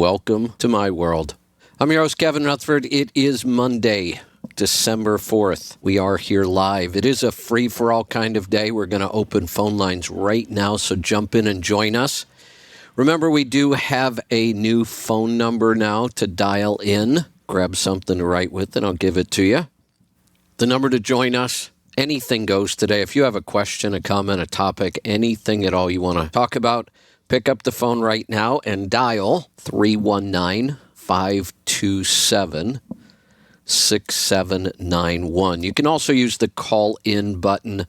welcome to my world. I'm your host, Kevin Rutherford. It is Monday, December 4th. We are here live. It is a free-for-all kind of day. We're going to open phone lines right now, so jump in and join us. Remember, we do have a new phone number now to dial in. Grab something to write with, and I'll give it to you. The number to join us, anything goes today. If you have a question, a comment, a topic, anything at all you want to talk about, pick up the phone right now and dial 319-527-6791. You can also use the call-in button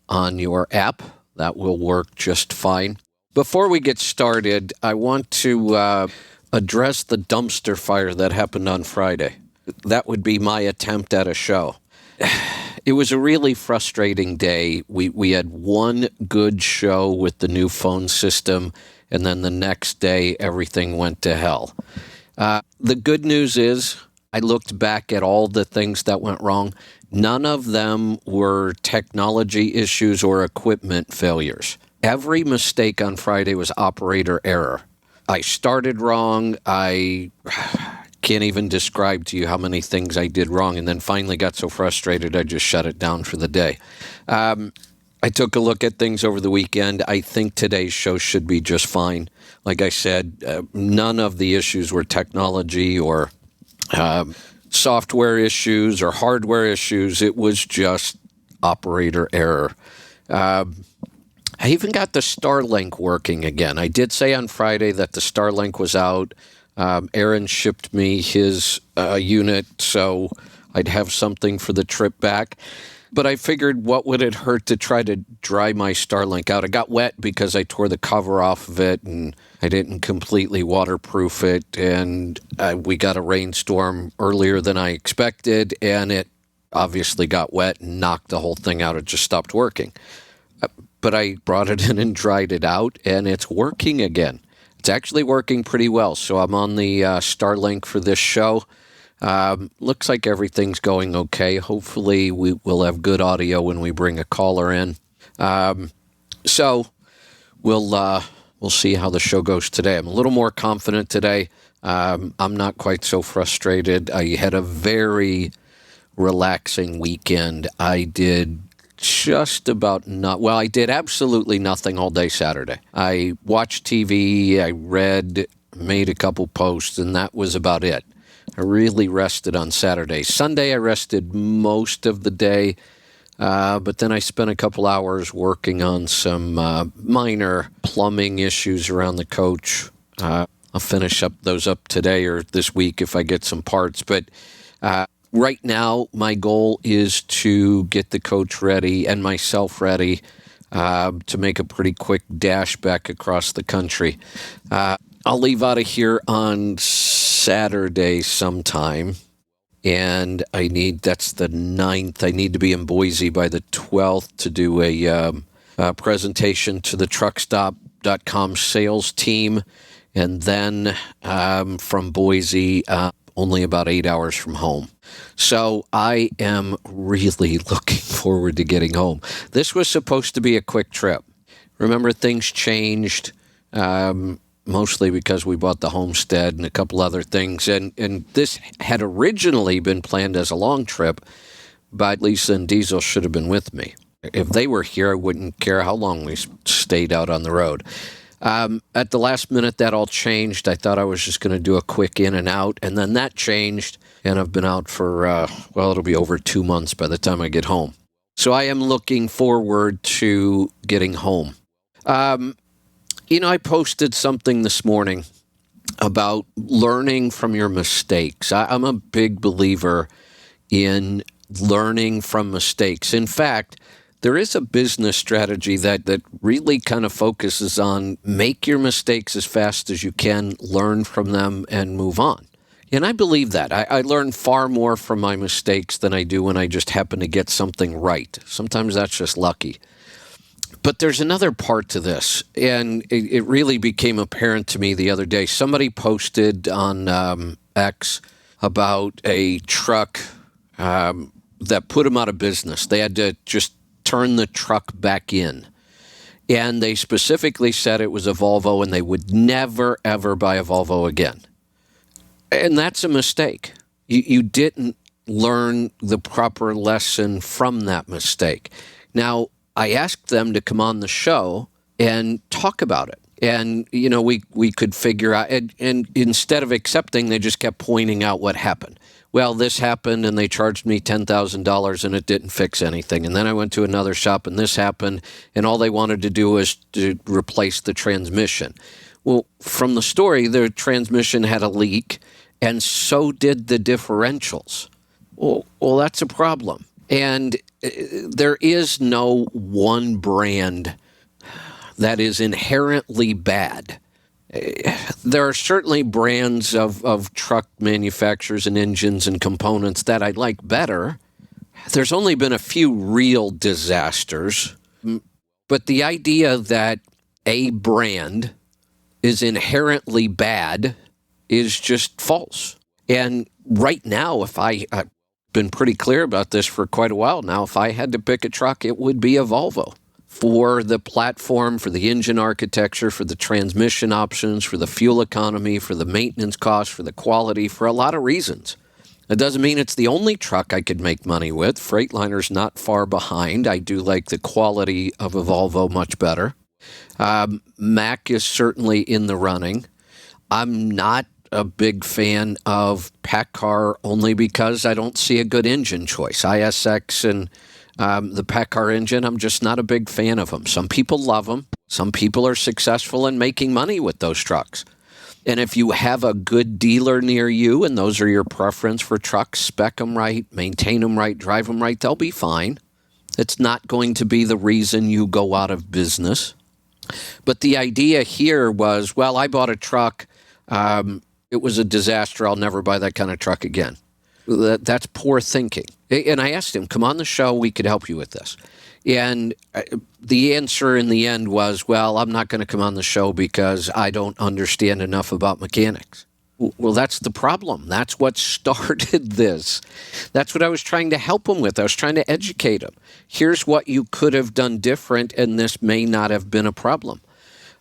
on your app. That will work just fine. Before we get started, I want to address the dumpster fire that happened on Friday. That would be my attempt at a show. It was a really frustrating day. We had one good show with the new phone system, and then the next day, everything went to hell. The good news is I looked back at all the things that went wrong. None of them were technology issues or equipment failures. Every mistake on Friday was operator error. I started wrong. I can't even describe to you how many things I did wrong, and then finally got so frustrated I just shut it down for the day. I took a look at things over the weekend. I think today's show should be just fine. Like I said, none of the issues were technology or software issues or hardware issues. It was just operator error. I even got the Starlink working again. I did say on Friday that the Starlink was out. Aaron shipped me his unit, so I'd have something for the trip back. But I figured, what would it hurt to try to dry my Starlink out? It got wet because I tore the cover off of it, and I didn't completely waterproof it. And we got a rainstorm earlier than I expected, and it obviously got wet and knocked the whole thing out. It just stopped working. But I brought it in and dried it out, and it's working again. It's actually working pretty well. So I'm on the Starlink for this show. Looks like everything's going okay. Hopefully we will have good audio when we bring a caller in. So we'll see how the show goes today. I'm a little more confident today. I'm not quite so frustrated. I had a very relaxing weekend. I did I did absolutely nothing all day Saturday. I watched TV, I read, made a couple posts, and that was about it. I really rested on Saturday. Sunday, I rested most of the day, but then I spent a couple hours working on some minor plumbing issues around the coach. I'll finish those up today or this week if I get some parts, but right now, my goal is to get the coach ready and myself ready to make a pretty quick dash back across the country. I'll leave out of here on Saturday sometime, and that's the 9th. I need to be in Boise by the 12th to do a presentation to the truckstop.com sales team, and then from Boise, only about 8 hours from home. So I am really looking forward to getting home. This was supposed to be a quick trip. Remember, things changed, mostly because we bought the homestead and a couple other things. And this had originally been planned as a long trip, but Lisa and Diesel should have been with me. If they were here, I wouldn't care how long we stayed out on the road. At the last minute, that all changed. I thought I was just going to do a quick in and out, and then that changed, and I've been out for, it'll be over 2 months by the time I get home. So I am looking forward to getting home. I posted something this morning about learning from your mistakes. I'm a big believer in learning from mistakes. In fact, there is a business strategy that really kind of focuses on make your mistakes as fast as you can, learn from them, and move on. And I believe that. I learn far more from my mistakes than I do when I just happen to get something right. Sometimes that's just lucky. But there's another part to this, and it really became apparent to me the other day. Somebody posted on X about a truck that put them out of business. They had to just turn the truck back in. And they specifically said it was a Volvo and they would never, ever buy a Volvo again. And that's a mistake. You didn't learn the proper lesson from that mistake. Now, I asked them to come on the show and talk about it. And, we could figure out, and instead of accepting, they just kept pointing out what happened. Well, this happened and they charged me $10,000 and it didn't fix anything. And then I went to another shop and this happened and all they wanted to do was to replace the transmission. Well, from the story, the transmission had a leak and so did the differentials. Well, that's a problem. And there is no one brand that is inherently bad. There are certainly brands of truck manufacturers and engines and components that I like better. There's only been a few real disasters. But the idea that a brand is inherently bad is just false. And right now, I've been pretty clear about this for quite a while now, if I had to pick a truck, it would be a Volvo. For the platform, for the engine architecture, for the transmission options, for the fuel economy, for the maintenance costs, for the quality, for a lot of reasons. It doesn't mean it's the only truck I could make money with. Freightliner's not far behind. I do like the quality of a Volvo much better. Mack is certainly in the running. I'm not a big fan of PACCAR only because I don't see a good engine choice. ISX and the PACCAR engine, I'm just not a big fan of them. Some people love them. Some people are successful in making money with those trucks. And if you have a good dealer near you and those are your preference for trucks, spec them right, maintain them right, drive them right, they'll be fine. It's not going to be the reason you go out of business. But the idea here was, well, I bought a truck. It was a disaster. I'll never buy that kind of truck again. That's poor thinking. And I asked him, come on the show, we could help you with this. And the answer in the end was, well, I'm not going to come on the show because I don't understand enough about mechanics. Well, that's the problem. That's what started this. That's what I was trying to help him with. I was trying to educate him. Here's what you could have done different, and this may not have been a problem.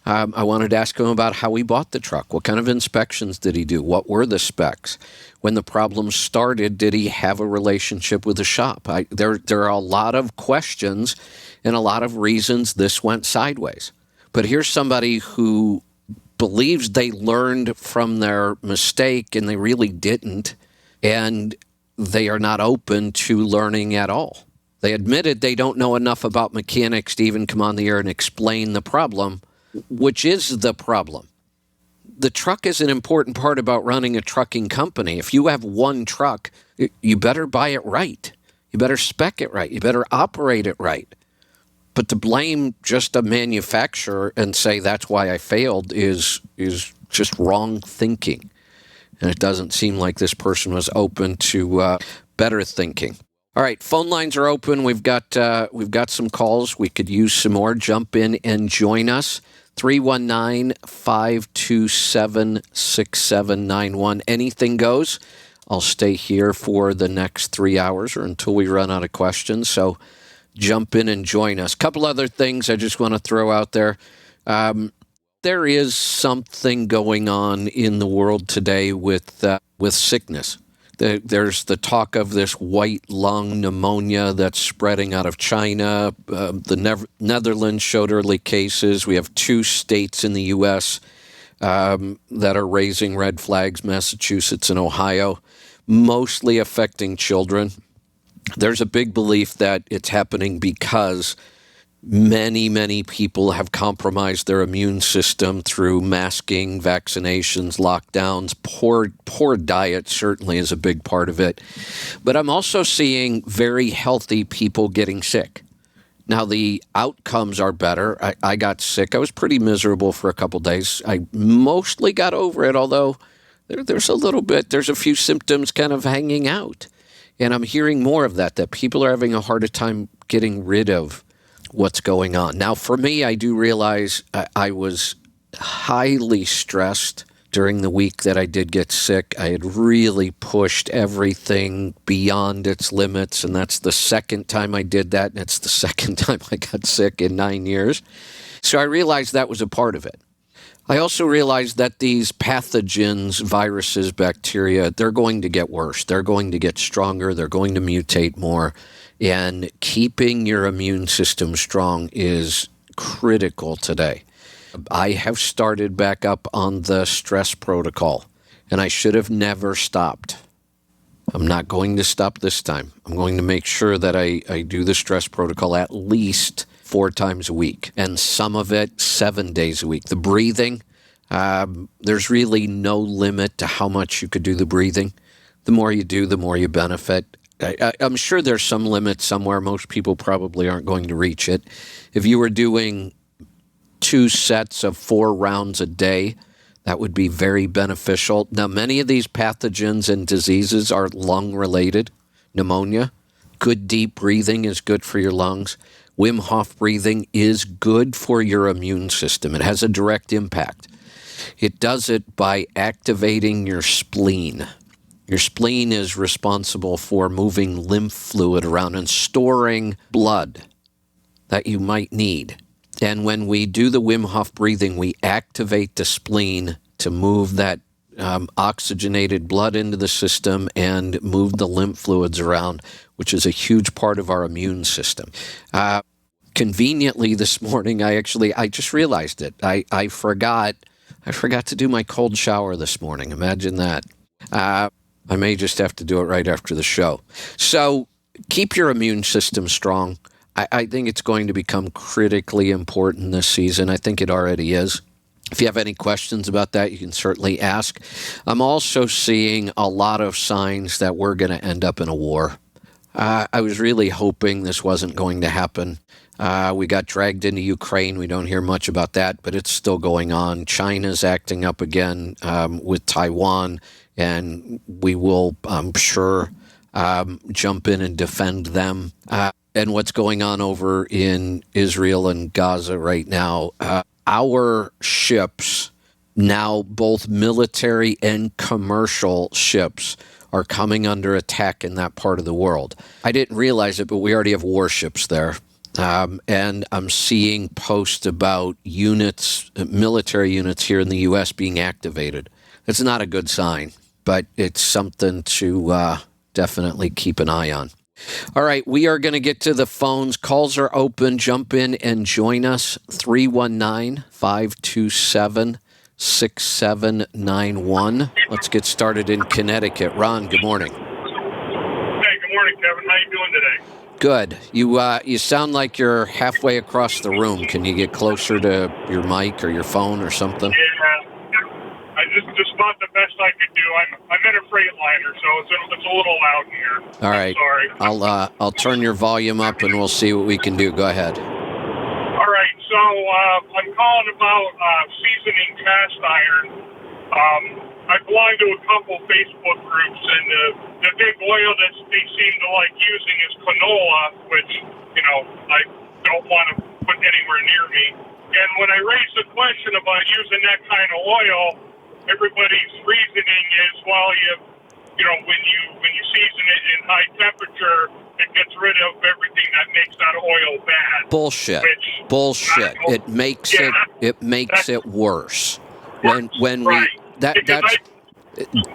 I wanted to ask him about how he bought the truck. What kind of inspections did he do? What were the specs? When the problem started, did he have a relationship with the shop? There are a lot of questions and a lot of reasons this went sideways. But here's somebody who believes they learned from their mistake and they really didn't, and they are not open to learning at all. They admitted they don't know enough about mechanics to even come on the air and explain the problem, which is the problem. The truck is an important part about running a trucking company. If you have one truck, you better buy it right. You better spec it right. You better operate it right. But to blame just a manufacturer and say that's why I failed is just wrong thinking. And it doesn't seem like this person was open to better thinking. All right, phone lines are open. We've got some calls. We could use some more. Jump in and join us. 319-527-6791. Anything goes. I'll stay here for the next 3 hours or until we run out of questions. So jump in and join us. A couple other things I just want to throw out there. There is something going on in the world today with sickness. There's the talk of this white lung pneumonia that's spreading out of China. The Netherlands showed early cases. We have 2 states in the U.S. That are raising red flags, Massachusetts and Ohio, mostly affecting children. There's a big belief that it's happening because many people have compromised their immune system through masking, vaccinations, lockdowns. Poor diet certainly is a big part of it. But I'm also seeing very healthy people getting sick. Now, the outcomes are better. I got sick. I was pretty miserable for a couple days. I mostly got over it, although there's a few symptoms kind of hanging out. And I'm hearing more of that people are having a harder time getting rid of what's going on. Now, for me, I do realize I was highly stressed during the week that I did get sick. I had really pushed everything beyond its limits, and that's the second time I did that, and it's the second time I got sick in 9 years. So I realized that was a part of it. I also realized that these pathogens, viruses, bacteria, they're going to get worse. They're going to get stronger. They're going to mutate more. And keeping your immune system strong is critical today. I have started back up on the stress protocol, and I should have never stopped. I'm not going to stop this time. I'm going to make sure that I do the stress protocol at least 4 times a week, and some of it 7 days a week. The breathing, there's really no limit to how much you could do the breathing. The more you do, the more you benefit. I'm sure there's some limit somewhere. Most people probably aren't going to reach it. If you were doing 2 sets of 4 rounds a day, that would be very beneficial. Now, many of these pathogens and diseases are lung-related. Pneumonia, good deep breathing is good for your lungs. Wim Hof breathing is good for your immune system. It has a direct impact. It does it by activating your spleen. Your spleen is responsible for moving lymph fluid around and storing blood that you might need. And when we do the Wim Hof breathing, we activate the spleen to move that oxygenated blood into the system and move the lymph fluids around, which is a huge part of our immune system. Conveniently this morning, I just realized it. I forgot to do my cold shower this morning. Imagine that. I may just have to do it right after the show. So keep your immune system strong. I think it's going to become critically important this season. I think it already is. If you have any questions about that, you can certainly ask. I'm also seeing a lot of signs that we're going to end up in a war. I was really hoping this wasn't going to happen. We got dragged into Ukraine. We don't hear much about that, but it's still going on. China's acting up again with Taiwan, and we will, I'm sure, jump in and defend them. And what's going on over in Israel and Gaza right now, our ships, now both military and commercial ships, are coming under attack in that part of the world. I didn't realize it, but we already have warships there. And I'm seeing posts about units, military units here in the U.S. being activated. It's not a good sign, but it's something to definitely keep an eye on. All right, we are going to get to the phones. Calls are open. Jump in and join us. 319-527-6791. Let's get started in Connecticut. Ron, good morning. Hey, good morning, Kevin. How you doing today? Good. You sound like you're halfway across the room. Can you get closer to your mic or your phone or something? Yeah, I just thought the best I could do. I'm in a Freightliner, so it's a little loud in here. All right. I'm sorry. I'll turn your volume up and we'll see what we can do. Go ahead. All right. So I'm calling about seasoning cast iron. I belong to a couple Facebook groups, and the big oil that they seem to like using is canola, which I don't want to put anywhere near me. And when I raise the question about using that kind of oil, everybody's reasoning is, well, when you season it in high temperature, it gets rid of everything that makes that oil bad. Bullshit. Bullshit. It makes it worse.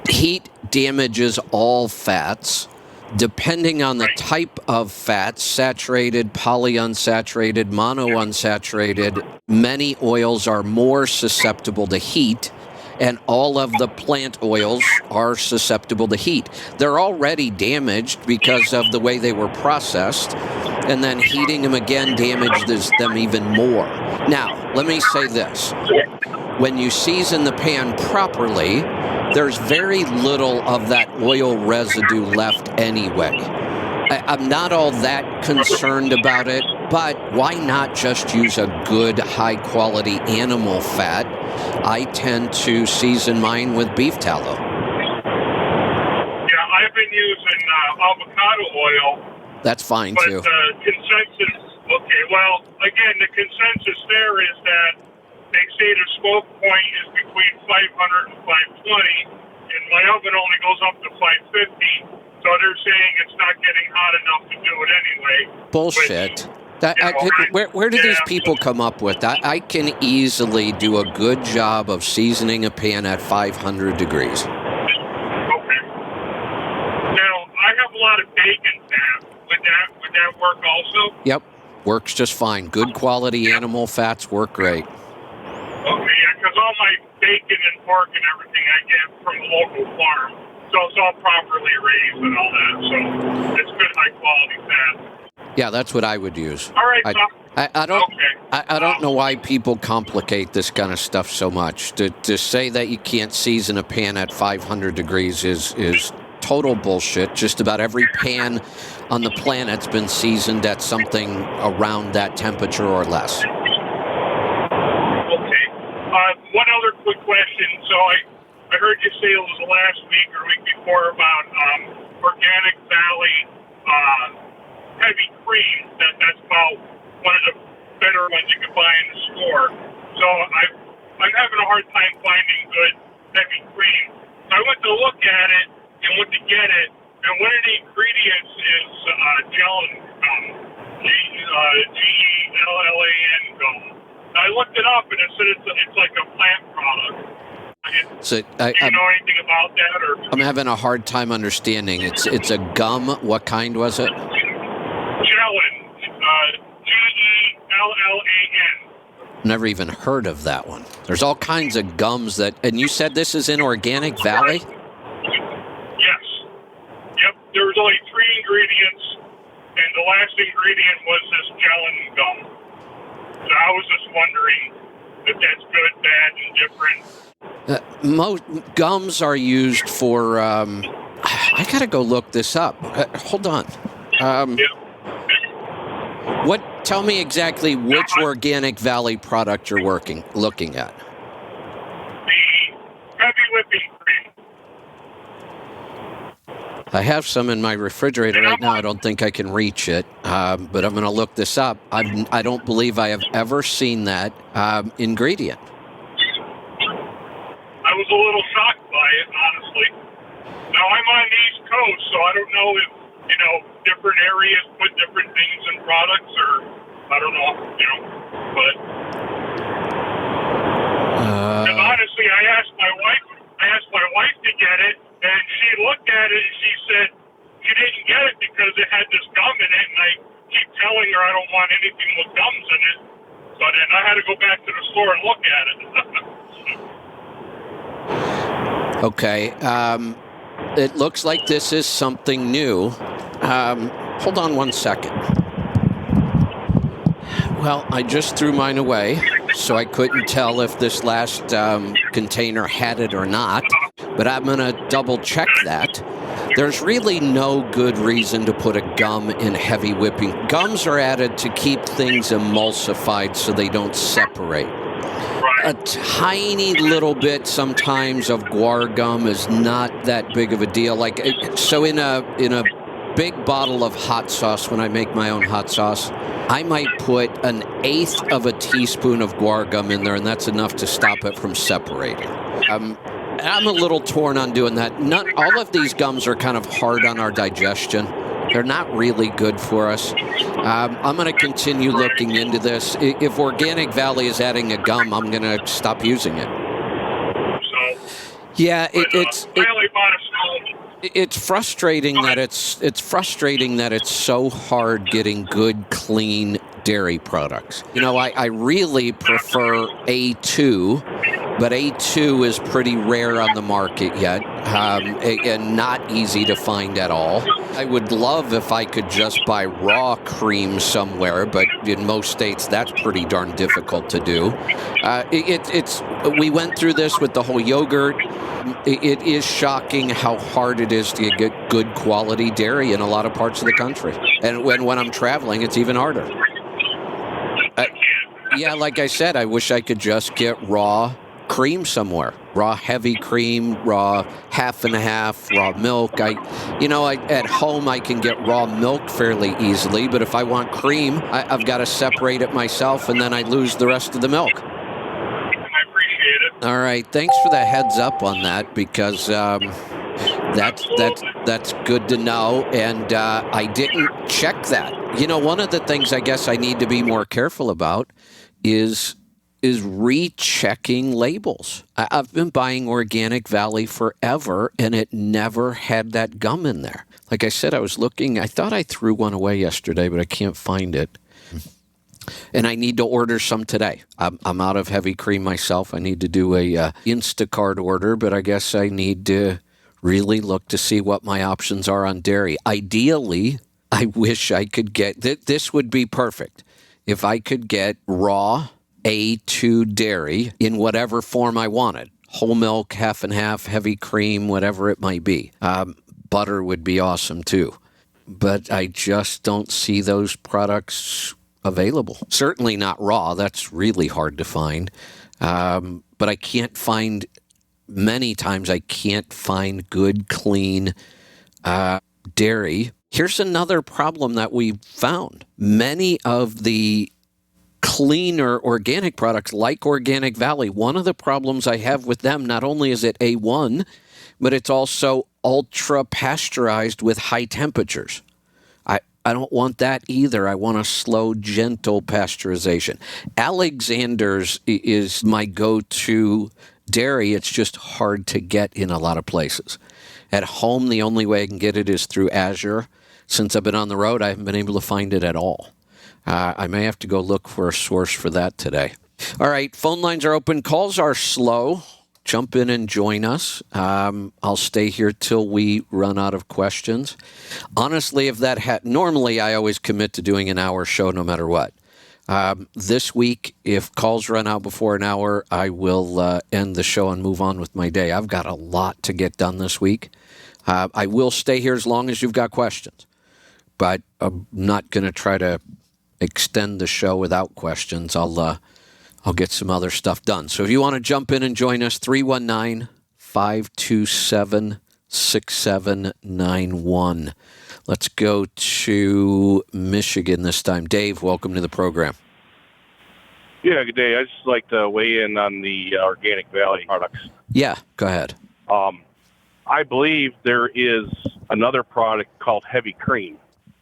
Heat damages all fats. Depending on the type of fat, saturated, polyunsaturated, monounsaturated, many oils are more susceptible to heat, and all of the plant oils are susceptible to heat. They're already damaged because of the way they were processed, and then heating them again damages them even more. Now, let me say this. When you season the pan properly, there's very little of that oil residue left anyway. I'm not all that concerned about it, but why not just use a good, high-quality animal fat? I tend to season mine with beef tallow. Yeah, I've been using avocado oil. That's fine, too. But the consensus there is that they say the smoke point is between 500 and 520, and my oven only goes up to 550, so they're saying it's not getting hot enough to do it anyway. Bullshit. Where do these people come up with that? I can easily do a good job of seasoning a pan at 500 degrees. Okay. Now, I have a lot of bacon fat. Would that work also? Yep, works just fine. Good quality animal fats work great. Okay, yeah, because all my bacon and pork and everything I get from the local farm, so it's all properly raised and all that, so it's good high quality fat. Yeah, that's what I would use. All right, I don't. Okay. I don't know why people complicate this kind of stuff so much. To say that you can't season a pan at 500 degrees is total bullshit. Just about every pan on the planet's been seasoned at something around that temperature or less. Okay. One other quick question. So I heard you say it was last week or week before about Organic Valley heavy cream. That's about one of the better ones you can buy in the store. So I'm having a hard time finding good heavy cream. So I went to look at it and went to get it, and one of the ingredients is gellan gum, Gellan gum. I looked it up and it said it's like a plant product. So do you know anything about that? Or I'm having a hard time understanding. It's a gum. What kind was it? Gellan, Gellan. Never even heard of that one. There's all kinds of gums that, and you said this is in Organic Valley? Yes. Yep. There was only 3 ingredients, and the last ingredient was this gellan gum. So I was just wondering if that's good, bad, and different. Most gums are used for. I gotta go look this up. Hold on. Yep. Tell me exactly which Organic Valley product you're looking at. The heavy whipping cream. I have some in my refrigerator right now. I don't think I can reach it, but I'm going to look this up. I don't believe I have ever seen that ingredient. I was a little shocked by it, honestly. Now, I'm on the East Coast, so I don't know if, different areas put different things in products, or I don't know, but because honestly, I asked my wife to get it, and she looked at it and she said she didn't get it because it had this gum in it, and I keep telling her I don't want anything with gums in it, so then I had to go back to the store and look at it. Okay. It looks like this is something new. Hold on one second. Well, I just threw mine away, so I couldn't tell if this last container had it or not, but I'm going to double check that. There's really no good reason to put a gum in heavy whipping. Gums are added to keep things emulsified so they don't separate. A tiny little bit sometimes of guar gum is not that big of a deal. So in a big bottle of hot sauce, when I make my own hot sauce, I might put 1/8 of a teaspoon of guar gum in there, and that's enough to stop it from separating. I'm a little torn on doing that. Not all of these gums are kind of hard on our digestion. They're not really good for us. I'm going to continue looking into this. If Organic Valley is adding a gum, I'm going to stop using it. Yeah, it's frustrating that it's so hard getting good, clean dairy products. I really prefer A2, but A2 is pretty rare on the market yet, and not easy to find at all. I would love if I could just buy raw cream somewhere, but in most states that's pretty darn difficult to do. We went through this with the whole yogurt. It is shocking how hard it is to get good quality dairy in a lot of parts of the country. And when I'm traveling, it's even harder. Yeah, like I said, I wish I could just get raw cream somewhere. Raw heavy cream, raw half and half, raw milk. At home I can get raw milk fairly easily, but if I want cream, I've got to separate it myself, and then I lose the rest of the milk. I appreciate it. All right, thanks for the heads up on that, because That's good to know, and I didn't check that. You know, one of the things I guess I need to be more careful about is rechecking labels. I've been buying Organic Valley forever, and it never had that gum in there. Like I said, I was looking. I thought I threw one away yesterday, but I can't find it. And I need to order some today. I'm out of heavy cream myself. I need to do a Instacart order, but I guess I need to really look to see what my options are on dairy. Ideally, I wish I could get this would be perfect if I could get raw A2 dairy in whatever form I wanted. Whole milk, half and half, heavy cream, whatever it might be. Butter would be awesome too. But I just don't see those products available. Certainly not raw. That's really hard to find. But I can't find, many times I can't find good, clean dairy. Here's another problem that we found. Many of the cleaner organic products like Organic Valley, one of the problems I have with them, not only is it A1, but it's also ultra pasteurized with high temperatures. I don't want that either. I want a slow, gentle pasteurization. Alexander's is my go-to dairy. It's just hard to get in a lot of places. At home, the only way I can get it is through Azure. Since I've been on the road, I haven't been able to find it at all. I may have to go look for a source for that today. All right, phone lines are open. Calls are slow. Jump in and join us. I'll stay here till we run out of questions. Honestly, if that normally I always commit to doing an hour show no matter what. This week, if calls run out before an hour, I will end the show and move on with my day. I've got a lot to get done this week. I will stay here as long as you've got questions, but I'm not going to try to extend the show without questions. I'll get some other stuff done. So if you want to jump in and join us, 319-527-6791. Let's go to Michigan this time. Dave, welcome to the program. Yeah, good day. I'd just like to weigh in on the Organic Valley products. Yeah, go ahead. I believe there is another product called Heavy Cream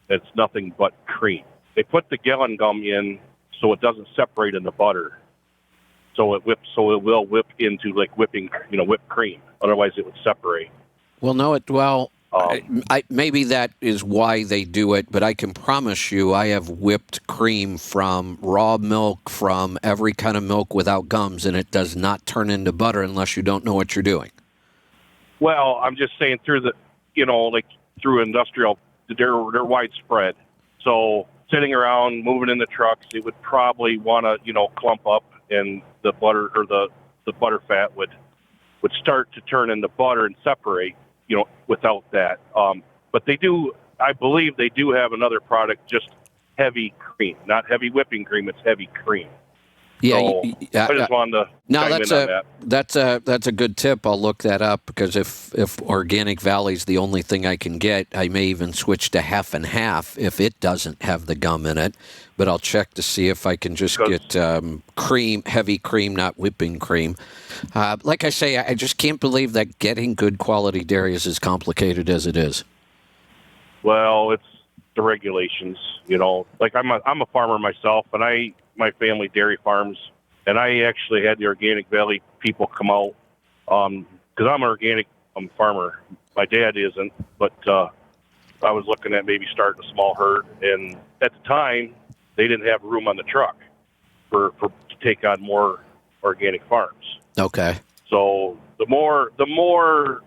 that's nothing but cream. They put the gallon gum in so it doesn't separate in the butter. So it will whip into like whipping, whipped cream. Otherwise, it would separate. Well, no, maybe that is why they do it, but I can promise you I have whipped cream from raw milk, from every kind of milk without gums, and it does not turn into butter unless you don't know what you're doing. Well, I'm just saying through through industrial, they're widespread. So sitting around, moving in the trucks, it would probably want to, clump up, and the butter or the butter fat would start to turn into butter and separate, without that. But I believe they do have another product, just heavy cream, not heavy whipping cream. It's heavy cream. Yeah, so I just wanted to chime in on that. That's a good tip. I'll look that up because if Organic Valley is the only thing I can get, I may even switch to half and half if it doesn't have the gum in it. But I'll check to see if I can just get cream, heavy cream, not whipping cream. Like I say, I just can't believe that getting good quality dairy is as complicated as it is. Well, it's the regulations. Like I'm a farmer myself, and my family dairy farms, and I actually had the Organic Valley people come out because I'm a farmer. My dad isn't, but I was looking at maybe starting a small herd, and at the time they didn't have room on the truck to take on more organic farms. Okay. So the more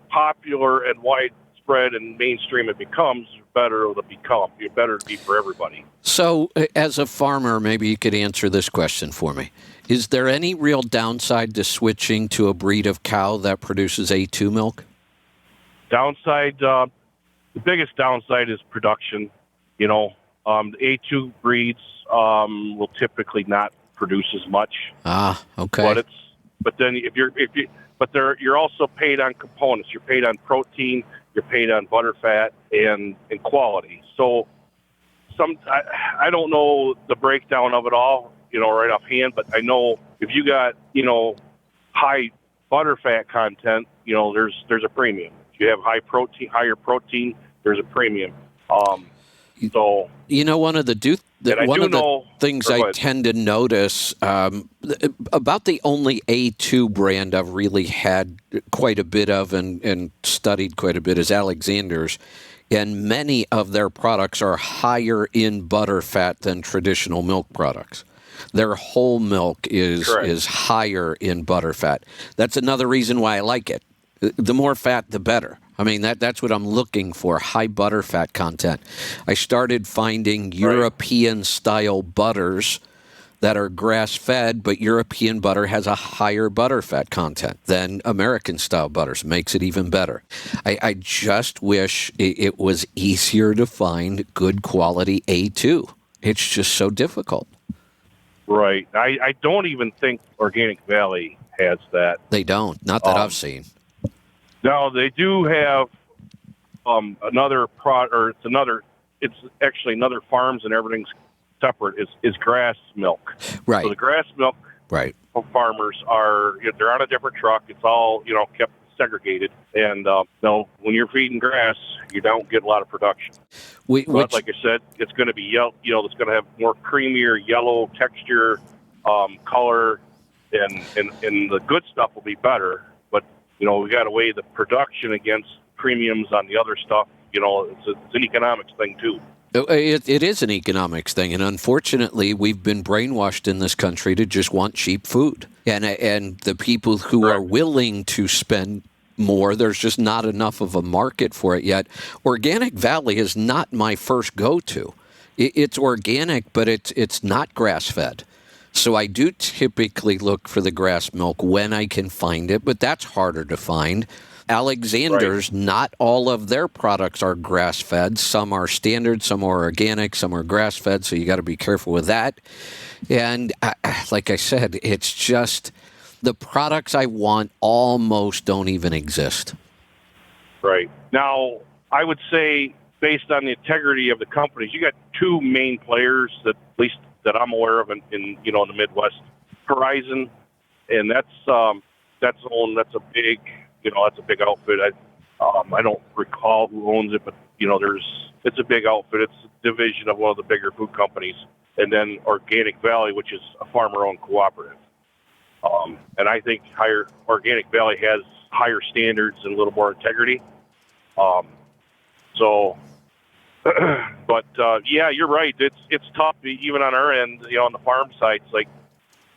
popular and widespread and mainstream it becomes, better it'll become. It better be for everybody. So, as a farmer, maybe you could answer this question for me. Is there any real downside to switching to a breed of cow that produces A2 milk? Downside, the biggest downside is production. The A2 breeds will typically not produce as much. Ah, okay. But then you're also paid on components. You're paid on protein. You're paid on butter fat and quality. So I don't know the breakdown of it all, right offhand, but I know if you got, high butter fat content, there's a premium. If If you have higher protein, there's a premium. So one of the things I tend to notice about the only A2 brand I've really had quite a bit of and studied quite a bit is Alexander's, and many of their products are higher in butter fat than traditional milk products. Their whole milk is higher in butter fat. That's another reason why I like it. The more fat, the better. I mean, that's what I'm looking for, high butter fat content. I started finding European-style butters that are grass-fed, but European butter has a higher butter fat content than American-style butters. Makes it even better. I just wish it was easier to find good quality A2. It's just so difficult. Right. I don't even think Organic Valley has that. They don't. Not that I've seen. No, they do have another product, or it's actually another farms and everything's separate, is grass milk. Right. So the grass milk farmers they're on a different truck. It's all, kept segregated. And when you're feeding grass, you don't get a lot of production. But like I said, it's going to be yellow, it's going to have more creamier yellow texture, color, and the good stuff will be better. But, we got to weigh the production against premiums on the other stuff. It's an economics thing, too. It is an economics thing, and unfortunately, we've been brainwashed in this country to just want cheap food. And the people who are willing to spend more, there's just not enough of a market for it yet. Organic Valley is not my first go-to. It's organic, but it's not grass-fed. So I do typically look for the grass milk when I can find it, but that's harder to find. Alexander's, not all of their products are grass-fed. Some are standard, some are organic, some are grass-fed, so you got to be careful with that. And like I said, it's just the products I want almost don't even exist. Right. Now, I would say, based on the integrity of the companies, you got two main players that, at least that I'm aware of in the Midwest. Horizon, and that's a big. That's a big outfit. I don't recall who owns it, but it's a big outfit. It's a division of one of the bigger food companies, and then Organic Valley, which is a farmer-owned cooperative. And I think Organic Valley has higher standards and a little more integrity. But you're right. It's tough even on our end. On the farm sites, like,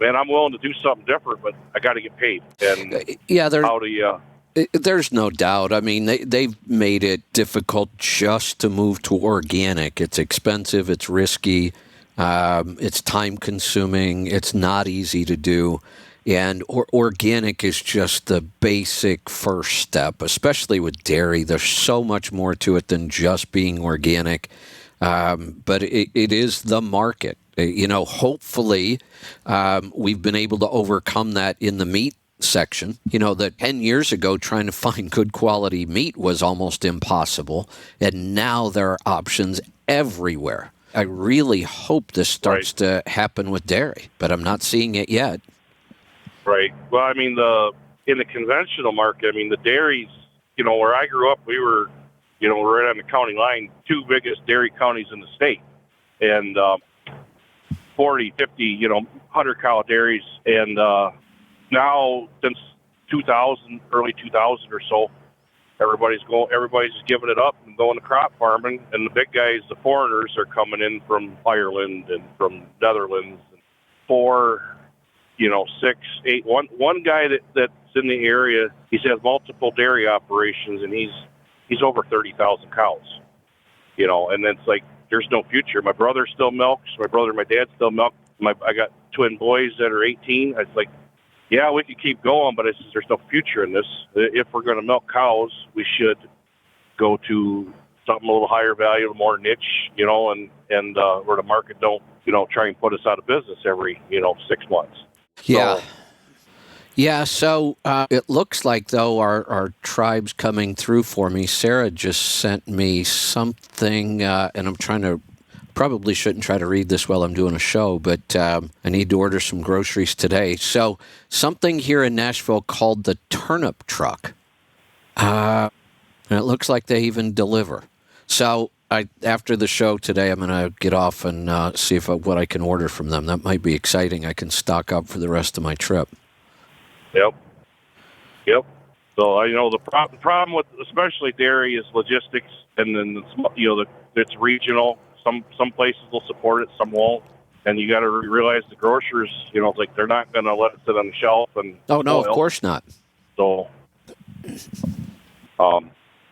man, I'm willing to do something different, but I got to get paid. And how do you? There's no doubt. I mean, they've made it difficult just to move to organic. It's expensive. It's risky. It's time-consuming. It's not easy to do. And organic is just the basic first step, especially with dairy. There's so much more to it than just being organic. But it is the market. Hopefully we've been able to overcome that in the meat section. That 10 years ago, trying to find good quality meat was almost impossible. And now there are options everywhere. I really hope this starts to happen with dairy, but I'm not seeing it yet. Right. Well, I mean, in the conventional market, the dairies, where I grew up, we were, right on the county line, two biggest dairy counties in the state. And 40, 50, 100-cow dairies. And now, since 2000, early 2000 or so, everybody's giving it up and going to crop farming. And the big guys, the foreigners, are coming in from Ireland and from Netherlands. 4, 6, 8. One guy that's in the area, he has multiple dairy operations, and he's over 30,000 cows. And it's like, there's no future. My brother still milks. My brother and my dad still milk. I got twin boys that are 18. It's like, yeah, we could keep going, but there's no future in this. If we're going to milk cows, we should go to something a little higher value, more niche, and where the market don't, try and put us out of business every, 6 months. Yeah. So, yeah, so it looks like, though, our tribe's coming through for me. Sarah just sent me something, and I'm probably shouldn't try to read this while I'm doing a show, but I need to order some groceries today. So something here in Nashville called the Turnip Truck. And it looks like they even deliver. So after the show today, I'm going to get off and see what I can order from them. That might be exciting. I can stock up for the rest of my trip. Yep. So the problem with especially dairy is logistics, and then it's regional. Some places will support it, some won't, and you got to realize the grocers, like they're not going to let it sit on the shelf and. Oh no, of course not. So,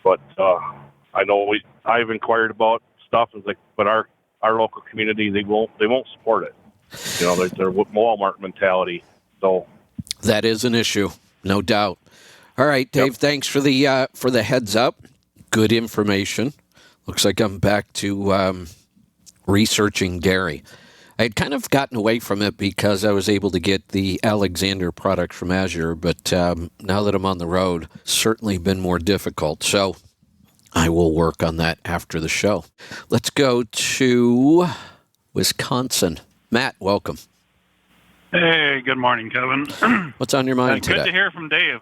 but I know I've inquired about stuff, and but our local community they won't support it. They're Walmart mentality. So that is an issue, no doubt. All right, Dave. Yep. Thanks for the heads up. Good information. Looks like I'm back to researching dairy. I had kind of gotten away from it because I was able to get the Alexander product from Azure, but now that I'm on the road, certainly been more difficult. So I will work on that after the show. Let's go to Wisconsin. Matt, welcome. Hey, good morning, Kevin. What's on your mind today? Good to hear from Dave.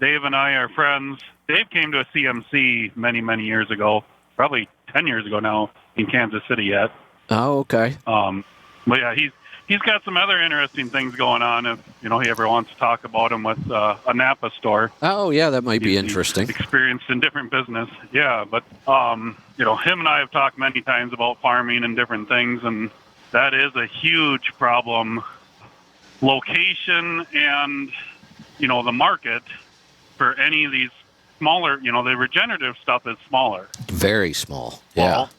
Dave and I are friends. Dave came to a CMC many, many years ago, probably 10 years ago now, in Kansas City yet. Oh, okay. But yeah, he's got some other interesting things going on. If he ever wants to talk about them with a Napa store. Oh yeah, that might be interesting. He's experienced in different business. Yeah, but him and I have talked many times about farming and different things, and that is a huge problem. Location and the market for any of these smaller, the regenerative stuff is smaller. Very small. Yeah. Well,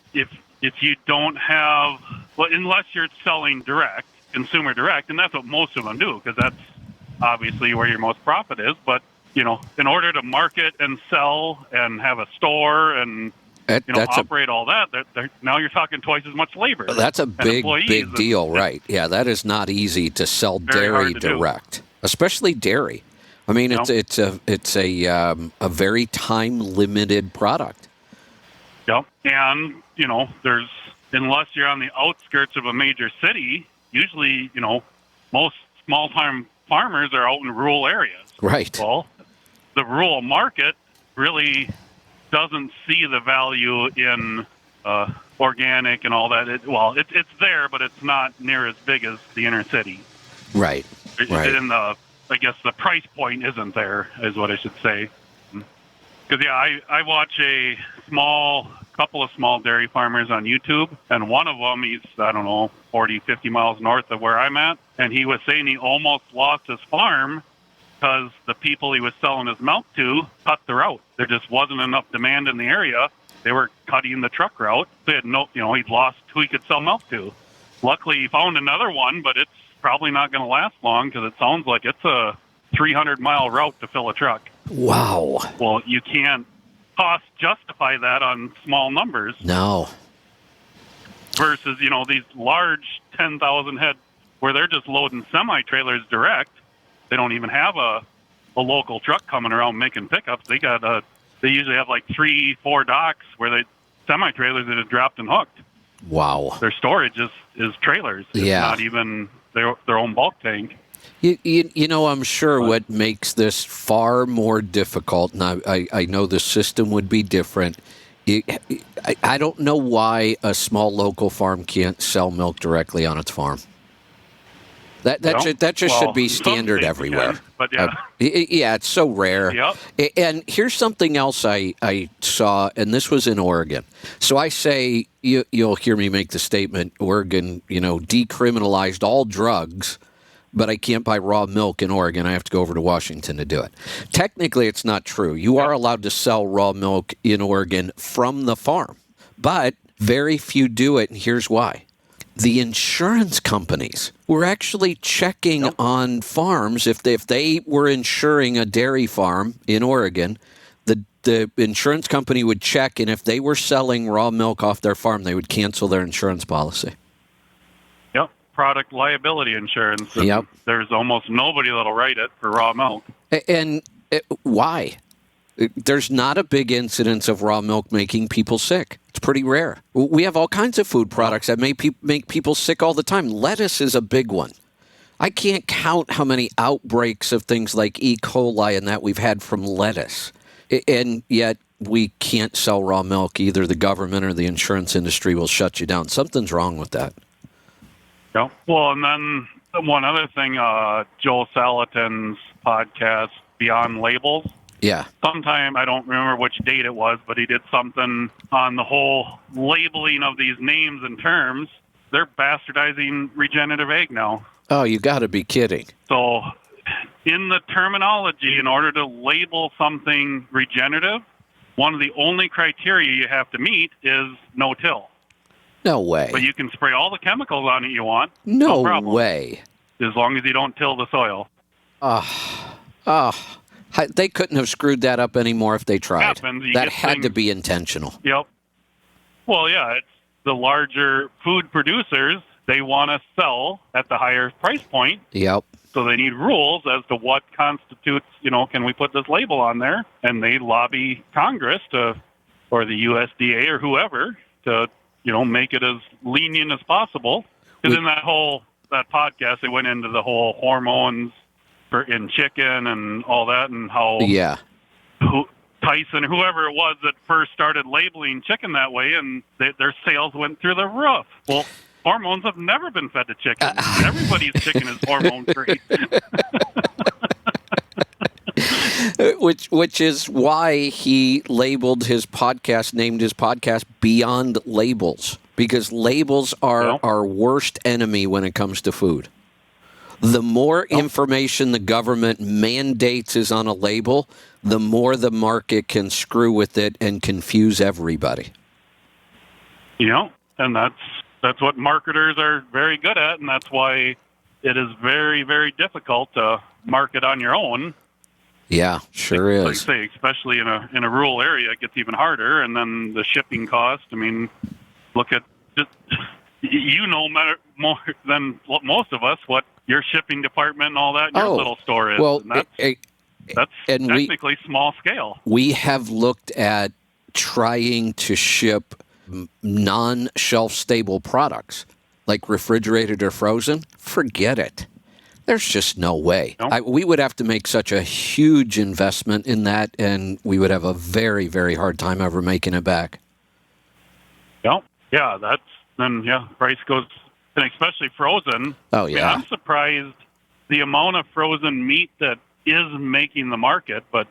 if you don't have, unless you're selling direct, consumer direct, and that's what most of them do, because that's obviously where your most profit is. But, in order to market and sell and have a store and, operate all that, now you're talking twice as much labor. That's a big deal, right? Yeah, that is not easy to sell dairy direct, especially dairy. I mean, it's a very time-limited product. Yep, and there's unless you're on the outskirts of a major city, usually most small-time farmers are out in rural areas. Right. Well, the rural market really doesn't see the value in organic and all that. It's there, but it's not near as big as the inner city. Right. And I guess the price point isn't there, is what I should say. Because, I watch a couple of small dairy farmers on YouTube, and one of them, he's, 40, 50 miles north of where I'm at, and he was saying he almost lost his farm because the people he was selling his milk to cut the route. There just wasn't enough demand in the area. They were cutting the truck route. They had he'd lost who he could sell milk to. Luckily, he found another one, but it's probably not going to last long because it sounds like it's a 300-mile route to fill a truck. Wow. Well, you can't cost justify that on small numbers. No. Versus, these large 10,000 head where they're just loading semi-trailers direct. They don't even have a local truck coming around making pickups. They usually have like 3-4 docks where they semi-trailers that are dropped and hooked. Wow. Their storage is trailers. It's not even their own bulk tank. I'm sure what makes this far more difficult, and I know the system would be different. I don't know why a small local farm can't sell milk directly on its farm. That should be standard everywhere. But yeah. It's so rare. Yep. And here's something else I saw, and this was in Oregon. So I say, you'll hear me make the statement, Oregon, decriminalized all drugs, but I can't buy raw milk in Oregon. I have to go over to Washington to do it. Technically, it's not true. You are allowed to sell raw milk in Oregon from the farm, but very few do it, and here's why. The insurance companies were actually checking on farms. If they were insuring a dairy farm in Oregon, the insurance company would check, and if they were selling raw milk off their farm, they would cancel their insurance policy. Yep, product liability insurance. Yep. There's almost nobody that'll write it for raw milk. And why? There's not a big incidence of raw milk making people sick. It's pretty rare. We have all kinds of food products that make people sick all the time. Lettuce is a big one. I can't count how many outbreaks of things like E. coli and that we've had from lettuce. And yet, we can't sell raw milk. Either the government or the insurance industry will shut you down. Something's wrong with that. Yeah. Well, and then one other thing, Joel Salatin's podcast, Beyond Labels. Yeah. Sometime, I don't remember which date it was, but he did something on the whole labeling of these names and terms. They're bastardizing regenerative ag now. Oh, you got to be kidding. So in the terminology, in order to label something regenerative, one of the only criteria you have to meet is no-till. No way. But you can spray all the chemicals on it you want. No problem, way. as long as you don't till the soil. They couldn't have screwed that up anymore if they tried. Happens. You That get had to things- be intentional. Yep. Well, yeah, it's the larger food producers. They want to sell at the higher price point, Yep. so they need rules as to what constitutes, can we put this label on there? And they lobby Congress or the USDA or whoever to, make it as lenient as possible. Because in that podcast, they went into the whole hormones in chicken and all that, and how Yeah. Tyson, whoever it was that first started labeling chicken that way, and their sales went through the roof. Well, hormones have never been fed to chicken. Everybody's chicken is hormone-free. Which is why he named his podcast Beyond Labels, because labels are our worst enemy when it comes to food. The more information the government mandates is on a label, the more the market can screw with it and confuse everybody. And that's what marketers are very good at, and that's why it is very, very difficult to market on your own. Yeah, sure is. Like I say, especially in a rural area, it gets even harder. And then the shipping cost. I mean, look at just, more than most of us what your shipping department and all that in your little store is. Well, and that's technically small scale. We have looked at trying to ship non-shelf stable products like refrigerated or frozen. Forget it. There's just no way. Nope. We would have to make such a huge investment in that, and we would have a very, very hard time ever making it back. Yeah, price goes, and especially frozen. Oh, yeah. I mean, I'm surprised the amount of frozen meat that is making the market, but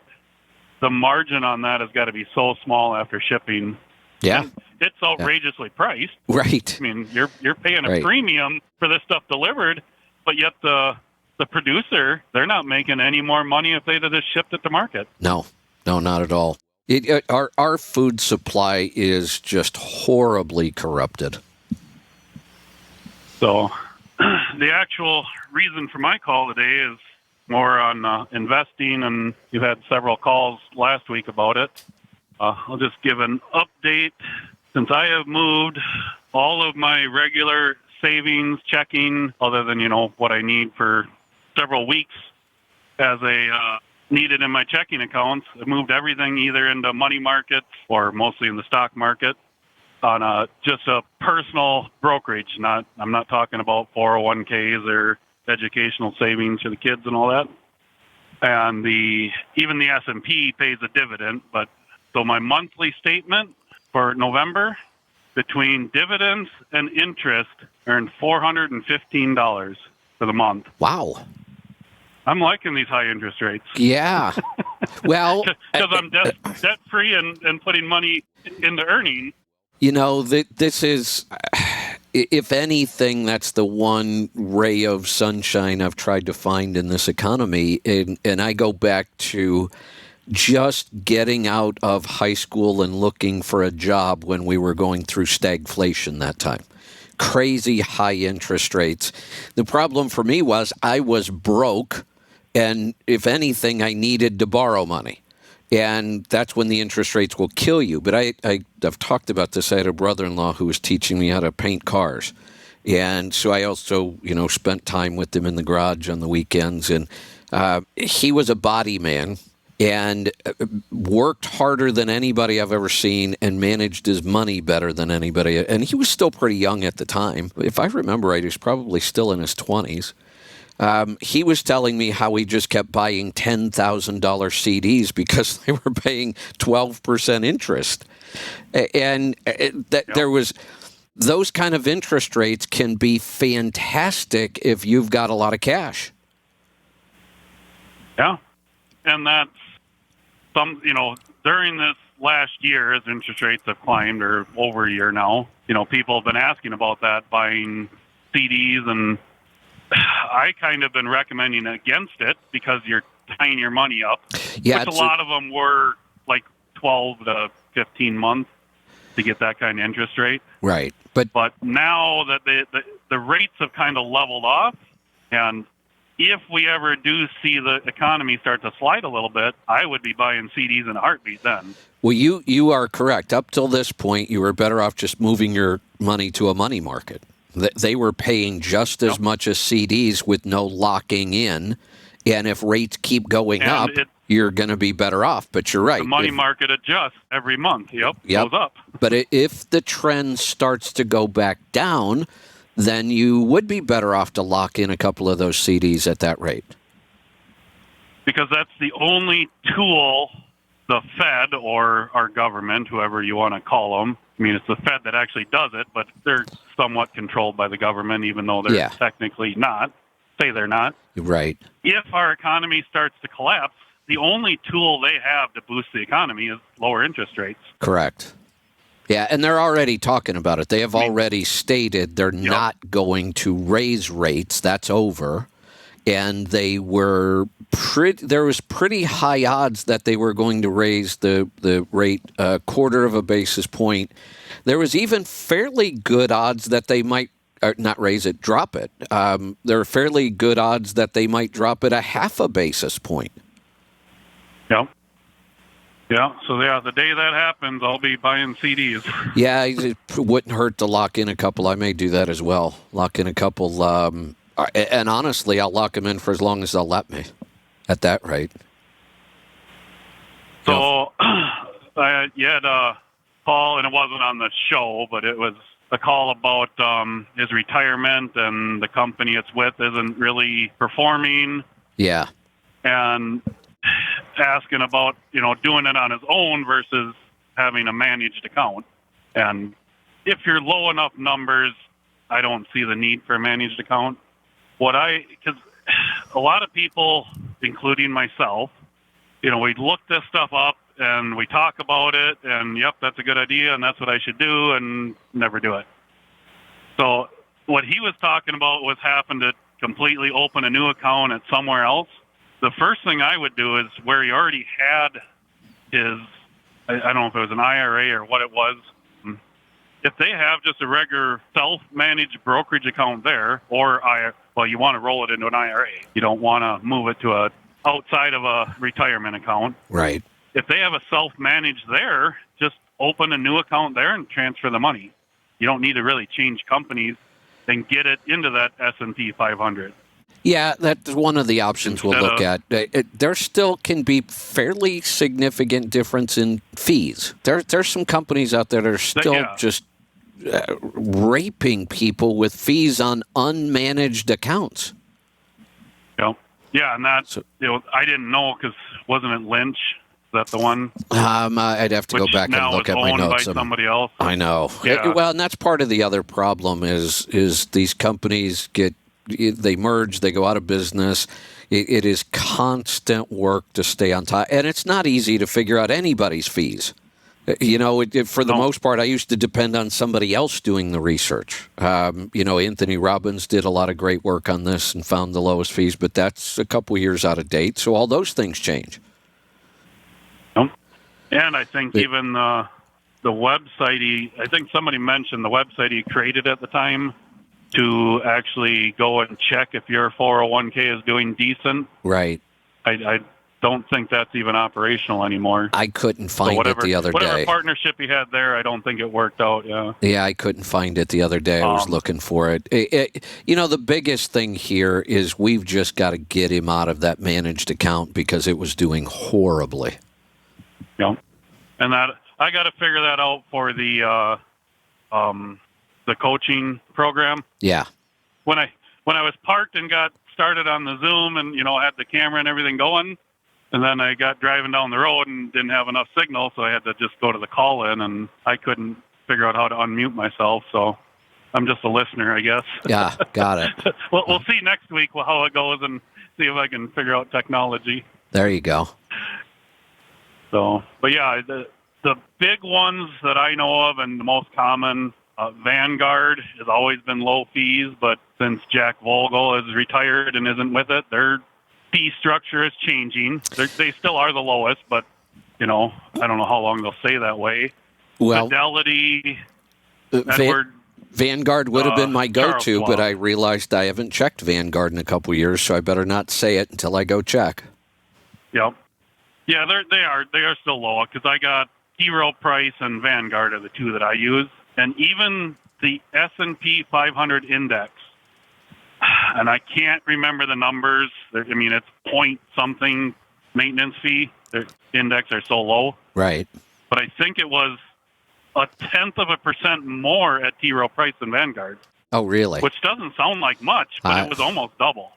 the margin on that has got to be so small after shipping. Yeah. And it's outrageously priced. Right. I mean, you're paying a Right. premium for this stuff delivered, but yet the producer, they're not making any more money if they just shipped it to market. No, not at all. Our food supply is just horribly corrupted. So the actual reason for my call today is more on investing, and you had several calls last week about it. I'll just give an update. Since I have moved all of my regular savings, checking, other than, what I need for several weeks as needed in my checking accounts, I moved everything either into money markets or mostly in the stock market on just a personal brokerage. I'm not talking about 401ks or educational savings for the kids and all that. And even the S&P pays a dividend, but so my monthly statement for November, between dividends and interest, earned $415 for the month. Wow. I'm liking these high interest rates. Yeah. Well, because I'm debt-free and putting money into earning. This is, if anything, that's the one ray of sunshine I've tried to find in this economy. And I go back to just getting out of high school and looking for a job when we were going through stagflation that time. Crazy high interest rates. The problem for me was I was broke, and if anything, I needed to borrow money. And that's when the interest rates will kill you. But I've talked about this. I had a brother-in-law who was teaching me how to paint cars. And so I also, spent time with him in the garage on the weekends. And he was a body man and worked harder than anybody I've ever seen and managed his money better than anybody. And he was still pretty young at the time. If I remember right, he was probably still in his 20s. He was telling me how he just kept buying $10,000 CDs because they were paying 12% interest. And there was those kind of interest rates can be fantastic if you've got a lot of cash. Yeah. And that's during this last year, as interest rates have climbed, or over a year now, people have been asking about that, buying CDs, and I kind of been recommending against it because you're tying your money up, which a lot of them were like 12 to 15 months to get that kind of interest rate. Right. But now that the rates have kind of leveled off, and if we ever do see the economy start to slide a little bit, I would be buying CDs in a heartbeat then. Well, you are correct. Up till this point, you were better off just moving your money to a money market. They were paying just as much as CDs with no locking in. And if rates keep going up, you're going to be better off. But you're right. The money market adjusts every month. Yep. Goes up. But if the trend starts to go back down, then you would be better off to lock in a couple of those CDs at that rate. Because that's the only tool the Fed or our government, whoever you want to call them, I mean, it's the Fed that actually does it, but they're somewhat controlled by the government, even though they're technically not. Say they're not. Right. If our economy starts to collapse, the only tool they have to boost the economy is lower interest rates. Correct. Yeah, and they're already talking about it. They have already stated they're not going to raise rates. That's over. And there was pretty high odds that they were going to raise the rate a quarter of a basis point. There was even fairly good odds that they might not raise it, drop it. There are fairly good odds that they might drop it a half a basis point. Yep. Yeah, so the day that happens, I'll be buying CDs. Yeah, it wouldn't hurt to lock in a couple. I may do that as well. Lock in a couple. And honestly, I'll lock them in for as long as they'll let me at that rate. So you had Paul, and it wasn't on the show, but it was a call about his retirement, and the company it's with isn't really performing. Yeah. And asking about, doing it on his own versus having a managed account. And if you're low enough numbers, I don't see the need for a managed account. Because a lot of people, including myself, we look this stuff up and we talk about it and, yep, that's a good idea and that's what I should do, and never do it. So what he was talking about was having to completely open a new account at somewhere else. The first thing I would do is where he already had his, I don't know if it was an IRA or what it was, if they have just a regular self-managed brokerage account there, or you want to roll it into an IRA. You don't want to move it to outside of a retirement account. Right. If they have a self-managed there, just open a new account there and transfer the money. You don't need to really change companies and get it into that S&P 500. Yeah, that's one of the options we'll look at. There still can be fairly significant difference in fees. There's some companies out there that are still just raping people with fees on unmanaged accounts. Yeah, and that's, I didn't know because wasn't it Lynch? Is that the one? I'd have to go back and look at my notes. Now it's owned by somebody else. I know. Yeah. Well, and that's part of the other problem is these companies they merge, they go out of business. It is constant work to stay on top. And it's not easy to figure out anybody's fees. For the most part, I used to depend on somebody else doing the research. Anthony Robbins did a lot of great work on this and found the lowest fees, but that's a couple years out of date. So all those things change. And I think even the website, I think somebody mentioned the website he created at the time to actually go and check if your 401k is doing decent. Right. I don't think that's even operational anymore. I couldn't find it the other day. Whatever partnership he had there, I don't think it worked out, Yeah, I couldn't find it the other day. I was looking for it. The biggest thing here is we've just got to get him out of that managed account because it was doing horribly. Yeah. And that I got to figure that out for the coaching program. Yeah. When I was parked and got started on the Zoom and, had the camera and everything going. And then I got driving down the road and didn't have enough signal, so I had to just go to the call-in, and I couldn't figure out how to unmute myself. So I'm just a listener, I guess. Yeah, got it. We'll see next week how it goes and see if I can figure out technology. There you go. So, but yeah, the big ones that I know of and the most common, Vanguard has always been low fees, but since Jack Vogel is retired and isn't with it, their fee structure is changing. They still are the lowest, but, I don't know how long they'll stay that way. Well, Fidelity, Edward, Vanguard would have been my go-to, Charles but I realized I haven't checked Vanguard in a couple years, so I better not say it until I go check. Yep. Yeah, they are still low, because I got T. Rowe Price and Vanguard are the two that I use, and even the S&P 500 index. And I can't remember the numbers. It's point something maintenance fee. Their index are so low. Right. But I think it was 0.1% more at T. Rowe Price than Vanguard. Oh, really? Which doesn't sound like much, but it was almost double.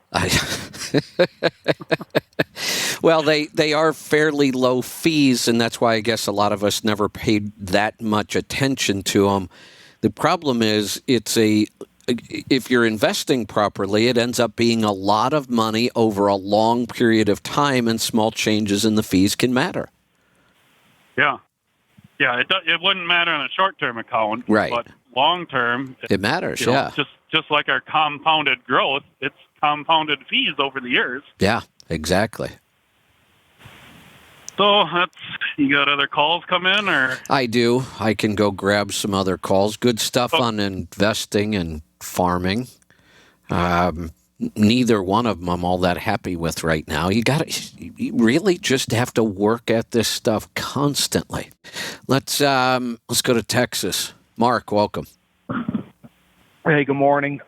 Well, they are fairly low fees, and that's why I guess a lot of us never paid that much attention to them. The problem is if you're investing properly, it ends up being a lot of money over a long period of time, and small changes in the fees can matter. Yeah. Yeah, it wouldn't matter on a short-term account, right? But long-term, it matters. Yeah, just like our compounded growth, it's compounded fees over the years. Yeah, exactly. So you got other calls come in, or? I do. I can go grab some other calls. Good stuff on investing and farming. Neither one of them I'm all that happy with right now. You really just have to work at this stuff constantly. Let's go to Texas. Mark, welcome. Hey, good morning.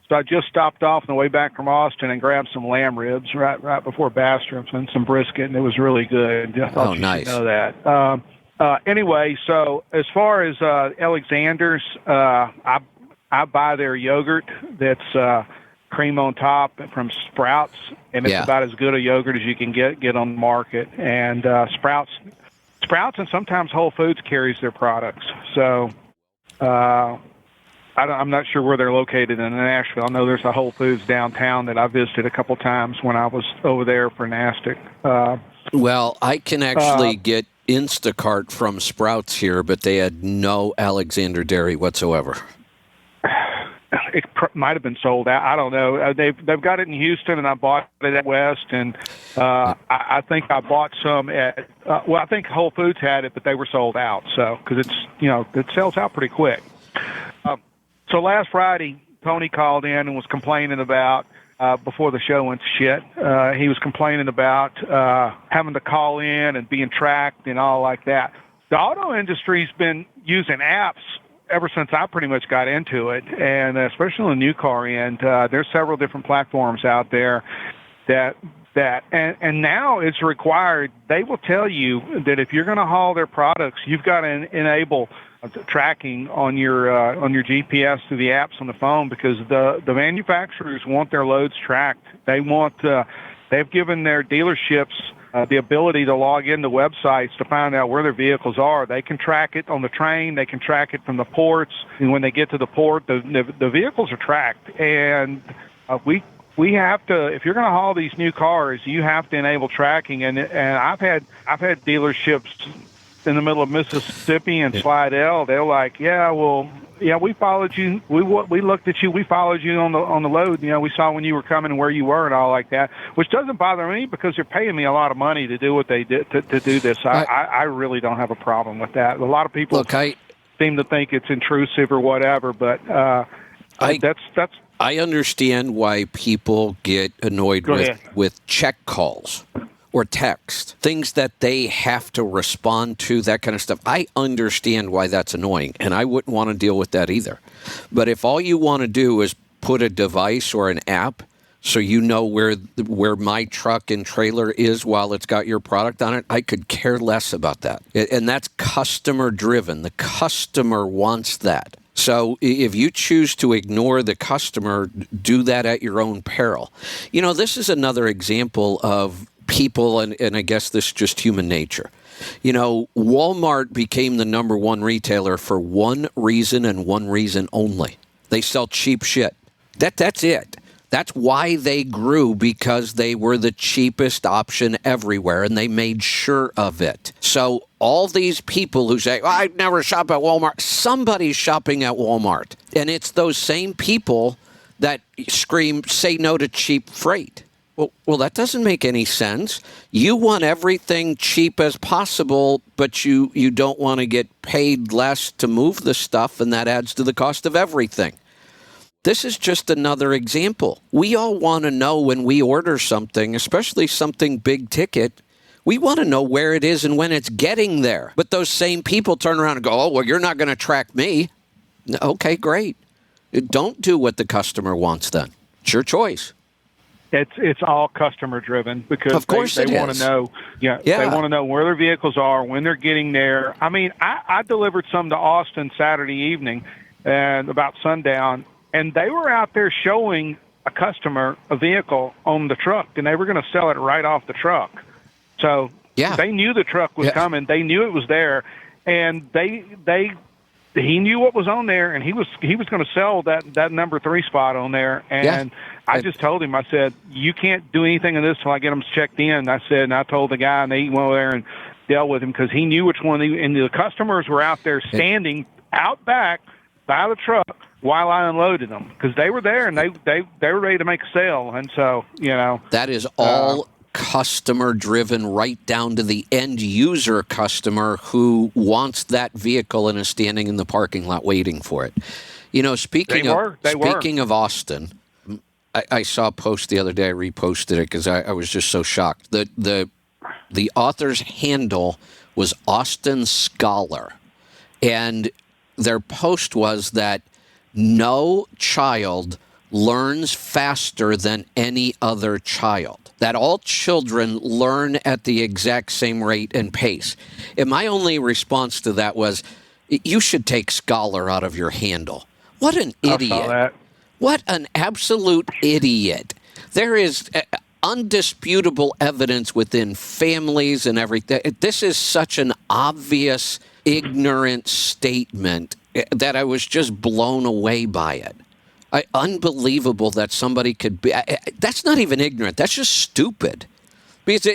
So I just stopped off on the way back from Austin and grabbed some lamb ribs right before Bastrop and some brisket, and it was really good. I thought you should know that. Anyway, so as far as Alexander's, I buy their yogurt that's cream on top from Sprouts, and it's about as good a yogurt as you can get on the market. And Sprouts and sometimes Whole Foods carries their products. So I'm not sure where they're located in Nashville. I know there's a Whole Foods downtown that I visited a couple times when I was over there for NASTIC. Well, I can actually get Instacart from Sprouts here, but they had no Alexander Dairy whatsoever. It might have been sold out. I don't know. They've got it in Houston, and I bought it at West, and I think I bought some at. I think Whole Foods had it, but they were sold out. So because it sells out pretty quick. So last Friday, Tony called in and was complaining about before the show went to shit. He was complaining about having to call in and being tracked and all like that. The auto industry's been using apps ever since I pretty much got into it, and especially on the new car end. There's several different platforms out there and now it's required. They will tell you that if you're going to haul their products, you've got to enable tracking on your GPS through the apps on the phone, because the manufacturers want their loads tracked. They've given their dealerships the ability to log into websites to find out where their vehicles are. They can track it on the train. They can track it from the ports. And when they get to the port, the vehicles are tracked. And we have to, if you're going to haul these new cars, you have to enable tracking. And I've had dealerships in the middle of Mississippi and Slidell. They're like, we followed you. We looked at you. We followed you on the load. We saw when you were coming and where you were and all like that, which doesn't bother me because they're paying me a lot of money to do what they did to do this. I really don't have a problem with that. A lot of people seem to think it's intrusive or whatever, but that's. I understand why people get annoyed with check calls or text, things that they have to respond to, that kind of stuff. I understand why that's annoying, and I wouldn't want to deal with that either. But if all you want to do is put a device or an app so you know where my truck and trailer is while it's got your product on it, I could care less about that. And that's customer driven. The customer wants that. So if you choose to ignore the customer, do that at your own peril. You know, this is another example of people, and I guess this is just human nature. You know, Walmart became the number one retailer for one reason and one reason only. They sell cheap shit. That's it. That's why they grew, because they were the cheapest option everywhere, and they made sure of it. So all these people who say, I never shop at Walmart, somebody's shopping at Walmart. And it's those same people that scream, say no to cheap freight. Well, that doesn't make any sense. You want everything cheap as possible, but you don't want to get paid less to move the stuff, and that adds to the cost of everything. This is just another example. We all want to know when we order something, especially something big ticket, we want to know where it is and when it's getting there. But those same people turn around and go, oh, well, you're not going to track me. Okay, great. Don't do what the customer wants then. It's your choice. It's all customer driven, because of course they want is. to know. Yeah, they want to know where their vehicles are, when they're getting there. I mean, I delivered some to Austin Saturday evening, and about sundown, and they were out there showing a customer a vehicle on the truck, and they were going to sell it right off the truck. So they knew the truck was coming. They knew it was there, and he knew what was on there, and he was going to sell that number 3 spot on there. And I just told him, I said, you can't do anything in this till I get them checked in. I said, and I told the guy, and they went over there and dealt with him, because he knew which one. And the customers were out there standing out back by the truck while I unloaded them, because they were there and they were ready to make a sale. And so, you know, that is all customer driven, right down to the end user customer who wants that vehicle and is standing in the parking lot waiting for it. You know, speaking of Austin, I saw a post the other day. I reposted it because I was just so shocked. The author's handle was Austin Scholar, and their post was that no child learns faster than any other child, that all children learn at the exact same rate and pace. And my only response to that was, you should take Scholar out of your handle. What an idiot. What an absolute idiot. There is undisputable evidence within families and everything. This is such an obvious, ignorant statement that I was just blown away by it. Unbelievable that somebody could be. That's not even ignorant. That's just stupid. Because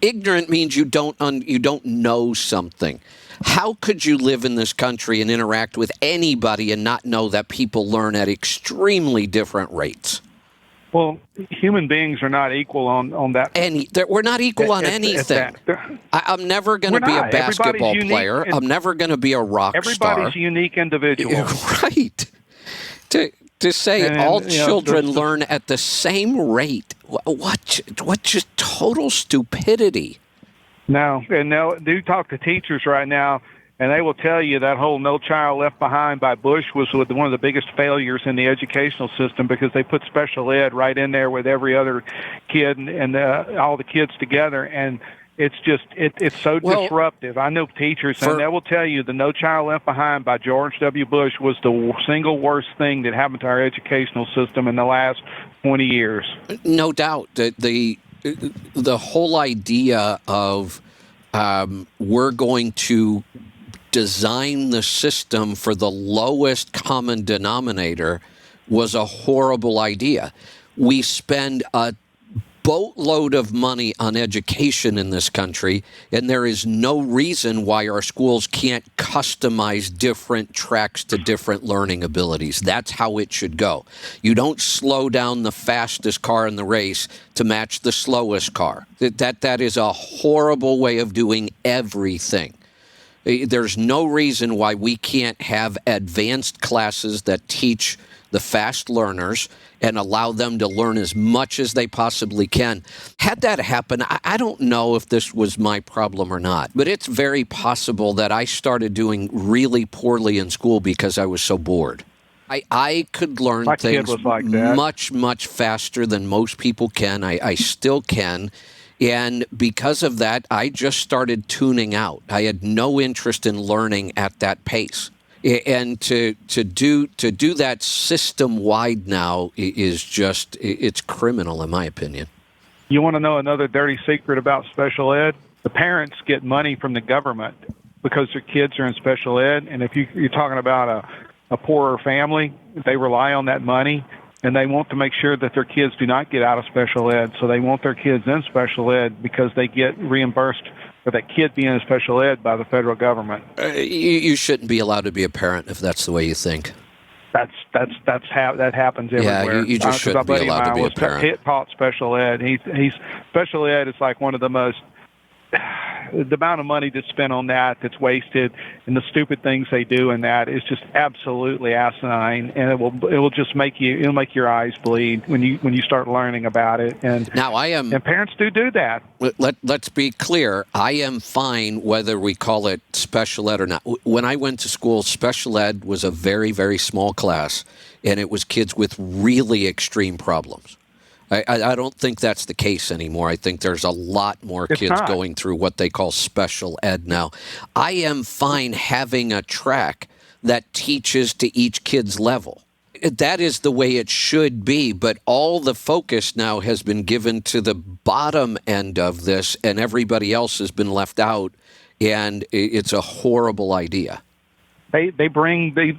ignorant means you don't know something. How could you live in this country and interact with anybody and not know that people learn at extremely different rates? Well, human beings are not equal on that. We're not equal on anything. I'm never going to be a basketball player. I'm never going to be a rock star. Everybody's unique individual. Right. To say all children learn at the same rate, what just total stupidity. No, and now do talk to teachers right now, and they will tell you that whole No Child Left Behind by Bush was one of the biggest failures in the educational system, because they put special ed right in there with every other kid and all the kids together, and it's just it's so disruptive. I know teachers, and they will tell you the No Child Left Behind by George W. Bush was the single worst thing that happened to our educational system in the last 20 years. No doubt. The whole idea of we're going to design the system for the lowest common denominator was a horrible idea. We spend a boatload of money on education in this country, and there is no reason why our schools can't customize different tracks to different learning abilities. That's how it should go. You don't slow down the fastest car in the race to match the slowest car. That is a horrible way of doing everything. There's no reason why we can't have advanced classes that teach the fast learners and allow them to learn as much as they possibly can. Had that happen, I don't know if this was my problem or not, but it's very possible that I started doing really poorly in school because I was so bored. I could learn things much, much faster than most people can. I still can. And because of that, I just started tuning out. I had no interest in learning at that pace. And to do that system wide now is just, it's criminal in my opinion. You want to know another dirty secret about special ed? The parents get money from the government because their kids are in special ed, and if you're talking about a poorer family, they rely on that money, and they want to make sure that their kids do not get out of special ed. So they want their kids in special ed because they get reimbursed for that kid being in special ed by the federal government. You shouldn't be allowed to be a parent if that's the way you think. That happens everywhere. Yeah, you just shouldn't be allowed to be a parent. He taught special ed. He's special ed is like one of the most. The amount of money that's spent on that's wasted, and the stupid things they do in that is just absolutely asinine, and it will just make your eyes bleed when you start learning about it. And now and parents do that. Let's be clear. I am fine whether we call it special ed or not. When I went to school, special ed was a very, very small class, and it was kids with really extreme problems. I don't think that's the case anymore. I think there's a lot more kids going through what they call special ed now. I am fine having a track that teaches to each kid's level. That is the way it should be, but all the focus now has been given to the bottom end of this, and everybody else has been left out, and it's a horrible idea. They bring the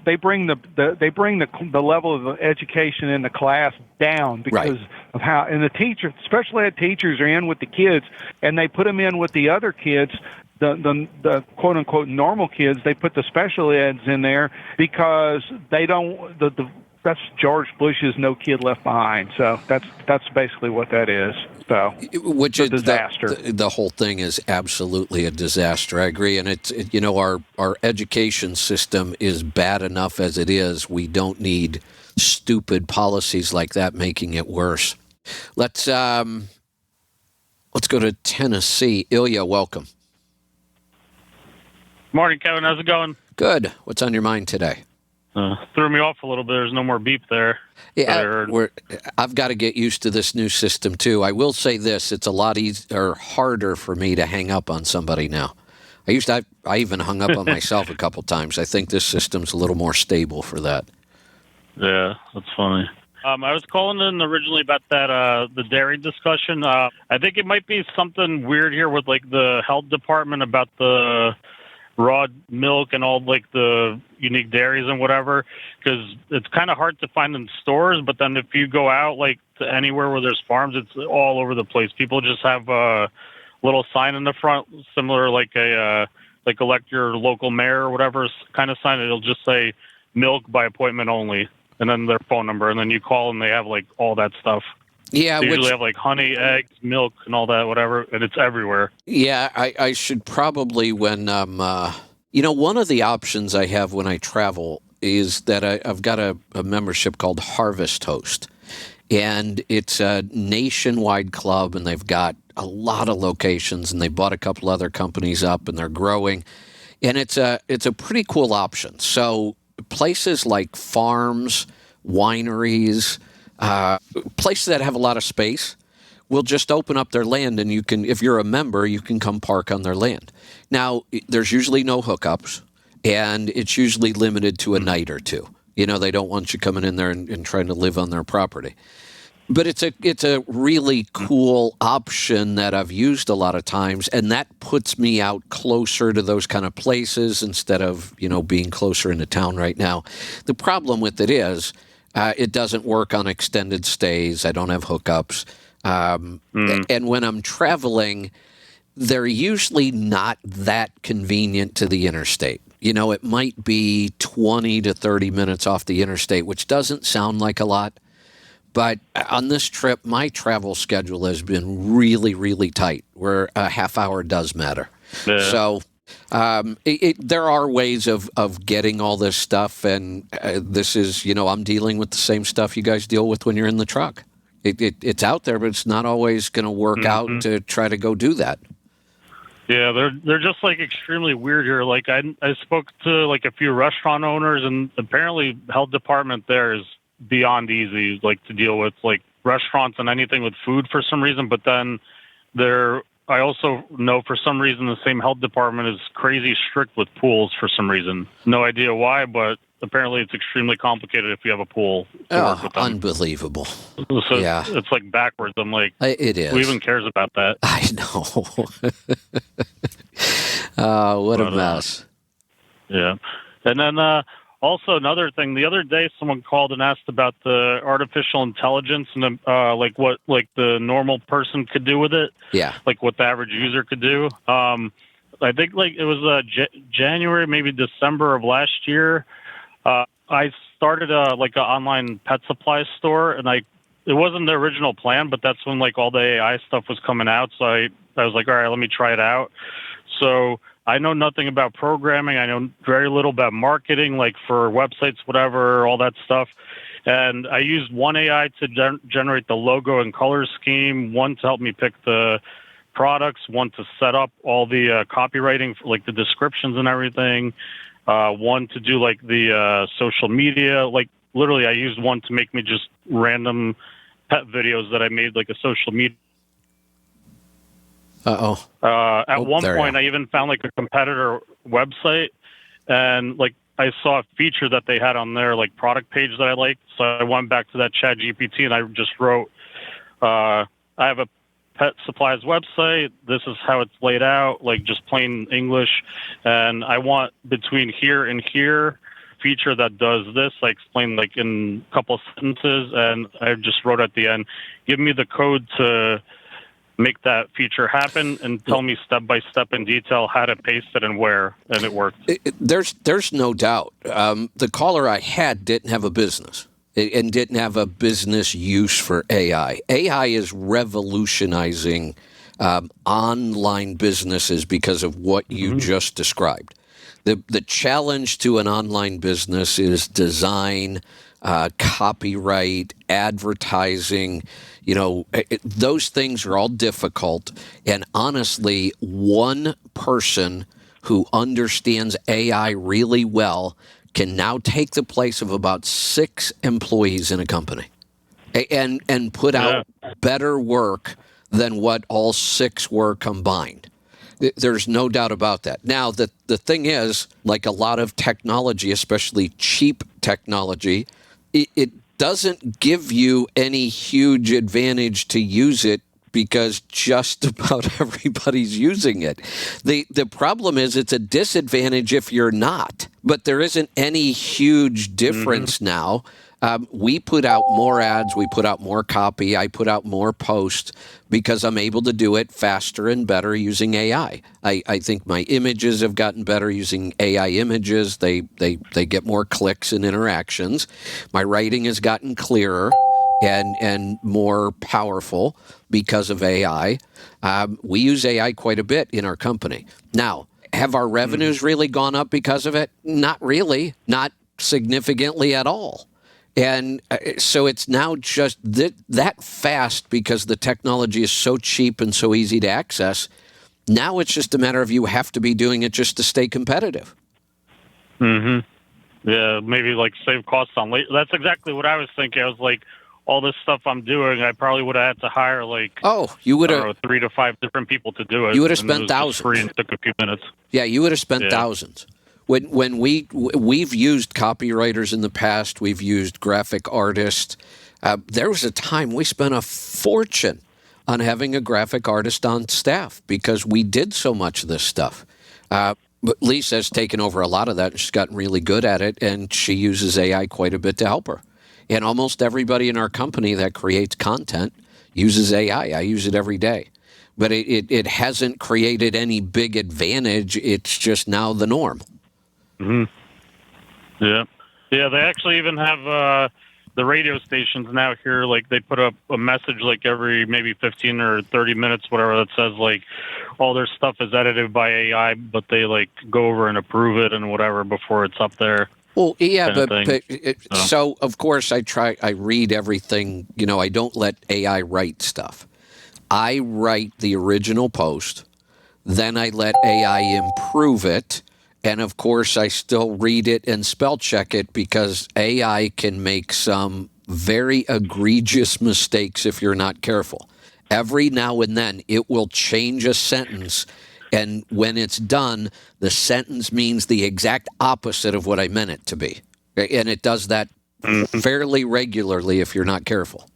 level of education in the class down because of how, and the special ed teachers are in with the kids, and they put them in with the other kids, the quote unquote normal kids. They put the special eds in there because they don't. That's George Bush's "No Kid Left Behind." So that's basically what that is. So, which is a disaster. The whole thing is absolutely a disaster. I agree, and our education system is bad enough as it is. We don't need stupid policies like that making it worse. Let's go to Tennessee. Ilya, welcome. Morning, Kevin. How's it going? Good. What's on your mind today? Threw me off a little bit. There's no more beep there. Yeah, I've got to get used to this new system too. I will say this: it's a lot easier, harder for me to hang up on somebody now. I even hung up on myself a couple times. I think this system's a little more stable for that. Yeah, that's funny. I was calling in originally about that the dairy discussion. I think it might be something weird here with like the health department about the raw milk and all like the unique dairies and whatever, because it's kind of hard to find in stores. But then if you go out like to anywhere where there's farms, it's all over the place. People just have a little sign in the front, similar like elect your local mayor or whatever kind of sign. It'll just say milk by appointment only, and then their phone number, and then you call and they have like all that stuff. Yeah, they usually have like honey, eggs, milk, and all that, whatever, and it's everywhere. Yeah, I should probably when one of the options I have when I travel is that I've got a membership called Harvest Host, and it's a nationwide club, and they've got a lot of locations, and they bought a couple other companies up, and they're growing, and it's a pretty cool option. So places like farms, wineries. Places that have a lot of space will just open up their land, and you can, if you're a member, you can come park on their land. Now, there's usually no hookups, and it's usually limited to a night or two. They don't want you coming in there and trying to live on their property. But it's a really cool option that I've used a lot of times, and that puts me out closer to those kind of places instead of, being closer into town right now. The problem with it is, it doesn't work on extended stays. I don't have hookups. And when I'm traveling, they're usually not that convenient to the interstate. It might be 20 to 30 minutes off the interstate, which doesn't sound like a lot. But on this trip, my travel schedule has been really, really tight, where a half hour does matter. Yeah. So there are ways of getting all this stuff, and this is, I'm dealing with the same stuff you guys deal with when you're in the truck. It's out there, but it's not always going to work out to try to go do that. Yeah, they're just like extremely weird here. Like I spoke to like a few restaurant owners, and apparently health department there is beyond easy, like to deal with like restaurants and anything with food for some reason. But then their I also know for some reason the same health department is crazy strict with pools for some reason. No idea why, but apparently it's extremely complicated if you have a pool to work with them. Unbelievable. So Yeah. it's like backwards. I'm like, It is. who even cares about that? I know. What a mess. Yeah. And then also another thing, the other day someone called and asked about the artificial intelligence and like what like the normal person could do with it. Yeah. Like what the average user could do. I think like it was January, maybe December of last year. I started like an online pet supply store, and it wasn't the original plan, but that's when like all the AI stuff was coming out. So I was like, all right, let me try it out. So I know nothing about programming. I know very little about marketing, like for websites, whatever, all that stuff. And I used one AI to generate the logo and color scheme, one to help me pick the products, one to set up all the copywriting, like the descriptions and everything, one to do like the social media. Like literally, I used one to make me just random pet videos that I made, like a social media. At one point, I even found like a competitor website, and like I saw a feature that they had on their like product page that I liked. So I went back to that ChatGPT and I just wrote, I have a pet supplies website. This is how it's laid out, like just plain English. And I want between here and here feature that does this. I explained like in a couple of sentences, and I just wrote at the end, give me the code to make that feature happen and tell me step by step in detail how to paste it and where, and it worked. There's no doubt. The caller I had didn't have a business and didn't have a business use for AI. AI is revolutionizing online businesses because of what you just described. The challenge to an online business is design, copyright, advertising. You know, those things are all difficult. And honestly, one person who understands AI really well can now take the place of about 6 employees in a company and put out better work than what all 6 were combined. There's no doubt about that. Now, the thing is, like a lot of technology, especially cheap technology, it doesn't give you any huge advantage to use it because just about everybody's using it. The problem is it's a disadvantage if you're not, but there isn't any huge difference now. We put out more ads, we put out more copy, I put out more posts because I'm able to do it faster and better using AI. I think my images have gotten better using AI images. They get more clicks and interactions. My writing has gotten clearer and more powerful because of AI. We use AI quite a bit in our company. Now, have our revenues really gone up because of it? Not really, not significantly at all. And so it's now just that fast because the technology is so cheap and so easy to access. Now it's just a matter of you have to be doing it just to stay competitive. Yeah, maybe like save costs on labor. That's exactly what I was thinking. I was like, all this stuff I'm doing, I probably would have had to hire like you would have 3 to 5 different people to do it. You would have spent thousands. Free and it took a few minutes. Yeah, you would have spent thousands. When we've used copywriters in the past, we've used graphic artists. There was a time we spent a fortune on having a graphic artist on staff because we did so much of this stuff. But Lisa has taken over a lot of that, and she's gotten really good at it, and she uses AI quite a bit to help her. And almost everybody in our company that creates content uses AI. I use it every day. But it hasn't created any big advantage. It's just now the norm. Yeah. They actually even have the radio stations now here. Like they put up a message like every maybe 15 or 30 minutes, whatever, that says like all their stuff is edited by AI, but they like go over and approve it and whatever before it's up there. Well, yeah, so of course I read everything. You know, I don't let AI write stuff. I write the original post, then I let AI improve it. And, of course, I still read it and spell check it because AI can make some very egregious mistakes if you're not careful. Every now and then, it will change a sentence. And when it's done, the sentence means the exact opposite of what I meant it to be. And it does that fairly regularly if you're not careful.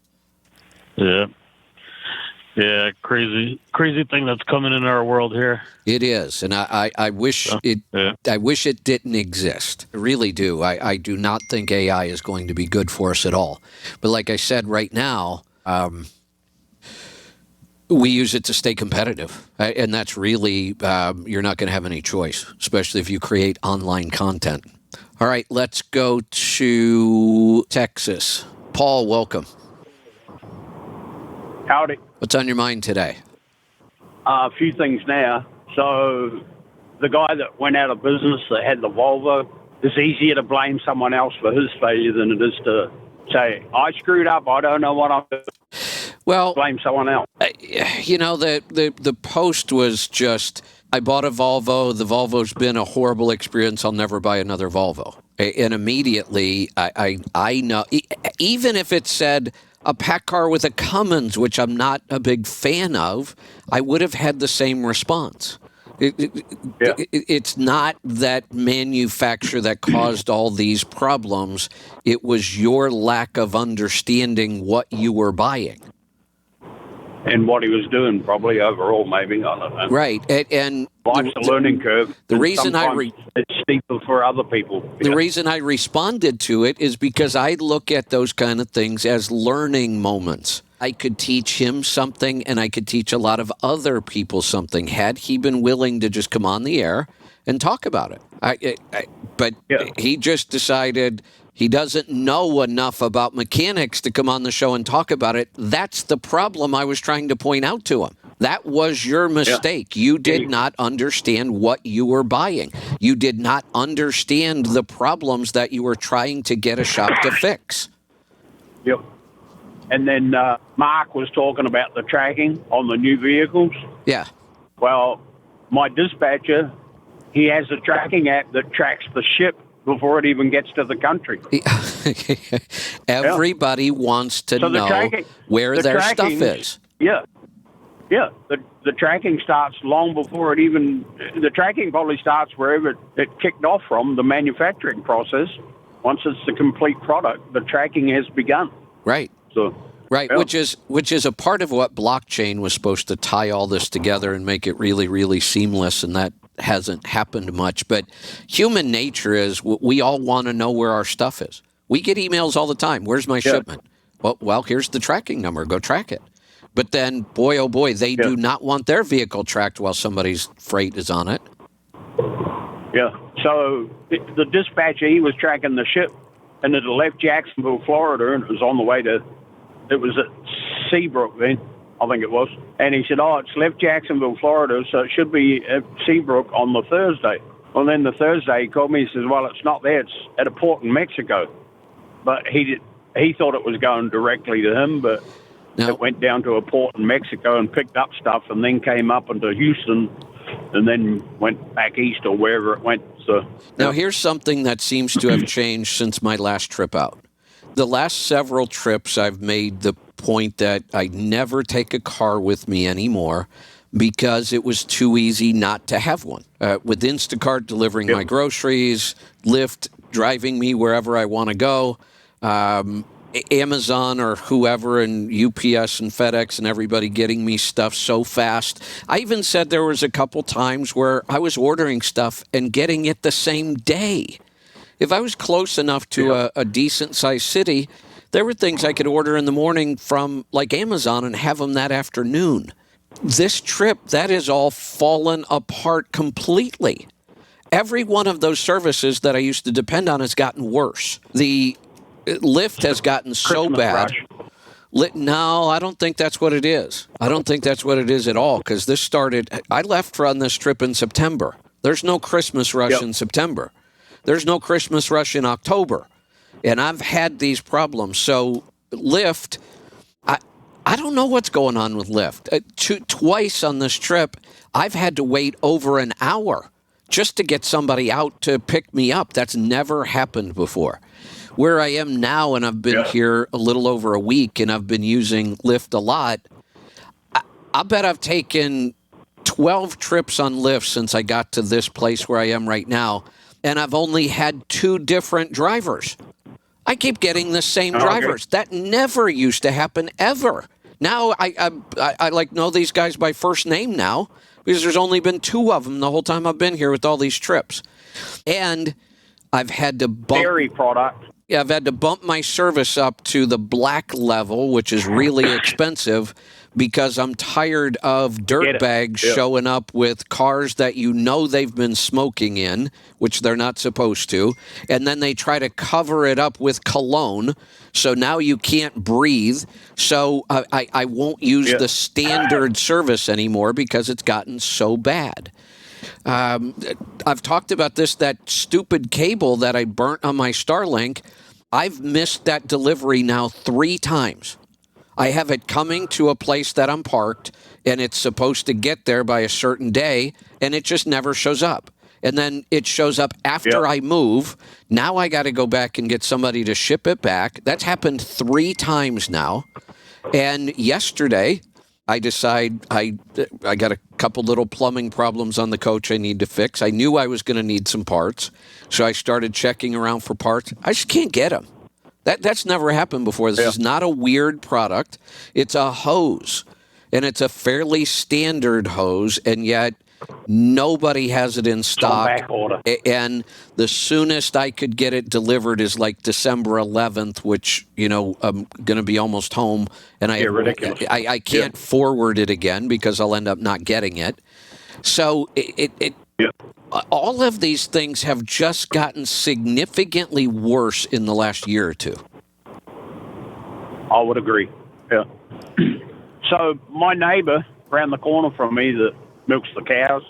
Yeah. Yeah, crazy thing that's coming in our world here. It is, and I wish I wish it didn't exist. I really do. I do not think AI is going to be good for us at all. But like I said, right now, we use it to stay competitive, and that's really you're not going to have any choice, especially if you create online content. All right, let's go to Texas. Paul, welcome. Howdy. What's on your mind today? A few things now. So the guy that went out of business that had the Volvo, it's easier to blame someone else for his failure than it is to say, I screwed up, I don't know what I'm doing. Well, Blame someone else. You know, the post was just, I bought a Volvo. The Volvo's been a horrible experience. I'll never buy another Volvo. And immediately, I know, even if it said a pack car with a Cummins, which I'm not a big fan of, I would have had the same response. It's not that manufacturer that caused all these problems. It was your lack of understanding what you were buying. And what he was doing, probably overall, maybe, I don't know. Right, and life's a learning curve. The reason it's steeper for other people. The reason I responded to it is because I look at those kind of things as learning moments. I could teach him something, and I could teach a lot of other people something had he been willing to just come on the air and talk about it. But he just decided he doesn't know enough about mechanics to come on the show and talk about it. That's the problem I was trying to point out to him. That was your mistake. You did not understand what you were buying. You did not understand the problems that you were trying to get a shop to fix. Yep. And then Mark was talking about the tracking on the new vehicles. Yeah. Well, my dispatcher, he has a tracking app that tracks the ship before it even gets to the country. Everybody wants to know where their stuff is. Yeah. Yeah. The tracking starts long before it even... The tracking probably starts wherever it kicked off from, the manufacturing process. Once it's the complete product, the tracking has begun. Right. Right, which is a part of what blockchain was supposed to tie all this together and make it really, really seamless, and that hasn't happened much. But human nature is we all want to know where our stuff is. We get emails all the time. Where's my shipment? Well, here's the tracking number. Go track it. But then, boy, oh boy, they do not want their vehicle tracked while somebody's freight is on it. Yeah. So the dispatcher, he was tracking the ship, and it had left Jacksonville, Florida, and it was on the way to... It was at Seabrook then, I think it was. And he said, it's left Jacksonville, Florida, so it should be at Seabrook on the Thursday. Well, then the Thursday he called me, he says, well, it's not there, it's at a port in Mexico. But he thought it was going directly to him, but it went down to a port in Mexico and picked up stuff and then came up into Houston and then went back east or wherever it went. So now here's something that seems to have changed since my last trip out. The last several trips, I've made the point that I never take a car with me anymore because it was too easy not to have one. With Instacart delivering my groceries, Lyft driving me wherever I want to go, Amazon or whoever and UPS and FedEx and everybody getting me stuff so fast. I even said there was a couple times where I was ordering stuff and getting it the same day. If I was close enough to a decent-sized city, there were things I could order in the morning from, like, Amazon and have them that afternoon. This trip, that has all fallen apart completely. Every one of those services that I used to depend on has gotten worse. The Lyft has gotten so bad. No, I don't think that's what it is. I don't think that's what it is at all, because this started... I left on this trip in September. There's no Christmas rush in September. There's no Christmas rush in October. And I've had these problems. So Lyft, I don't know what's going on with Lyft. Twice on this trip, I've had to wait over an hour just to get somebody out to pick me up. That's never happened before. Where I am now, and I've been here a little over a week, and I've been using Lyft a lot, I'll bet I've taken 12 trips on Lyft since I got to this place where I am right now, and I've only had 2 different drivers. I keep getting the same drivers. That never used to happen ever. Now I like know these guys by first name now because there's only been 2 of them the whole time I've been here with all these trips. And I've had to bump Dairy product. Yeah, I've had to bump my service up to the black level, which is really expensive because I'm tired of dirtbags showing up with cars that you know they've been smoking in, which they're not supposed to, and then they try to cover it up with cologne, so now you can't breathe. So I won't use the standard service anymore because it's gotten so bad. I've talked about this, that stupid cable that I burnt on my Starlink. I've missed that delivery now 3 times. I have it coming to a place that I'm parked, and it's supposed to get there by a certain day, and it just never shows up. And then it shows up after I move. Now I got to go back and get somebody to ship it back. That's happened 3 times now. And yesterday, I decide I got a couple little plumbing problems on the coach I need to fix. I knew I was going to need some parts, so I started checking around for parts. I just can't get them. That's never happened before. This is not a weird product. It's a hose, and it's a fairly standard hose, and yet nobody has it in stock. Back order. And the soonest I could get it delivered is like December 11th, which, I'm going to be almost home, and ridiculous. I can't forward it again because I'll end up not getting it. So all of these things have just gotten significantly worse in the last year or 2. I would agree. Yeah. So my neighbor around the corner from me that milks the cows,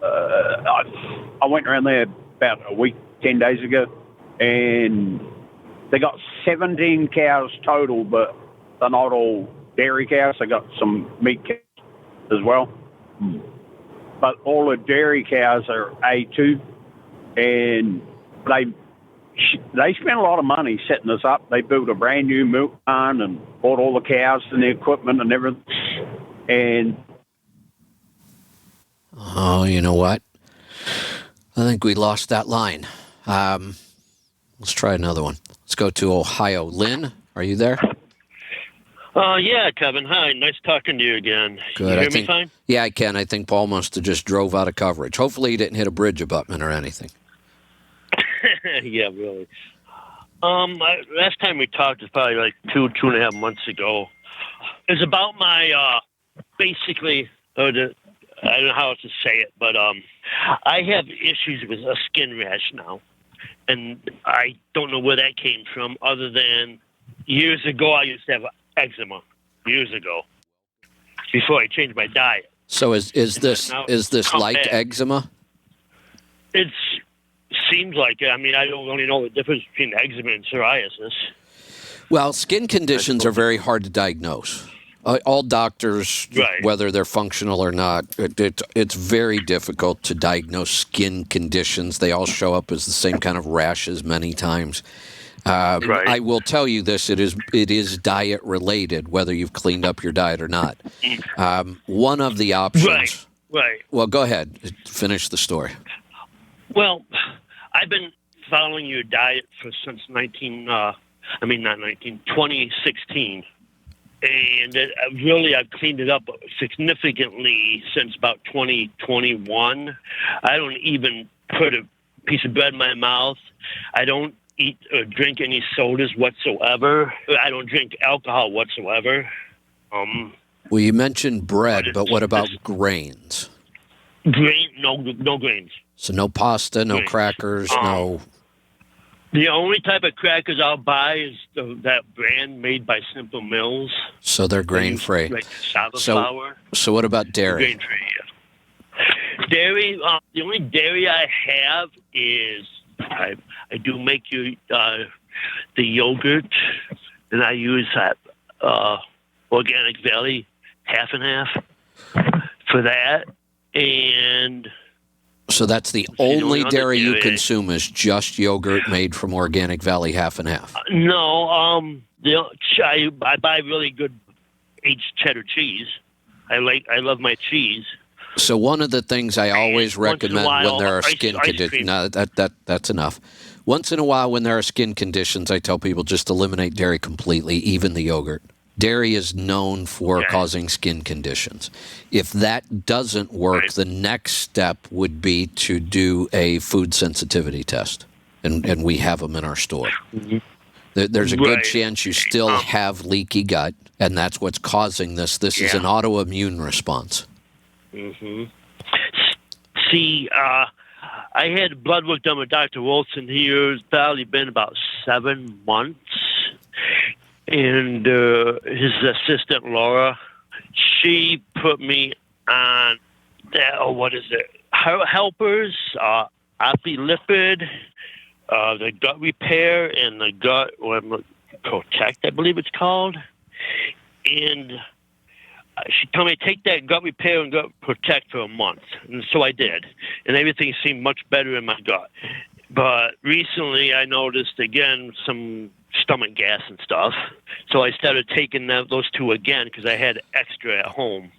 I went around there about a week, 10 days ago, and they got 17 cows total, but they're not all dairy cows. They got some meat cows as well. But all the dairy cows are A2, and they spent a lot of money setting this up. They built a brand new milk barn and bought all the cows and the equipment and everything. And oh, you know what? I think we lost that line. Let's try another one. Let's go to Ohio. Lynn, are you there? Yeah, Kevin. Hi. Nice talking to you again. Good. You hear me fine? Yeah, I can. I think Paul must have just drove out of coverage. Hopefully he didn't hit a bridge abutment or anything. Yeah, really. Last time we talked was probably like 2.5 months ago. It's about my, basically, I don't know how else to say it, but I have issues with a skin rash now. And I don't know where that came from other than years ago I used to have eczema, years ago, before I changed my diet. So is this like back. eczema? It seems like it. I mean, I don't really know the difference between eczema and psoriasis. Well, skin conditions are very hard to diagnose. All doctors, right, whether they're functional or not, it's very difficult to diagnose skin conditions. They all show up as the same kind of rashes many times. Right. I will tell you this: it is diet related, whether you've cleaned up your diet or not. One of the options. Right. Well, go ahead. Finish the story. Well, I've been following your diet since 2016. And I've cleaned it up significantly since about 2021. I don't even put a piece of bread in my mouth. I don't eat or drink any sodas whatsoever. I don't drink alcohol whatsoever. Well, you mentioned bread, but what about grains? No grains. So no pasta, no crackers, no... The only type of crackers I'll buy is that brand made by Simple Mills. So they're grain-free. Like cassava flour. So what about dairy? Grain-free, yeah. Dairy, the only dairy I have is I do make you the yogurt, and I use that Organic Valley half and half for that. And... So that's the only dairy you consume is just yogurt made from Organic Valley half and half? No, I buy really good aged cheddar cheese. I love my cheese. So one of the things I always Once in a recommend when while, there are ice skin cream. conditions, no, that's enough. Once in a while, when there are skin conditions, I tell people just eliminate dairy completely, even the yogurt. Dairy is known for Okay. causing skin conditions. If that doesn't work, Right. the next step would be to do a food sensitivity test, and we have them in our store. There's a good Right. chance you still have leaky gut, and that's what's causing this. This is Yeah. an autoimmune response. See, I had blood work done with Dr. Wilson here. It's probably been about 7 months. And his assistant, Laura, she put me on, what is it? Helpers, Optilipid, the gut repair, and the gut protect, I believe it's called. And she told me to take that gut repair and gut protect for a month. And so I did. And everything seemed much better in my gut. But recently I noticed, again, some stomach gas and stuff. So I started taking those two again because I had extra at home.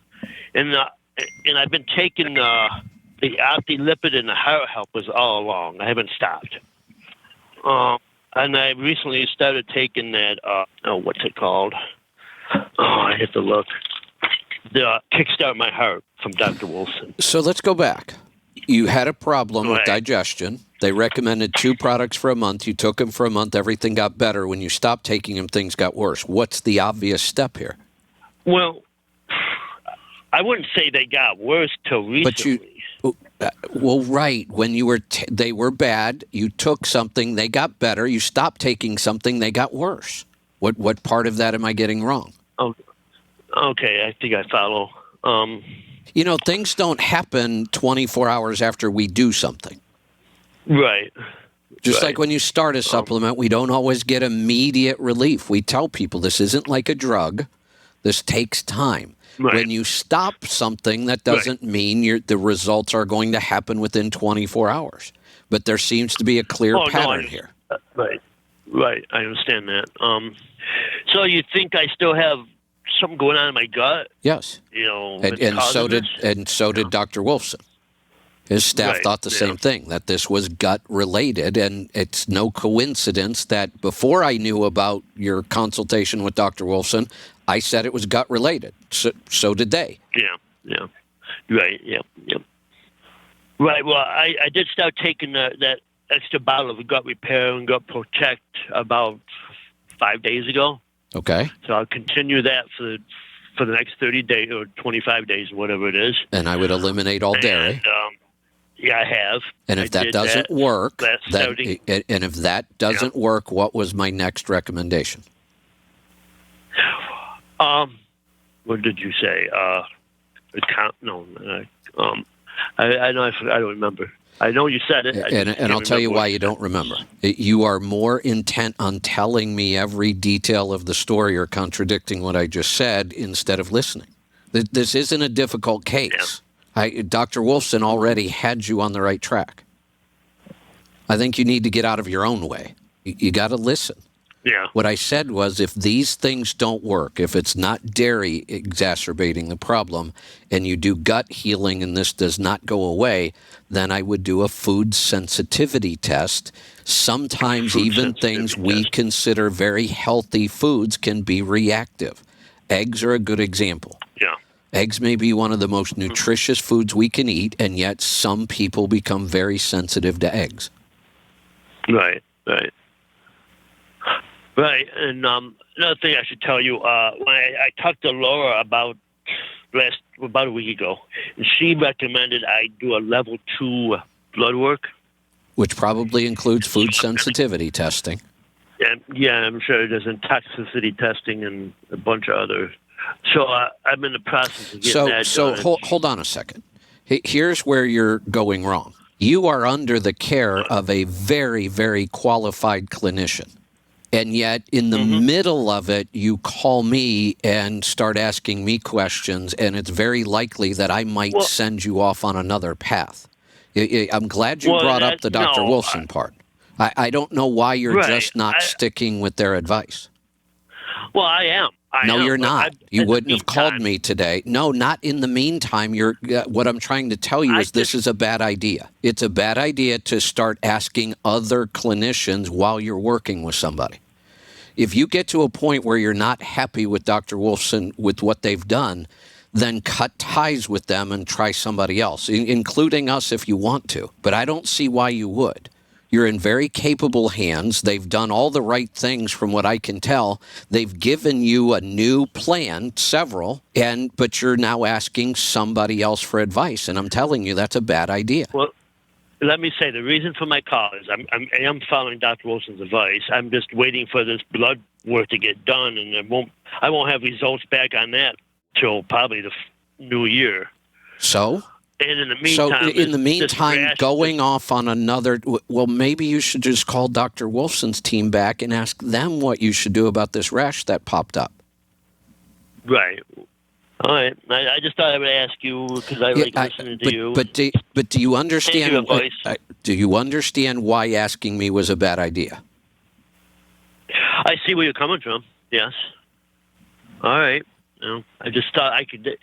And I've been taking the Optilipid and the Heart Helpers all along. I haven't stopped. And I recently started taking that, what's it called? I have to look. The Kickstart My Heart from Dr. Wilson. So let's go back. You had a problem with Right. digestion. They recommended 2 products for a month. You took them for a month. Everything got better. When you stopped taking them, things got worse. What's the obvious step here? Well, I wouldn't say they got worse till recently. Well, right. When you were, they were bad. You took something, they got better. You stopped taking something, they got worse. What part of that am I getting wrong? Oh, okay, I think I follow. You know, things don't happen 24 hours after we do something. Right. Just Right. like when you start a supplement, we don't always get immediate relief. We tell people this isn't like a drug. This takes time. Right. When you stop something, that doesn't mean the results are going to happen within 24 hours. But there seems to be a clear pattern here. Right. Right. I understand that. So you think I still have something going on in my gut? Yes. You know, And that's so causing did this? Dr. Wolfson. His staff Right, thought the yeah. same thing, that this was gut related, and it's no coincidence that before I knew about your consultation with Dr. Wolfson, I said it was gut related. So did they. Yeah. Right. Yeah. Right. Well, I did start taking that extra bottle of gut repair and gut protect about 5 days ago. Okay. So I'll continue that for the next 30 days or 25 days, whatever it is. And I would eliminate all dairy. And, yeah, I have. And I if that did doesn't work, last then, Saturday. and if that doesn't work, what was my next recommendation? What did you say? Account? No. I don't remember. I know you said it. And I'll tell you why you don't remember. You are more intent on telling me every detail of the story or contradicting what I just said instead of listening. This isn't a difficult case. Dr. Wolfson already had you on the right track. I think you need to get out of your own way. You got to listen. Yeah. What I said was, if these things don't work, if it's not dairy exacerbating the problem, and you do gut healing and this does not go away, then I would do a food sensitivity test. Sometimes even things we consider very healthy foods can be reactive. Eggs are a good example. Yeah. Eggs may be one of the most nutritious foods we can eat, and yet some people become very sensitive to eggs. Right. And another thing I should tell you, when I talked to Laura about a week ago, and she recommended I do a level 2 blood work. Which probably includes food sensitivity testing. And yeah, I'm sure it does, and toxicity testing and a bunch of other. So I'm in the process of getting that done. Hold on a second. Here's where you're going wrong. You are under the care of a very, very qualified clinician. And yet, in the middle of it, you call me and start asking me questions, and it's very likely that I might send you off on another path. I'm glad you brought up the Dr. Wolfson part. I don't know why you're just not sticking with their advice. Well, I am. No, am, you're but not. You in the wouldn't have called meantime- me today. No, not in the meantime. What I'm trying to tell you is this is a bad idea. It's a bad idea to start asking other clinicians while you're working with somebody. If you get to a point where you're not happy with Dr. Wolfson with what they've done, then cut ties with them and try somebody else, including us if you want to. But I don't see why you would. You're in very capable hands. They've done all the right things from what I can tell. They've given you a new plan, several, but you're now asking somebody else for advice. And I'm telling you, that's a bad idea. Well, let me say the reason for my call is I am following Dr. Wilson's advice. I'm just waiting for this blood work to get done, and I won't have results back on that till probably the new year. So? And in the meantime, going off on another, well, maybe you should just call Dr. Wolfson's team back and ask them what you should do about this rash that popped up. Right. All right. I just thought I would ask you because I like listening to you. But do you understand? Advice. Do you understand why asking me was a bad idea? I see where you're coming from. Yes. All right. I just thought I could.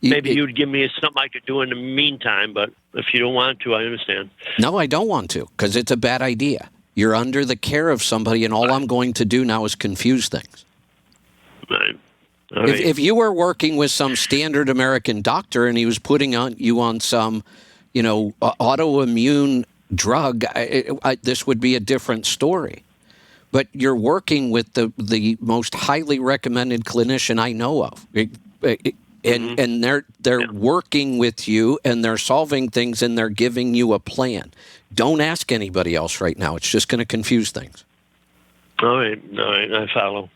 Maybe you'd give me something I could do in the meantime, but if you don't want to, I understand. No, I don't want to, because it's a bad idea. You're under the care of somebody, and all I'm going to do now is confuse things. Right. If you were working with some standard American doctor and he was putting you on some, autoimmune drug, this would be a different story. But you're working with the most highly recommended clinician I know of. And they're working with you, and they're solving things, and they're giving you a plan. Don't ask anybody else right now. It's just going to confuse things. All right, I follow.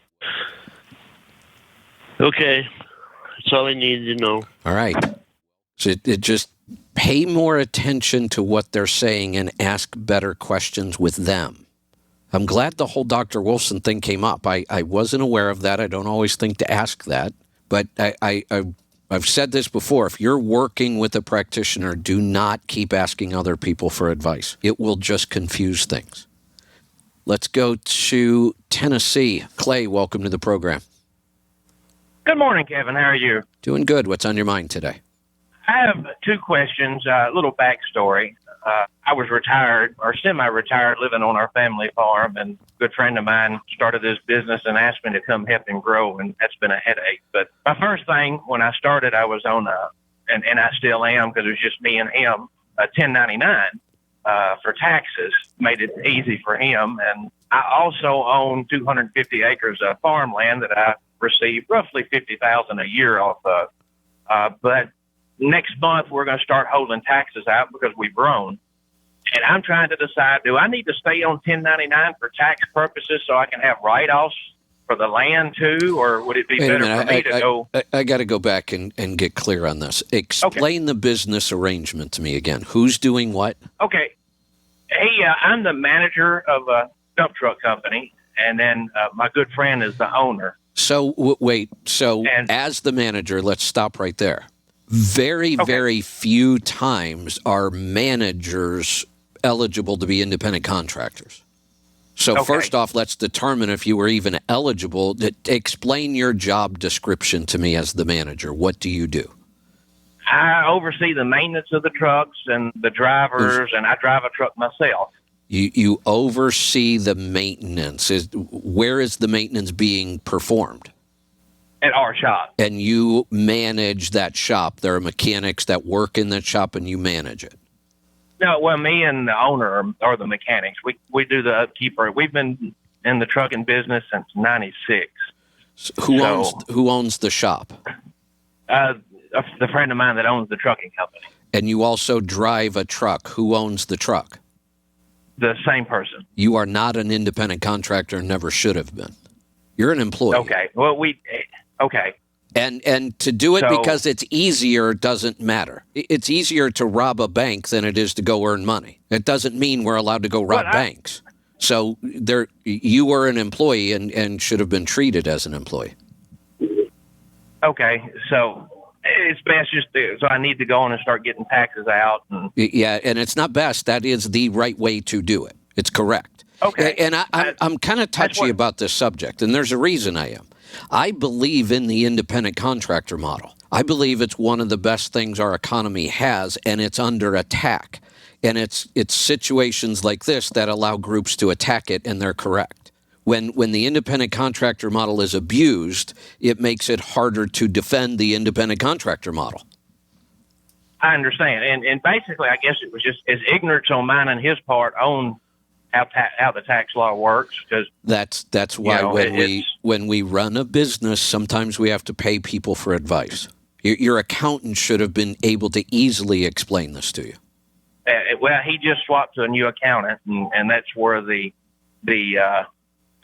Okay, that's all I need to know. All right. So just pay more attention to what they're saying and ask better questions with them. I'm glad the whole Dr. Wolfson thing came up. I wasn't aware of that. I don't always think to ask that. But I've said this before. If you're working with a practitioner, do not keep asking other people for advice. It will just confuse things. Let's go to Tennessee. Clay, welcome to the program. Good morning, Kevin. How are you? Doing good. What's on your mind today? I have two questions, a little backstory. I was retired or semi-retired living on our family farm, and a good friend of mine started this business and asked me to come help him grow, and that's been a headache. But my first thing when I started, I was on and I still am because it was just me and him, a 1099 for taxes, made it easy for him. And I also own 250 acres of farmland that I receive roughly $50,000 a year off of. But next month, we're going to start holding taxes out because we've grown. And I'm trying to decide, do I need to stay on 1099 for tax purposes so I can have write-offs for the land too, or would it be better for me to go? I got to go back and get clear on this. Explain the business arrangement to me again. Who's doing what? Okay. Hey, I'm the manager of a dump truck company, and then my good friend is the owner. So, wait. So, as the manager, let's stop right there. Very few times are managers eligible to be independent contractors. So first off, let's determine if you were even eligible. Explain your job description to me as the manager. What do you do? I oversee the maintenance of the trucks and the drivers, and I drive a truck myself. You oversee the maintenance. Where is the maintenance being performed? At our shop. And you manage that shop. There are mechanics that work in that shop, and you manage it. No, well, me and the owner are the mechanics. We do the upkeep. We've been in the trucking business since '96. So who owns the shop? The friend of mine that owns the trucking company. And you also drive a truck. Who owns the truck? The same person. You are not an independent contractor and never should have been. You're an employee. Okay. Well, okay. And to do it because it's easier doesn't matter. It's easier to rob a bank than it is to go earn money. It doesn't mean we're allowed to go rob banks. So you were an employee and should have been treated as an employee. Okay. So it's best so I need to go on and start getting taxes out. Yeah, and it's not best. That is the right way to do it. It's correct. Okay. And I'm kind of touchy about this subject, and there's a reason I am. I believe in the independent contractor model. I believe it's one of the best things our economy has, and it's under attack. And it's situations like this that allow groups to attack it, and they're correct. When the independent contractor model is abused, it makes it harder to defend the independent contractor model. I understand. And basically, I guess it was just his ignorance on mine and his part on how the tax law works. Because that's why when we run a business, sometimes we have to pay people for advice. Your accountant should have been able to easily explain this to you. Well, he just swapped to a new accountant, and that's where the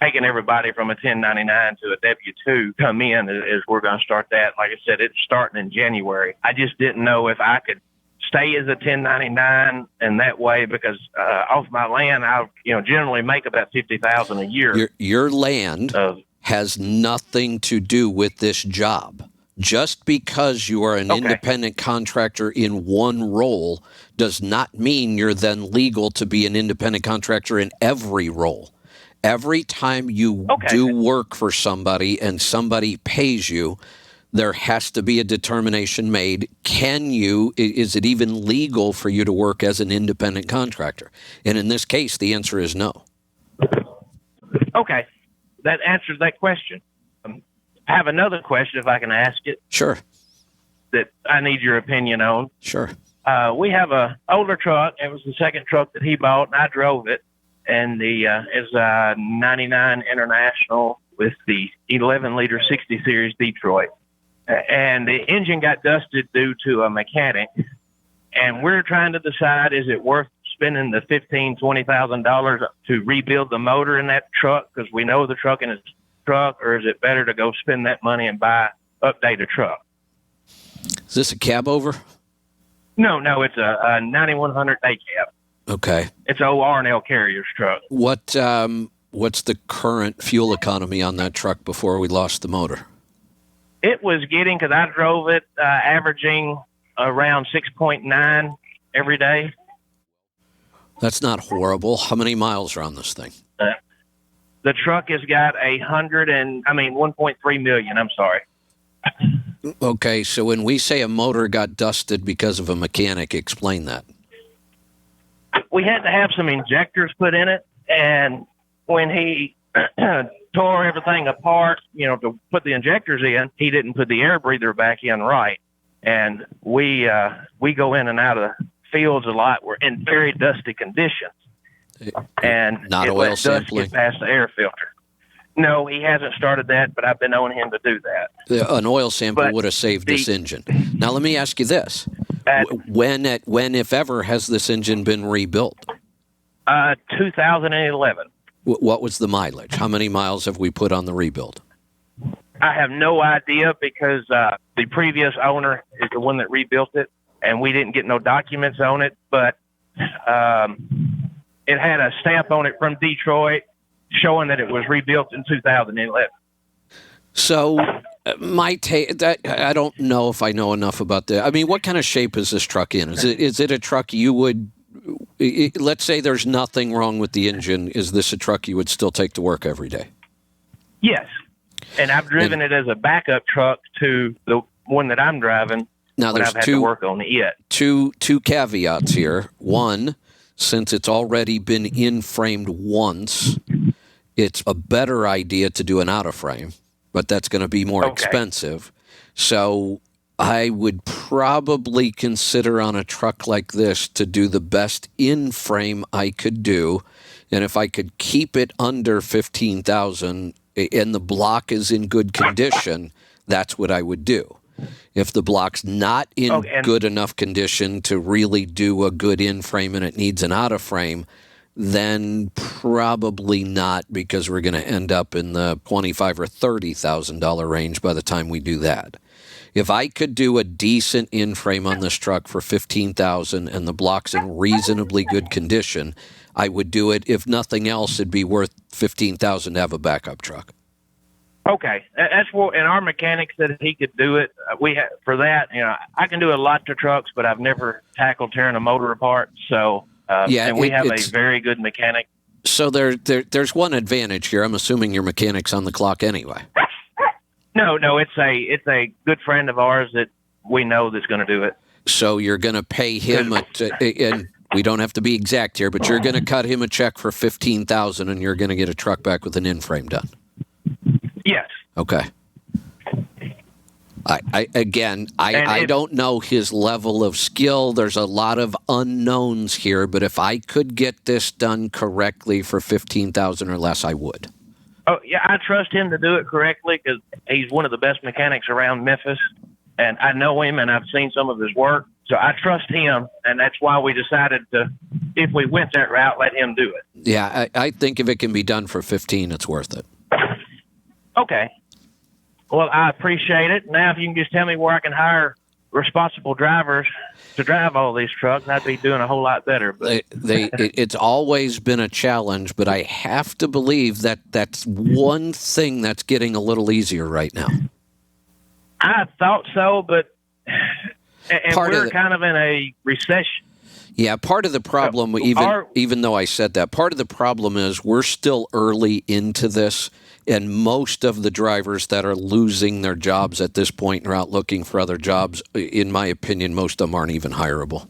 taking everybody from a 1099 to a W-2 come in is we're going to start that. Like I said, it's starting in January. I just didn't know if I could stay as a 1099 and that way, because off my land, I generally make about $50,000 a year. Your land has nothing to do with this job. Just because you are an independent contractor in one role does not mean you're then legal to be an independent contractor in every role. Every time you do work for somebody and somebody pays you, there has to be a determination made. Is it even legal for you to work as an independent contractor? And in this case, the answer is no. Okay. That answers that question. I have another question, if I can ask it. Sure. That I need your opinion on. Sure. We have a older truck. It was the second truck that he bought, and I drove it. And is a 99 International with the 11-liter 60 Series Detroit. And the engine got dusted due to a mechanic. And we're trying to decide, is it worth spending the $15,000, $20,000 to rebuild the motor in that truck, because we know the truck in its truck, or is it better to go spend that money and update a truck? Is this a cab over? No, it's a 9100 day cab. Okay. It's an old R&L Carrier's truck. What's the current fuel economy on that truck before we lost the motor? It was getting, because I drove it, averaging around 6.9 every day. That's not horrible. How many miles are on this thing? The truck has got 1.3 million. I'm sorry. Okay, so when we say a motor got dusted because of a mechanic, explain that. We had to have some injectors put in it, and when he tore everything apart, to put the injectors in, he didn't put the air breather back in right. And we go in and out of fields a lot. We're in very dusty conditions. And not oil sampling. Get past the air filter. No, he hasn't started that, but I've been on him to do that. An oil sample would have saved this engine. Now, let me ask you this. When, if ever, has this engine been rebuilt? 2011. What was the mileage? How many miles have we put on the rebuild? I have no idea, because the previous owner is the one that rebuilt it, and we didn't get no documents on it, but it had a stamp on it from Detroit showing that it was rebuilt in 2011. So my take, I don't know if I know enough about that. I mean, what kind of shape is this truck in? Is it a truck you would, let's say there's nothing wrong with the engine, is this a truck you would still take to work every day? Yes. And I've driven it as a backup truck to the one that I'm driving. Now, there's I've had to work on it yet. Two caveats here. One, since it's already been in-framed once, it's a better idea to do an out-of-frame, but that's going to be more expensive. So I would probably consider on a truck like this to do the best in-frame I could do, and if I could keep it under $15,000 and the block is in good condition, that's what I would do. If the block's not in good enough condition to really do a good in-frame and it needs an out-of-frame, then probably not, because we're going to end up in the $25,000 or $30,000 range by the time we do that. If I could do a decent in-frame on this truck for $15,000 and the block's in reasonably good condition, I would do it. If nothing else, it'd be worth $15,000 to have a backup truck. Okay, that's what. And our mechanic said he could do it. For that, I can do a lot to trucks, but I've never tackled tearing a motor apart. So, and we have a very good mechanic. So there's one advantage here. I'm assuming your mechanic's on the clock anyway. No, it's a good friend of ours that we know that's going to do it. So you're going to pay him, and we don't have to be exact here, but you're going to cut him a check for $15,000, and you're going to get a truck back with an in-frame done. Yes. Okay. I don't know his level of skill. There's a lot of unknowns here, but if I could get this done correctly for $15,000 or less, I would. Oh, yeah, I trust him to do it correctly because he's one of the best mechanics around Memphis, and I know him and I've seen some of his work, so I trust him, and that's why we decided to, if we went that route, let him do it. Yeah, I think if it can be done for $15,000, it's worth it. Okay. Well, I appreciate it. Now, if you can just tell me where I can hire responsible drivers to drive all these trucks, I'd be doing a whole lot better. But it's always been a challenge, but I have to believe that that's one thing that's getting a little easier right now. I thought so, but we're kind of in a recession. Yeah, part of the problem, even though I said that, part of the problem is we're still early into this, and most of the drivers that are losing their jobs at this point and are out looking for other jobs, in my opinion, most of them aren't even hireable.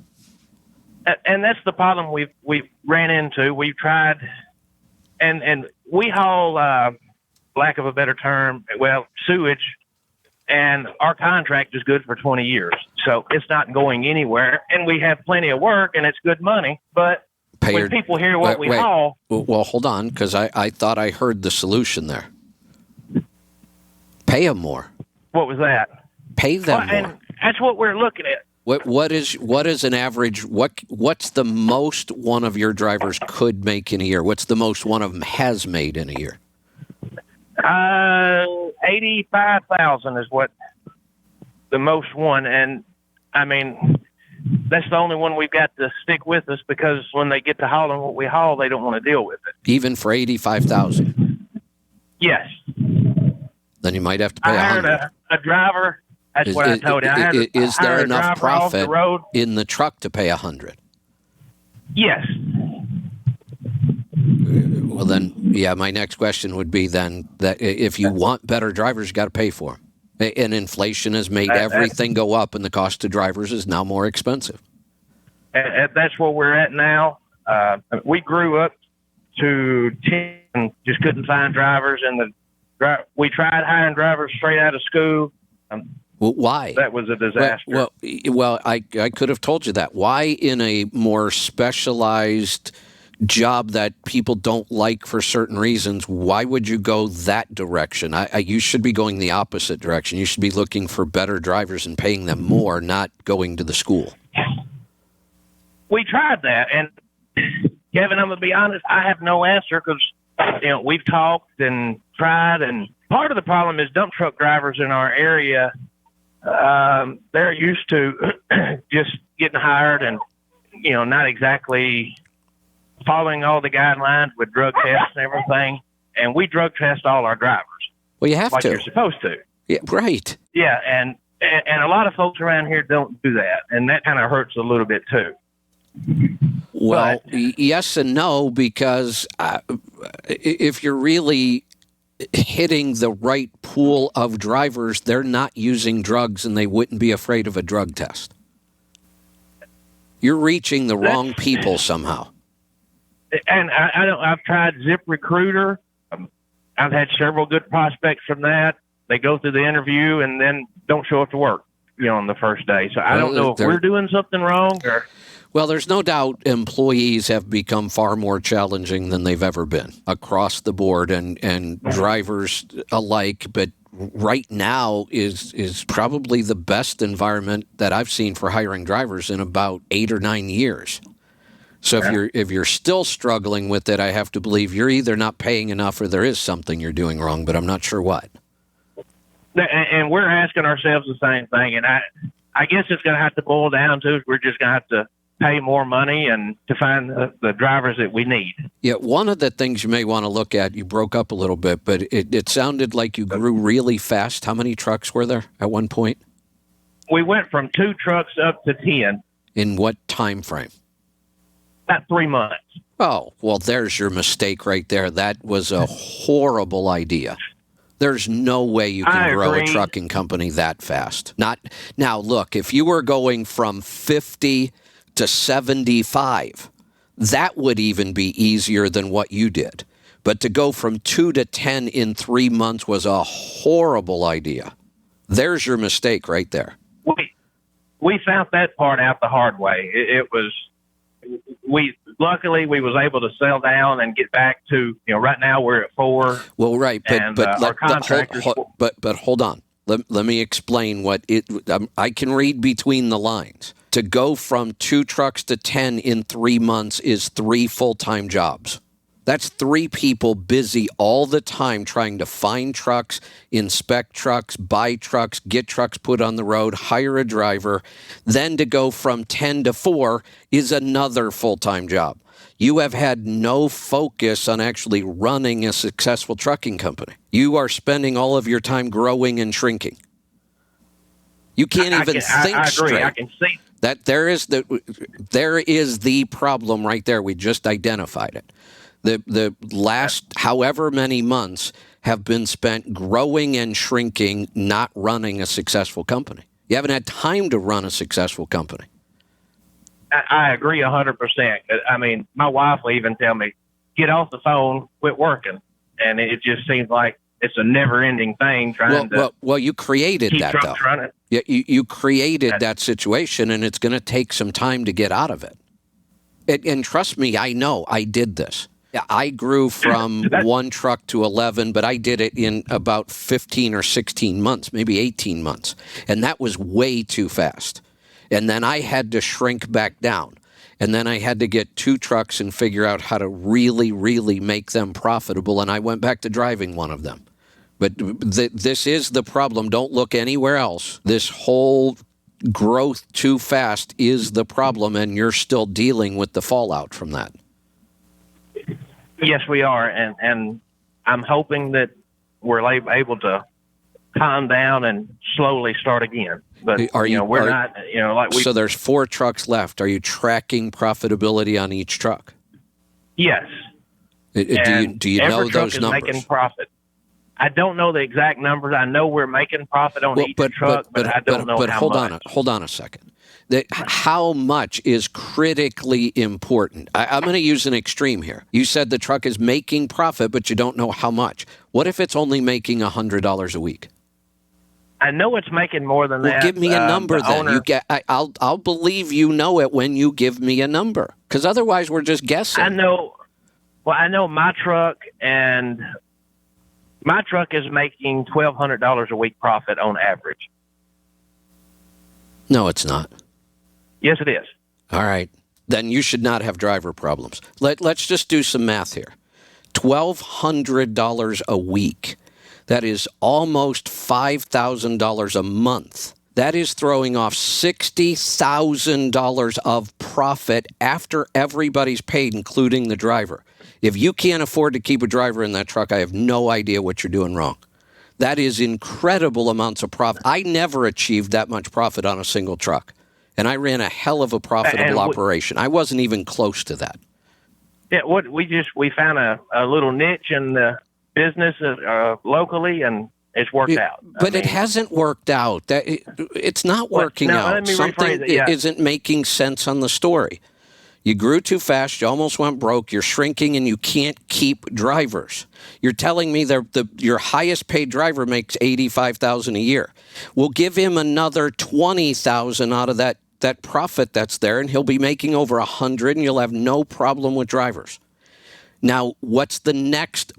And that's the problem we've ran into. We've tried, and we haul, lack of a better term, sewage, and our contract is good for 20 years. So it's not going anywhere, and we have plenty of work, and it's good money, but when people hear what we haul... Well, hold on, because I thought I heard the solution there. Pay them more. What was that? Pay them more. And that's what we're looking at. What is an average? What's the most one of your drivers could make in a year? What's the most one of them has made in a year? $85,000 is what the most one, and I mean that's the only one we've got to stick with us because when they get to hauling what we haul, they don't want to deal with it. Even for $85,000. Yes. Then you might have to pay $100. I hired a driver. That's what I told you. Is there enough profit in the truck to pay $100? Yes. Well, then, yeah, my next question would be then that if you want better drivers, you got to pay for them. And inflation has made everything go up, and the cost of drivers is now more expensive. And that's where we're at now. We grew up to 10 and just couldn't find drivers, and we tried hiring drivers straight out of school. Well, why? That was a disaster. Well, I could have told you that. Why in a more specialized job that people don't like for certain reasons, why would you go that direction? You should be going the opposite direction. You should be looking for better drivers and paying them more, not going to the school. We tried that, and Kevin, I'm going to be honest, I have no answer because we've talked and tried, and part of the problem is dump truck drivers in our area, they're used to just getting hired and, not exactly following all the guidelines with drug tests and everything, and we drug test all our drivers. Well, you have to. Like you're supposed to. Yeah, right. Yeah, and a lot of folks around here don't do that, and that kind of hurts a little bit too. Well, yes and no, because if you're really hitting the right pool of drivers, they're not using drugs, and they wouldn't be afraid of a drug test. You're reaching the wrong people somehow. And I've tried ZipRecruiter. I've had several good prospects from that. They go through the interview and then don't show up to work, on the first day. So I don't know if we're doing something wrong or. Well, there's no doubt employees have become far more challenging than they've ever been across the board, and drivers alike. But right now is probably the best environment that I've seen for hiring drivers in about 8 or 9 years. So if you're still struggling with it, I have to believe you're either not paying enough or there is something you're doing wrong, but I'm not sure what. And we're asking ourselves the same thing, and I guess it's going to have to boil down to we're just going to have to pay more money and to find the drivers that we need. Yeah, one of the things you may want to look at, you broke up a little bit, but it sounded like you grew really fast. How many trucks were there at one point? We went from 2 trucks up to 10. In what time frame? About 3 months. Oh, well, there's your mistake right there. That was a horrible idea. There's no way you can I grow a agree. trucking company that fast. Not now. Look, if you were going from 50 to 75, that would even be easier than what you did. But to go from 2 to 10 in 3 months was a horrible idea. There's your mistake right there. We found that part out the hard way. It was luckily we was able to sell down and get back to, right now we're at 4. Well, right, our contractors. But hold on. Let me explain what it. I can read between the lines. To go from 2 trucks to 10 in 3 months is 3 full-time jobs. That's 3 people busy all the time trying to find trucks, inspect trucks, buy trucks, get trucks put on the road, hire a driver. Then to go from 10 to 4 is another full-time job. You have had no focus on actually running a successful trucking company. You are spending all of your time growing and shrinking. You can't even think I agree. straight. I can see. That there is the problem right there. We just identified it. The last however many months have been spent growing and shrinking, not running a successful company. You haven't had time to run a successful company. I agree 100%. I mean, my wife will even tell me, get off the phone, quit working. And it just seems like it's a never-ending thing trying to well, you created keep that, trucks though. running. Yeah, you created that situation, and it's going to take some time to get out of it. And trust me, I know. I did this. I grew from 1 truck to 11, but I did it in about 15 or 16 months, maybe 18 months. And that was way too fast. And then I had to shrink back down. And then I had to get 2 trucks and figure out how to really, really make them profitable. And I went back to driving one of them. But this is the problem. Don't look anywhere else. This whole growth too fast is the problem, and you're still dealing with the fallout from that. Yes, we are. And I'm hoping that we're able to calm down and slowly start again. But, we're not, like we... So there's 4 trucks left. Are you tracking profitability on each truck? Yes. Do you know those numbers? Making profit. I don't know the exact numbers. I know we're making profit on each truck, but I don't know how much. Hold on a second. How much is critically important? I'm going to use an extreme here. You said the truck is making profit, but you don't know how much. What if it's only making $100 a week? I know it's making more than that. Well, give me a number then. I'll believe you know it when you give me a number, because otherwise we're just guessing. I know. Well, I know my truck is making $1,200 a week profit on average. No, it's not. Yes, it is. All right. Then you should not have driver problems. Let's just do some math here. $1,200 a week. That is almost $5,000 a month. That is throwing off $60,000 of profit after everybody's paid, including the driver. If you can't afford to keep a driver in that truck, I have no idea what you're doing wrong. That is incredible amounts of profit. I never achieved that much profit on a single truck. And I ran a hell of a profitable operation. I wasn't even close to that. Yeah, we found a little niche in the business locally, and it's worked out. But it hasn't worked out. It's not working out. Let me Something rephrase it, isn't making sense on the story. You grew too fast, you almost went broke, you're shrinking, and you can't keep drivers. You're telling me your highest paid driver makes $85,000 a year. We'll give him another $20,000 out of that profit that's there, and he'll be making over $100,000, and you'll have no problem with drivers. Now, what's the next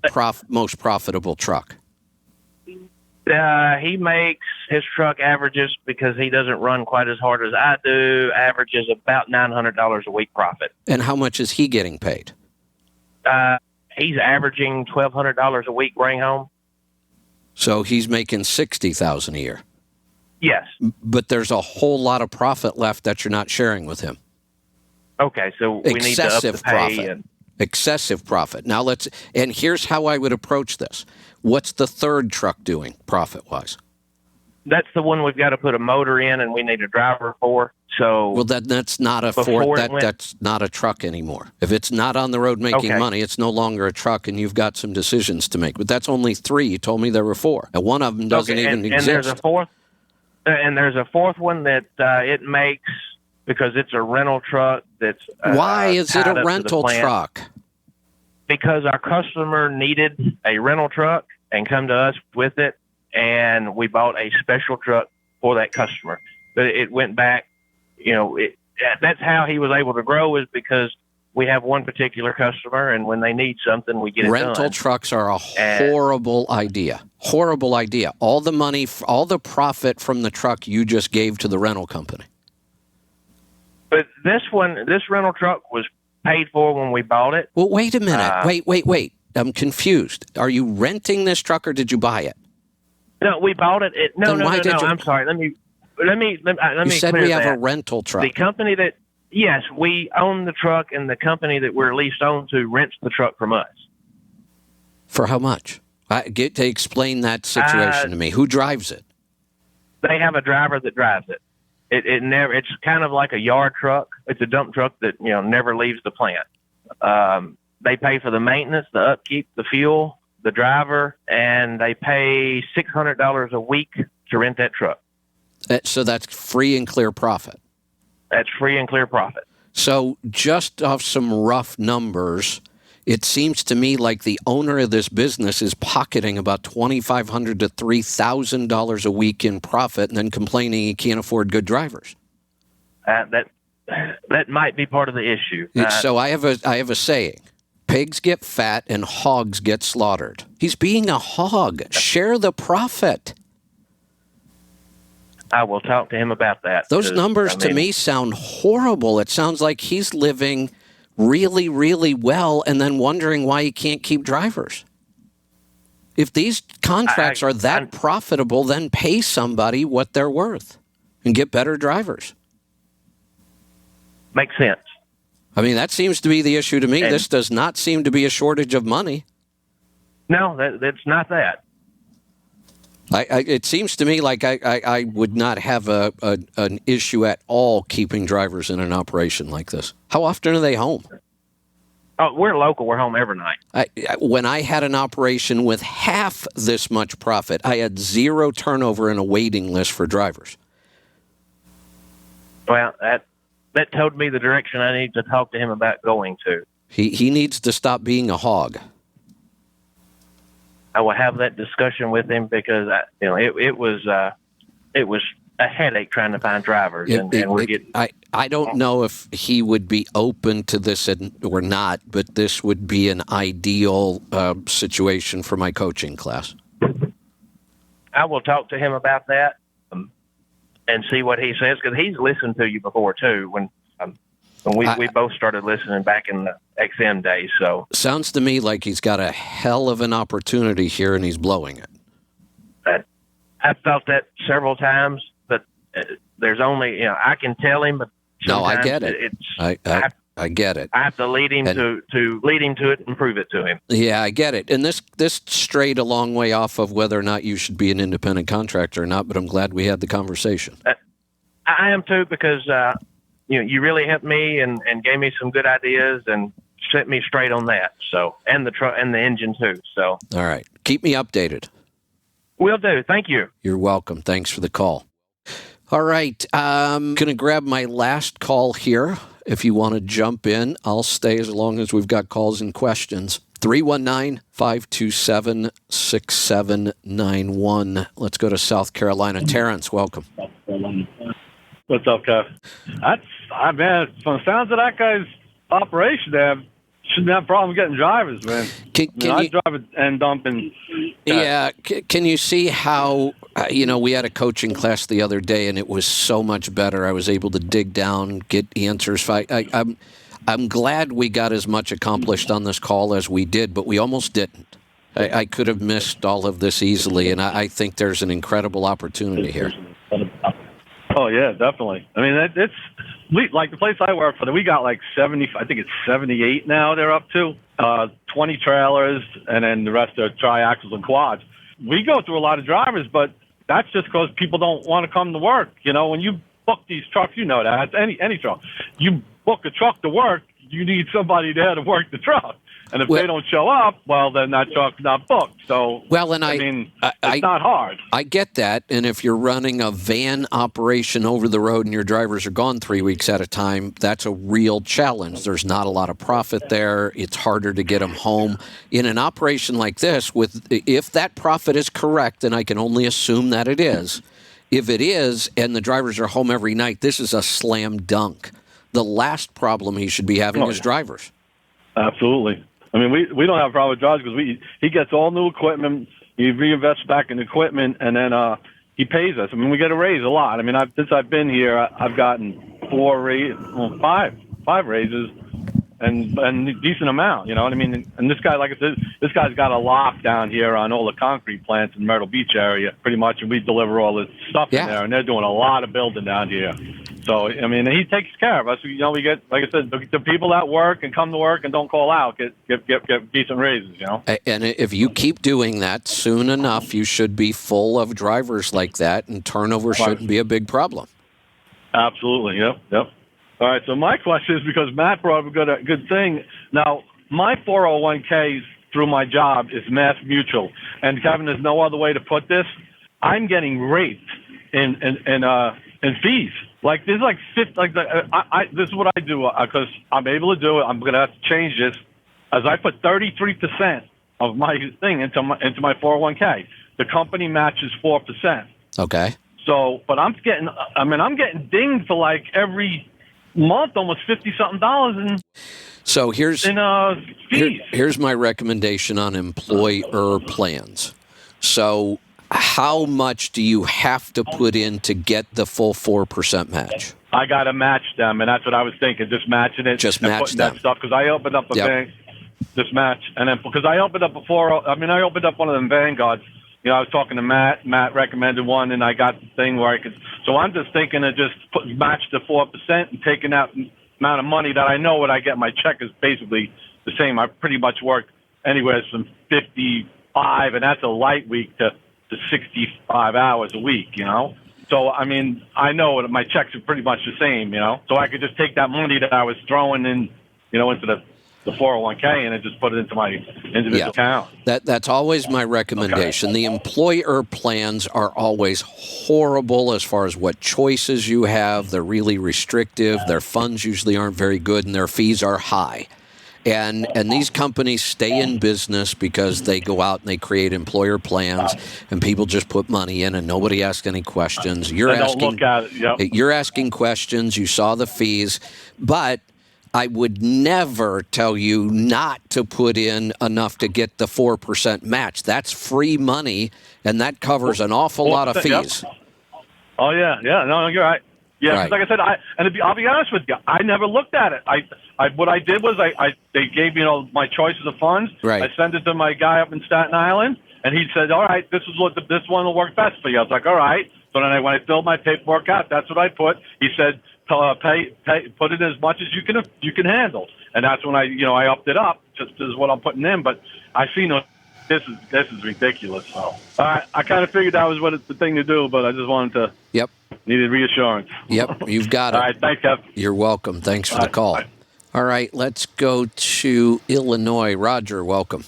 most profitable truck? He makes his truck averages, because he doesn't run quite as hard as I do, averages about $900 a week profit. And how much is he getting paid? He's averaging $1,200 a week bring home. So he's making $60,000 a year. Yes. But there's a whole lot of profit left that you're not sharing with him. Okay, so we need to up the pay. Profit. Excessive profit. Now and here's how I would approach this. What's the third truck doing profit-wise? That's the one we've got to put a motor in, and we need a driver for. So Well, that's not a that's not a truck anymore. If it's not on the road making Okay. money, it's no longer a truck, and you've got some decisions to make. But that's only 3. You told me there were 4, and one of them doesn't even and exist. there's a fourth one that it makes because it's a rental truck. That's Why is it tied up a to the rental plant. truck? Because our customer needed a rental truck and come to us with it, and we bought a special truck for that customer. But it went back, that's how he was able to grow, is because we have one particular customer, and when they need something, we get it Rental done. trucks are a horrible idea. Horrible idea. All the money, all the profit from the truck you just gave to the rental company. But this rental truck was paid for when we bought it. Well, wait a minute. Wait. I'm confused. Are you renting this truck or did you buy it? No, we bought it. No. I'm sorry. Let me You said clear we have that. a rental truck. The company yes, we own the truck, and the company that we're leased on to rents the truck from us. For how much? Get to explain that situation to me. Who drives it? They have a driver that drives it. It never. It's kind of like a yard truck. It's a dump truck that never leaves the plant. They pay for the maintenance, the upkeep, the fuel, the driver, and they pay $600 a week to rent that truck. So that's free and clear profit. That's free and clear profit. So just off some rough numbers, it seems to me like the owner of this business is pocketing about $2,500 to $3,000 a week in profit and then complaining he can't afford good drivers. That might be part of the issue. So I have a saying. Pigs get fat and hogs get slaughtered. He's being a hog. Share the profit. I will talk to him about that. Those numbers to me sound horrible. It sounds like he's living really, really well and then wondering why he can't keep drivers. If these contracts are that profitable, then pay somebody what they're worth and get better drivers. Makes sense. I mean, that seems to be the issue to me. And this does not seem to be a shortage of money. No, that's not that. It seems to me like I would not have an issue at all keeping drivers in an operation like this. How often are they home? Oh, we're local. We're home every night. When I had an operation with half this much profit, I had 0 turnover and a waiting list for drivers. Well, that told me the direction I need to talk to him about going to. He needs to stop being a hog. I will have that discussion with him because it was a headache trying to find drivers, and we're getting. I don't know if he would be open to this or not, but this would be an ideal situation for my coaching class. I will talk to him about that and see what he says, because he's listened to you before too. When we both started listening back in the XM days. So sounds to me like he's got a hell of an opportunity here, and he's blowing it. I've felt that several times, but there's only I can tell him, but no, I get it. I get it. I have to lead him to lead him to it and prove it to him. Yeah, I get it. And this strayed a long way off of whether or not you should be an independent contractor or not. But I'm glad we had the conversation. I am too, because you really helped me and gave me some good ideas and set me straight on that. So and the truck and the engine too. So all right, keep me updated. Will do. Thank you. You're welcome. Thanks for the call. All right, I'm going to grab my last call here. If you want to jump in, I'll stay as long as we've got calls and questions. 319-527-6791. Let's go to South Carolina. Terrence, welcome. What's up, Kev? Man, from the sounds of that guy's operation, they shouldn't have a problem getting drivers, man. I drive and dump and... Yeah, can you see how, we had a coaching class the other day, and it was so much better. I was able to dig down, get answers. I'm glad we got as much accomplished on this call as we did, but we almost didn't. I could have missed all of this easily, and I think there's an incredible opportunity here. Oh, yeah, definitely. I mean, it's like the place I work for, we got like 70, I think it's 78 now they're up to, 20 trailers, and then the rest are triaxles and quads. We go through a lot of drivers, but that's just because people don't want to come to work. When you book these trucks. You know that. Any truck. You book a truck to work, you need somebody there to work the truck. And if they don't show up, well, then that truck's not booked. So, I mean, it's not hard. I get that. And if you're running a van operation over the road and your drivers are gone 3 weeks at a time, that's a real challenge. There's not a lot of profit there. It's harder to get them home. In an operation like this, if that profit is correct, and I can only assume that it is, if it is, and the drivers are home every night, this is a slam dunk. The last problem he should be having is drivers. Absolutely. I mean, we don't have a problem with drivers because he gets all new equipment, he reinvests back in equipment, and then he pays us. I mean, we get a raise a lot. I mean, since I've been here, I've gotten five raises, and a decent amount. You know what I mean? And this guy, like I said, this guy's got a lock down here on all the concrete plants in Myrtle Beach area, pretty much, and we deliver all this stuff in there, and they're doing a lot of building down here. So, I mean, he takes care of us. You know, we get, like I said, the people that work and come to work and don't call out get decent raises, you know? And if you keep doing that, soon enough, you should be full of drivers like that, and turnover shouldn't be a big problem. Absolutely, yep. All right, so my question is, because Matt brought up a good thing. Now, my 401k through my job is Mass Mutual. And, Kevin, there's no other way to put this. I'm getting raped in fees. Like, there's like 50, this is what I do because I'm able to do it. I'm going to have to change this. As I put 33% of my thing into my 401k. The company matches 4%. Okay. So, but I'm getting dinged for like every month, almost $50-something. So here's fees. Here's my recommendation on employer plans. So how much do you have to put in to get the full 4% match? I got to match them, and that's what I was thinking, just matching it. Just match them. That stuff, because I opened up a bank, just match. And then because I opened up I opened up one of them Vanguards. You know, I was talking to Matt. Matt recommended one, and I got the thing where I could. So I'm just thinking of just match the 4% and taking that amount of money that I know what I get. My check is basically the same. I pretty much work anywhere from 55, and that's a light week, to 65 hours a week, you know? So, I mean, I know my checks are pretty much the same, you know? So I could just take that money that I was throwing in, you know, into the 401k and then just put it into my individual account. That's always my recommendation. Okay. The employer plans are always horrible as far as what choices you have. They're really restrictive. Their funds usually aren't very good, and their fees are high. And these companies stay in business because they go out and they create employer plans, and people just put money in, and nobody asks any questions. You're asking questions. You saw the fees, but I would never tell you not to put in enough to get the 4% match. That's free money, and that covers an awful lot of fees. Yep. Oh yeah, no, you're right. Yeah, right. Like I said, I'll be honest with you, I never looked at it. What I did was they gave me, you know, my choices of funds. Right. I sent it to my guy up in Staten Island, and he said, "All right, this one will work best for you." I was like, "All right." So then when I filled my paperwork out, that's what I put. He said, put in as much as you can handle, and that's when I upped it up. Just as what I'm putting in, but I see this is ridiculous. So I kind of figured that was the thing to do, but I just wanted to. Yep. Needed reassurance. Yep, you've got it. All right, thanks, Kev. You're welcome. Thanks for the call. Bye. All right, let's go to Illinois. Roger, welcome.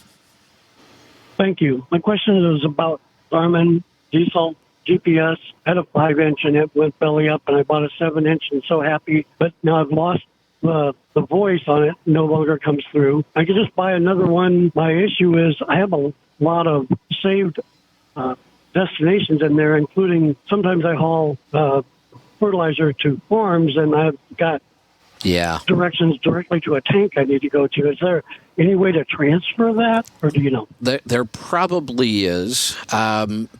Thank you. My question is about Garmin diesel GPS. I had a 5-inch and it went belly up, and I bought a 7-inch and so happy, but now I've lost the voice on it, no longer comes through. I could just buy another one. My issue is I have a lot of saved destinations in there, including sometimes I haul fertilizer to farms, and I've got directions directly to a tank I need to go to. Is there any way to transfer that, or do you know? There probably is.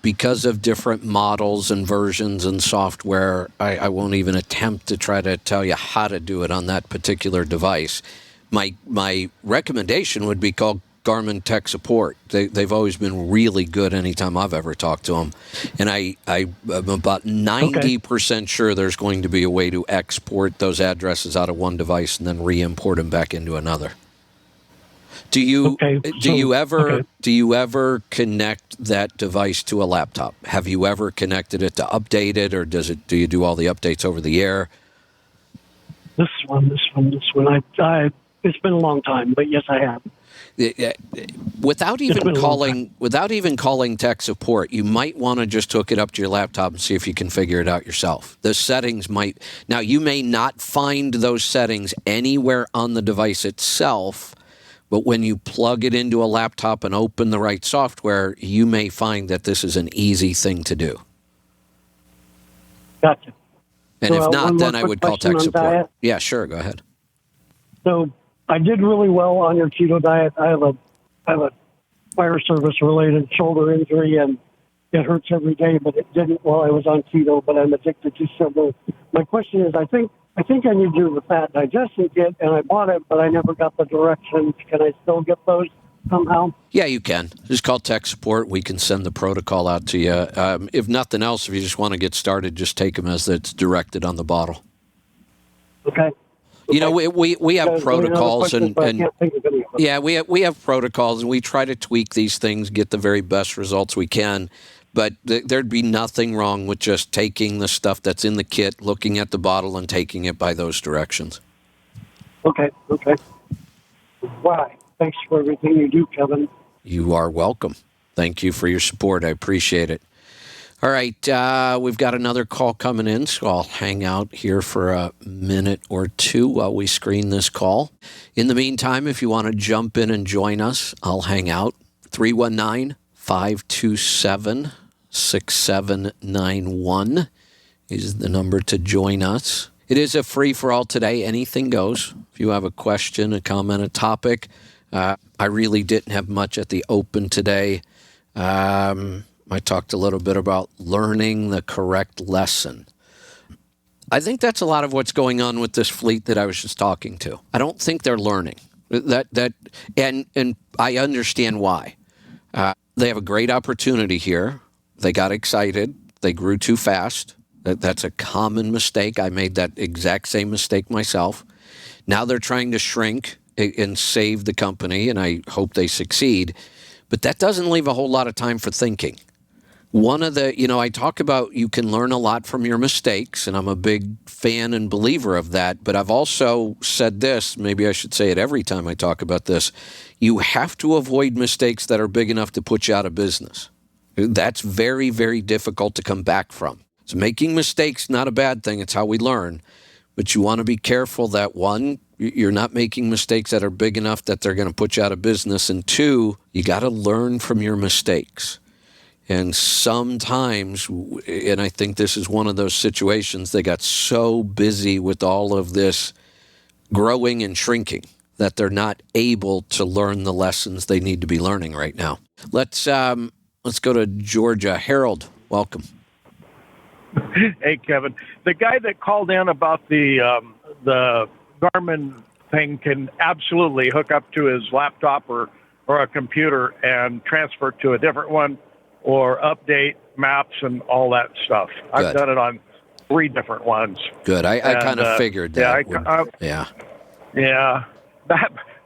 Because of different models and versions and software, I won't even attempt to try to tell you how to do it on that particular device. My recommendation would be called Garmin Tech Support. They've always been really good anytime I've ever talked to them. And I'm about 90% sure there's going to be a way to export those addresses out of one device and then re-import them back into another. Do you Okay, do you ever okay. do you ever connect that device to a laptop? Have you ever connected it to update it, or do you do all the updates over the air? This one. I it's been a long time, but yes, I have. Without It's been even a long calling tech support, you might want to just hook it up to your laptop and see if you can figure it out yourself. The settings now you may not find those settings anywhere on the device itself, but when you plug it into a laptop and open the right software, you may find that this is an easy thing to do. Gotcha. And So, if not, one then more I would quick call question tech on support. diet. Yeah, sure, go ahead. So I did really well on your keto diet. I have a fire service related shoulder injury, and it hurts every day, but it didn't while I was on keto. But I'm addicted to sugar. My question is, I think I need to do the fat digestion kit, and I bought it, but I never got the directions. Can I still get those somehow? Yeah, you can. Just call tech support. We can send the protocol out to you. If nothing else, if you just want to get started, just take them as it's directed on the bottle. Okay. You know, we have protocols, and yeah, we have protocols, and we try to tweak these things, get the very best results we can. But there'd be nothing wrong with just taking the stuff that's in the kit, looking at the bottle, and taking it by those directions. Okay. Why? Thanks for everything you do, Kevin. You are welcome. Thank you for your support. I appreciate it. All right, we've got another call coming in, so I'll hang out here for a minute or two while we screen this call. In the meantime, if you want to jump in and join us, I'll hang out. 319-527-6791 is the number to join us. It is a free-for-all today. Anything goes. If you have a question, a comment, a topic. I really didn't have much at the open today. I talked a little bit about learning the correct lesson. I think that's a lot of what's going on with this fleet that I was just talking to. I don't think they're learning and I understand why. They have a great opportunity here. They got excited. They grew too fast. That's a common mistake. I made that exact same mistake myself. Now they're trying to shrink and save the company, and I hope they succeed. But that doesn't leave a whole lot of time for thinking. One of the, I talk about you can learn a lot from your mistakes, and I'm a big fan and believer of that. But I've also said this, maybe I should say it every time I talk about this. You have to avoid mistakes that are big enough to put you out of business. That's very, very difficult to come back from. So making mistakes, not a bad thing. It's how we learn. But you want to be careful that, one, you're not making mistakes that are big enough that they're going to put you out of business. And two, you got to learn from your mistakes. And sometimes, and I think this is one of those situations, they got so busy with all of this growing and shrinking that they're not able to learn the lessons they need to be learning right now. Let's go to Georgia. Harold, welcome. Hey, Kevin. The guy that called in about the Garmin thing can absolutely hook up to his laptop or a computer and transfer to a different one or update maps and all that stuff. Good. I've done it on 3 different ones. Good. I kind of figured that. Yeah.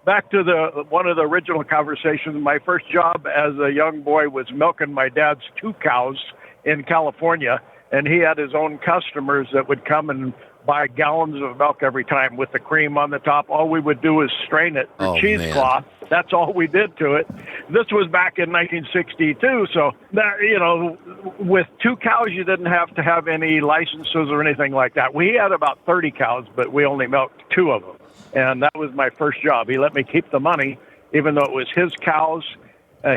Back to one of the original conversations. My first job as a young boy was milking my dad's 2 cows in California, and he had his own customers that would come and buy gallons of milk every time with the cream on the top. All we would do is strain it through cheesecloth. That's all we did to it. This was back in 1962, so that, with 2 cows, you didn't have to have any licenses or anything like that. We had about 30 cows, but we only milked 2 of them, and that was my first job. He let me keep the money, even though it was his cows,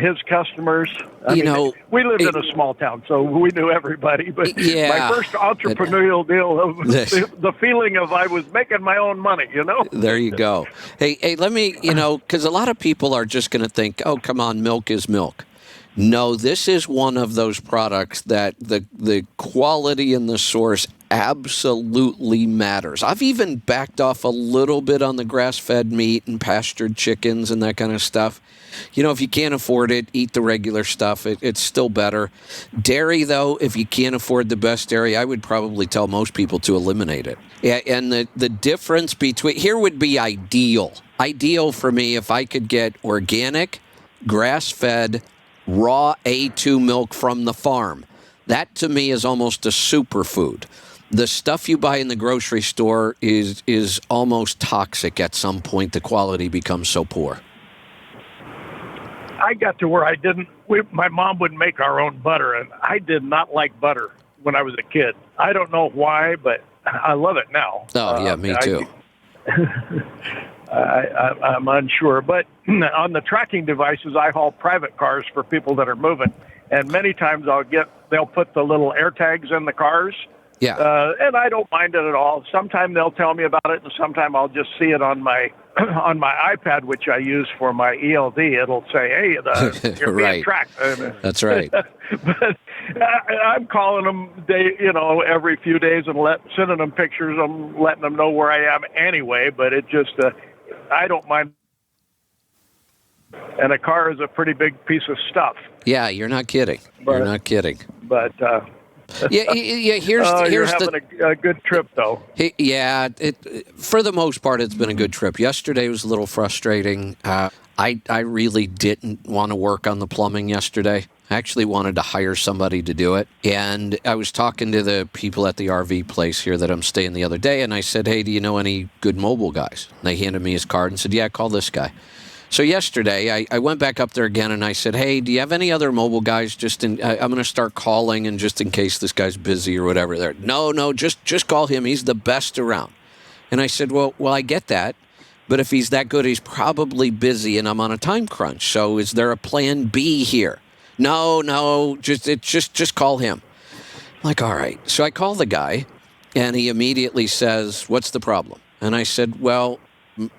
his customers. I mean, we lived in a small town, so we knew everybody. But my first entrepreneurial deal of the feeling of I was making my own money, There you go. Hey, let me, because a lot of people are just going to think, oh, come on, milk is milk. No, this is one of those products that the quality and the source absolutely matters. I've even backed off a little bit on the grass-fed meat and pastured chickens and that kind of stuff. If you can't afford it, eat the regular stuff. It's still better. Dairy, though, if you can't afford the best dairy, I would probably tell most people to eliminate it. And the difference between, here would be ideal. ideal for me if I could get organic, grass-fed, raw A2 milk from the farm. That, to me, is almost a superfood. The stuff you buy in the grocery store is almost toxic at some point. The quality becomes so poor. I got to where I didn't. My mom would make our own butter, and I did not like butter when I was a kid. I don't know why, but I love it now. Oh, yeah, me too. I'm unsure. But on the tracking devices, I haul private cars for people that are moving, and many times they'll put the little air tags in the cars. Yeah. And I don't mind it at all. Sometimes they'll tell me about it, and sometimes I'll just see it on my on my iPad, which I use for my ELD. It'll say, "Hey, you're being Right. tracked." That's right. But I'm calling them, every few days and sending them pictures. I'm letting them know where I am anyway. But it just, I don't mind. And a car is a pretty big piece of stuff. Yeah, you're not kidding. You're not kidding. But yeah. Here's you're having a good trip, though. Yeah, for the most part, it's been a good trip. Yesterday was a little frustrating. I really didn't want to work on the plumbing yesterday. I actually wanted to hire somebody to do it. And I was talking to the people at the RV place here that I'm staying the other day, and I said, "Hey, do you know any good mobile guys?" And they handed me his card and said, "Yeah, call this guy." So yesterday, I went back up there again, and I said, "Hey, do you have any other mobile guys? I'm going to start calling, and just in case this guy's busy or whatever." There, no, just call him. He's the best around. And I said, well, I get that, but if he's that good, he's probably busy, and I'm on a time crunch. So is there a plan B here? No, just call him. I'm like, all right. So I call the guy, and he immediately says, "What's the problem?" And I said, "Well,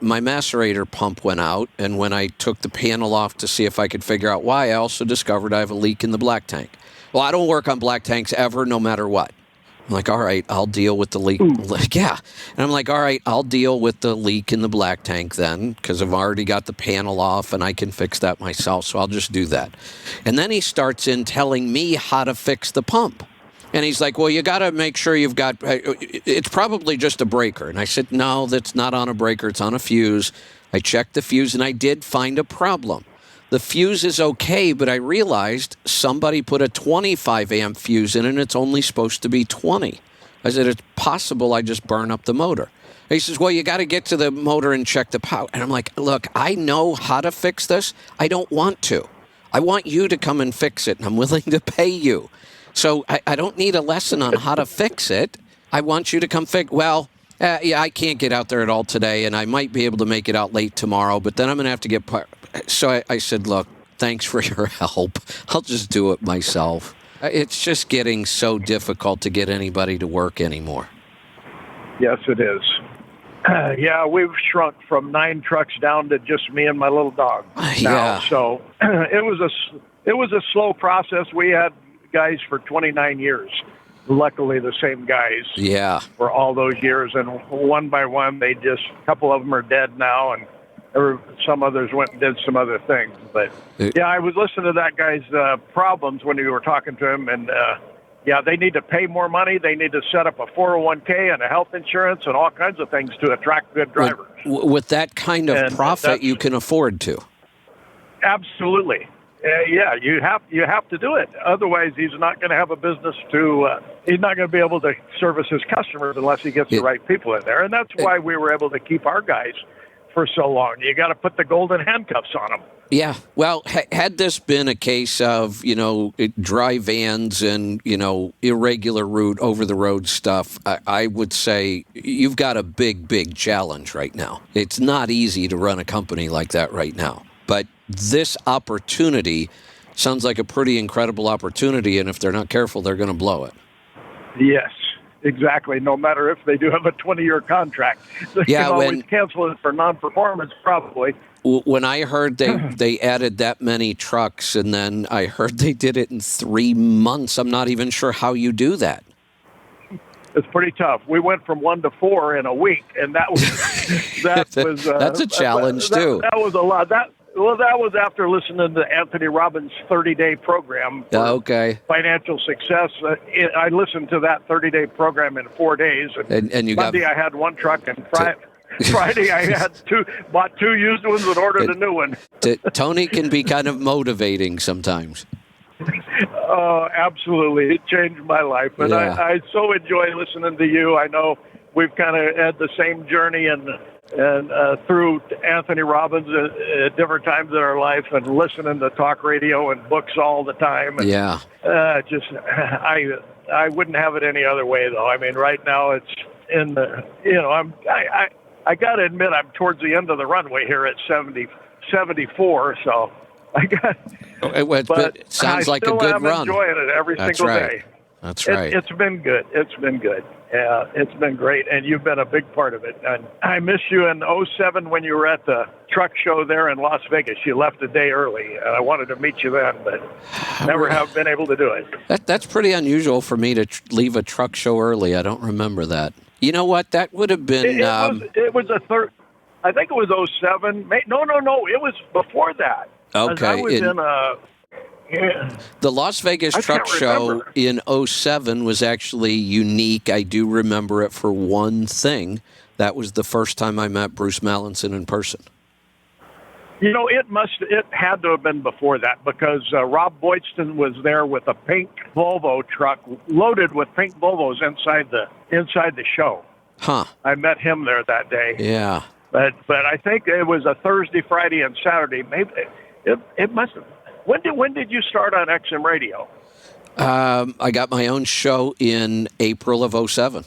my macerator pump went out, and when I took the panel off to see if I could figure out why, I also discovered I have a leak in the black tank." Well, I don't work on black tanks ever, no matter what. I'm like, all right, I'll deal with the leak. Yeah. And I'm like, all right, I'll deal with the leak in the black tank then, because I've already got the panel off, and I can fix that myself, so I'll just do that. And then he starts in telling me how to fix the pump. And he's like, "Well, you got to make sure you've got, it's probably just a breaker." And I said, "No, that's not on a breaker. It's on a fuse." I checked the fuse, and I did find a problem. The fuse is okay, but I realized somebody put a 25 amp fuse in, and it's only supposed to be 20. I said, "It's possible I just burn up the motor." He says, "Well, you got to get to the motor and check the power." And I'm like, "Look, I know how to fix this. I don't want to. I want you to come and fix it, and I'm willing to pay you. So I don't need a lesson on how to fix it. I want you to come fix. Well, yeah, I can't get out there at all today, and I might be able to make it out late tomorrow, but then I'm going to have to get part." So I said, "Look, thanks for your help. I'll just do it myself." It's just getting so difficult to get anybody to work anymore. Yes, it is. Yeah, we've shrunk from 9 trucks down to just me and my little dog now. Yeah. So it was a slow process. We had guys for 29 years. Luckily, the same guys. Yeah. For all those years, and one by one, a couple of them are dead now, and some others went and did some other things. But yeah, I was listening to that guy's problems when you were talking to him, and yeah, they need to pay more money. They need to set up a 401k and a health insurance and all kinds of things to attract good drivers. With that kind of profit, you can afford to. Absolutely. Yeah, you have to do it. Otherwise, he's not going to have a business he's not going to be able to service his customers unless he gets the right people in there. And that's why we were able to keep our guys for so long. You got to put the golden handcuffs on them. Yeah. Well, had this been a case of, dry vans and, irregular route, over-the-road stuff, I would say you've got a big, big challenge right now. It's not easy to run a company like that right now. But this opportunity sounds like a pretty incredible opportunity, and if they're not careful, they're going to blow it. Yes, exactly. No matter if they do have a 20-year contract. They can always cancel it for non-performance, probably. When I heard they added that many trucks, and then I heard they did it in 3 months, I'm not even sure how you do that. It's pretty tough. We went from 1 to 4 in a week, and that was that's a challenge too. That was a lot. That was after listening to Anthony Robbins' 30-day program for financial success. I listened to that 30-day program in 4 days. And you Monday I had 1 truck, and Friday I had bought two used ones and ordered a new one. Tony can be kind of motivating sometimes. Oh, absolutely. It changed my life. And Yeah. I so enjoy listening to you. I know we've kind of had the same journey and through Anthony Robbins at different times in our life and listening to talk radio and books all the time. And, Yeah. I wouldn't have it any other way, though. I mean, right now it's in the, I got to admit I'm towards the end of the runway here at 74, so I got. But it sounds like a good I'm run. Enjoying it every That's single right. day. That's right. It's been good. It's been good. Yeah, it's been great, and you've been a big part of it. And I miss you in 07 when you were at the truck show there in Las Vegas. You left a day early, and I wanted to meet you then, but never have been able to do it. That's pretty unusual for me to leave a truck show early. I don't remember that. You know what? That would have been. It was a third. I think it was 07. No. It was before that. 'Cause Okay. I was in a. Yeah. The Las Vegas I Truck can't Show remember. in 07 was actually unique. I do remember it for one thing. That was the first time I met Bruce Mallinson in person. It had to have been before that because Rob Boydston was there with a pink Volvo truck loaded with pink Volvos inside the show. Huh. I met him there that day. Yeah. But I think it was a Thursday, Friday, and Saturday. Maybe it must have. When did you start on XM Radio? I got my own show in April of 07.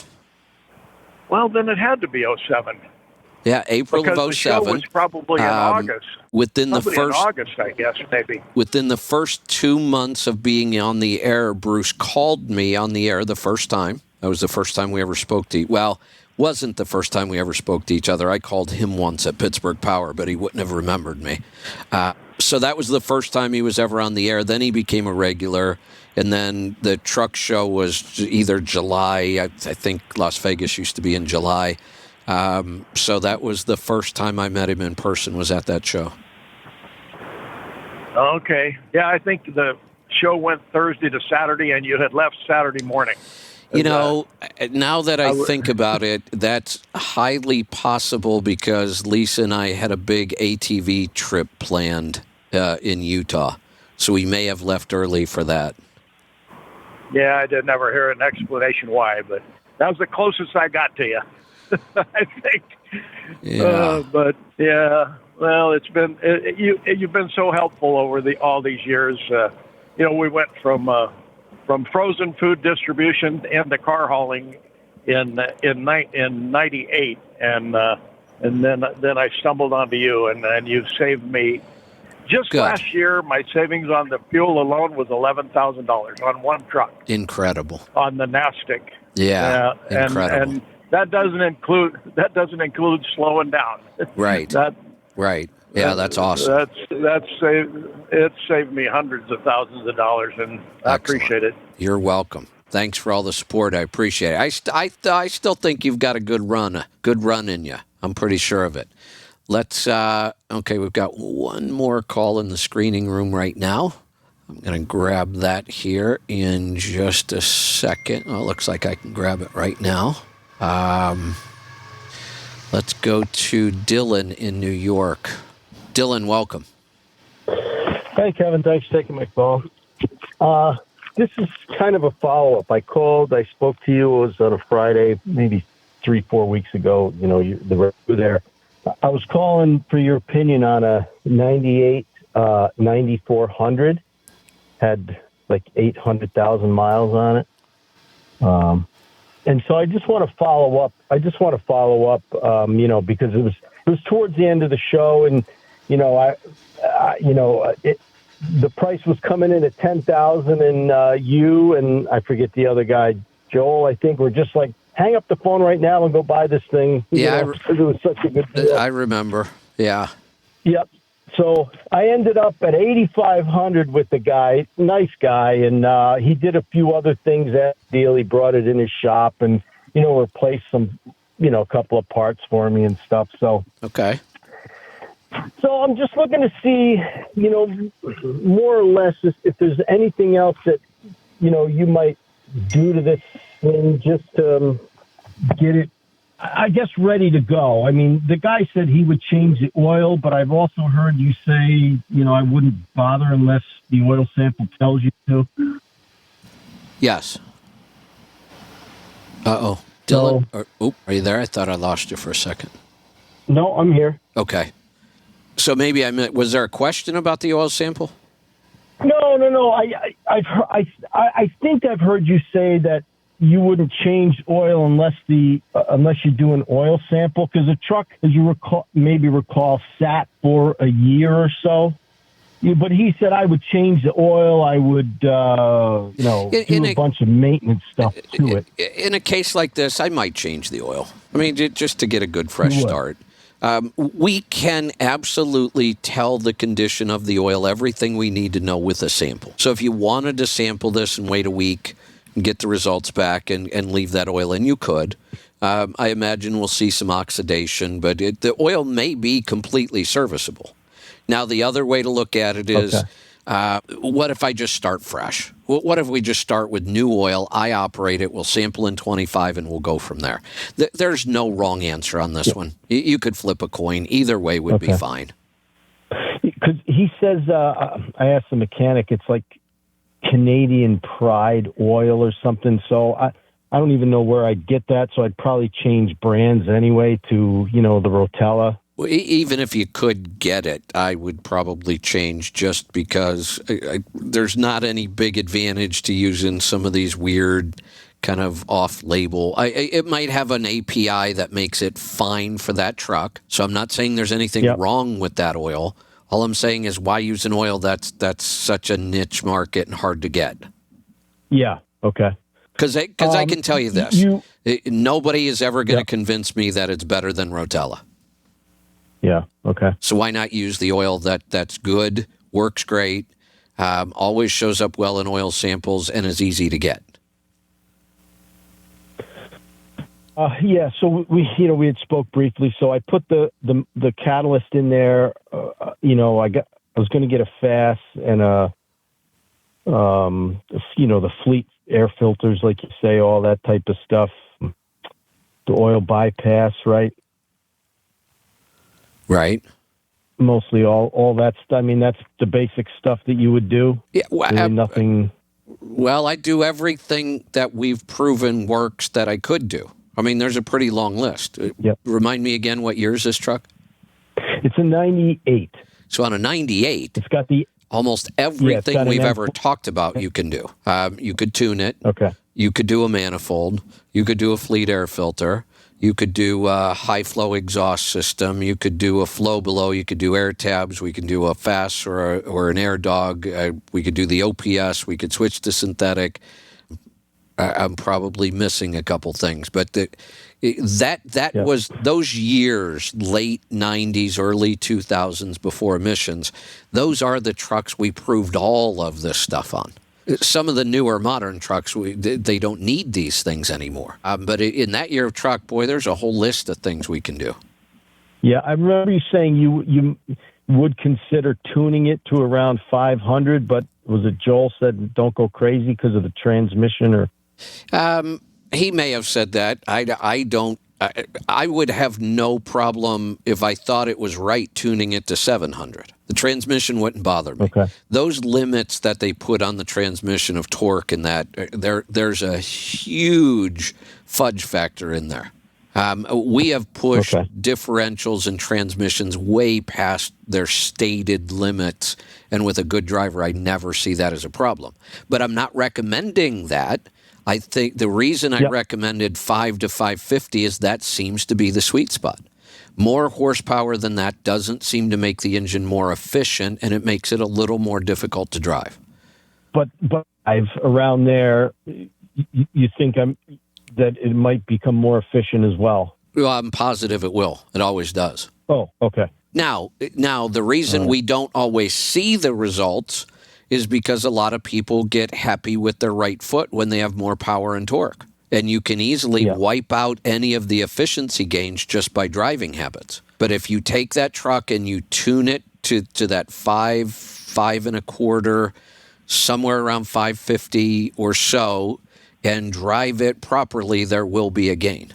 Well, then it had to be 07. Yeah, April because of the show 07. was probably in August. Within the Probably first in August, I guess, maybe. Within the first 2 months of being on the air, Bruce called me on the air the first time. That was the first time we ever spoke to wasn't the first time we ever spoke to each other. I called him once at Pittsburgh Power, but he wouldn't have remembered me. So that was the first time he was ever on the air. Then he became a regular, and then the truck show was either July. I think Las Vegas used to be in July. So that was the first time I met him in person, was at that show. Okay. Yeah, I think the show went Thursday to Saturday, and you had left Saturday morning. Now that I think about it, that's highly possible because Lisa and I had a big ATV trip planned in Utah. So we may have left early for that. Yeah, I did never hear an explanation why, but that was the closest I got to you, I think. Yeah. But yeah, well, it's been you've been so helpful over all these years. We went from frozen food distribution into car hauling in '98, and then I stumbled onto you, and you've saved me. Just Good. Last year, my savings on the fuel alone was $11,000 on one truck. Incredible. On the Nastic. Yeah, incredible. And that doesn't include slowing down. Right. Right. Yeah, that's awesome. It saved me hundreds of thousands of dollars, and I appreciate it. You're welcome. Thanks for all the support. I appreciate it. I still think you've got a good run in you. I'm pretty sure of it. Let's, okay, we've got one more call in the screening room right now. I'm going to grab that here in just a second. Oh, it looks like I can grab it right now. Let's go to Dylan in New York. Dylan, welcome. Hey, Kevin. Thanks for taking my call. This is kind of a follow-up. I called. I spoke to you. It was on a Friday, maybe 3-4 weeks ago. You were there. I was calling for your opinion on a 98 9400. Had like 800,000 miles on it. And so I just want to follow up. Because it was towards the end of the show, and the price was coming in at 10,000, and you and I forget the other guy, Joel, I think, were just like, hang up the phone right now and go buy this thing. Because it was such a good deal. I remember. Yeah. Yep. So I ended up at 8,500 with the guy, nice guy, and he did a few other things at the deal. He brought it in his shop and, replaced some, a couple of parts for me and stuff. So okay. So I'm just looking to see, more or less if there's anything else that, you might do to this thing just to get it I guess, ready to go. I mean, the guy said he would change the oil, but I've also heard you say, I wouldn't bother unless the oil sample tells you to. Yes. Uh-oh. Dylan, are you there? I thought I lost you for a second. No, I'm here. Okay. So maybe was there a question about the oil sample? No. I think I've heard you say that you wouldn't change oil unless you do an oil sample, because the truck, as you recall, sat for a year or so. But he said I would change the oil. I would, do a bunch of maintenance stuff to it. In a case like this, I might change the oil. I mean, just to get a good fresh start. We can absolutely tell the condition of the oil, everything we need to know with a sample. So if you wanted to sample this and wait a week and get the results back and leave that oil in, you could. I imagine we'll see some oxidation, but the oil may be completely serviceable. Now, the other way to look at it is, what if I just start fresh? What if we just start with new oil? I operate it. We'll sample in 25, and we'll go from there. There's no wrong answer on this one. You could flip a coin. Either way would be fine. Because he says, I asked the mechanic, it's like Canadian Pride oil or something. So I don't even know where I'd get that. So I'd probably change brands anyway to, the Rotella. Even if you could get it, I would probably change, just because there's not any big advantage to using some of these weird kind of off-label. It might have an API that makes it fine for that truck. So I'm not saying there's anything wrong with that oil. All I'm saying is, why use an oil that's such a niche market and hard to get? Yeah, okay. Because I can tell you this. Nobody is ever going to convince me that it's better than Rotella. Yeah, okay. So why not use the oil that's good, works great, always shows up well in oil samples, and is easy to get? So we had spoke briefly. So I put the catalyst in there. I was going to get a FAS and the fleet air filters, like you say, all that type of stuff. The oil bypass, right? Right. Mostly all that stuff. I mean, that's the basic stuff that you would do. Yeah, nothing. Well, I do everything that we've proven works that I could do. I mean, there's a pretty long list. Remind me again, what year is this truck? It's a 98. So on a 98, it's got almost everything we've ever talked about you can do. You could tune it. Okay. You could do a manifold. You could do a fleet air filter. You could do a high-flow exhaust system. You could do a flow below. You could do air tabs. We can do a FAS or an air dog. We could do the OPS. We could switch to synthetic. I'm probably missing a couple things, but that was those years, late 90s, early 2000s, before emissions. Those are the trucks we proved all of this stuff on. Some of the newer modern trucks, they don't need these things anymore. But in that year of truck, boy, there's a whole list of things we can do. Yeah, I remember you saying you would consider tuning it to around 500, but was it Joel said don't go crazy because of the transmission? Or he may have said that. I don't. I would have no problem if I thought it was right tuning it to 700. The transmission wouldn't bother me. Okay. Those limits that they put on the transmission of torque and that, there's a huge fudge factor in there. We have pushed differentials and transmissions way past their stated limits, and with a good driver, I never see that as a problem. But I'm not recommending that. I think the reason I recommended 5 to 550 is that seems to be the sweet spot. More horsepower than that doesn't seem to make the engine more efficient, and it makes it a little more difficult to drive. But I've around there, you think that it might become more efficient as well? Well, I'm positive it will. It always does. Oh, okay. Now the reason we don't always see the results is because a lot of people get happy with their right foot when they have more power and torque. And you can easily wipe out any of the efficiency gains just by driving habits. But if you take that truck and you tune it to that 5 1/4, somewhere around 550 or so, and drive it properly, there will be a gain.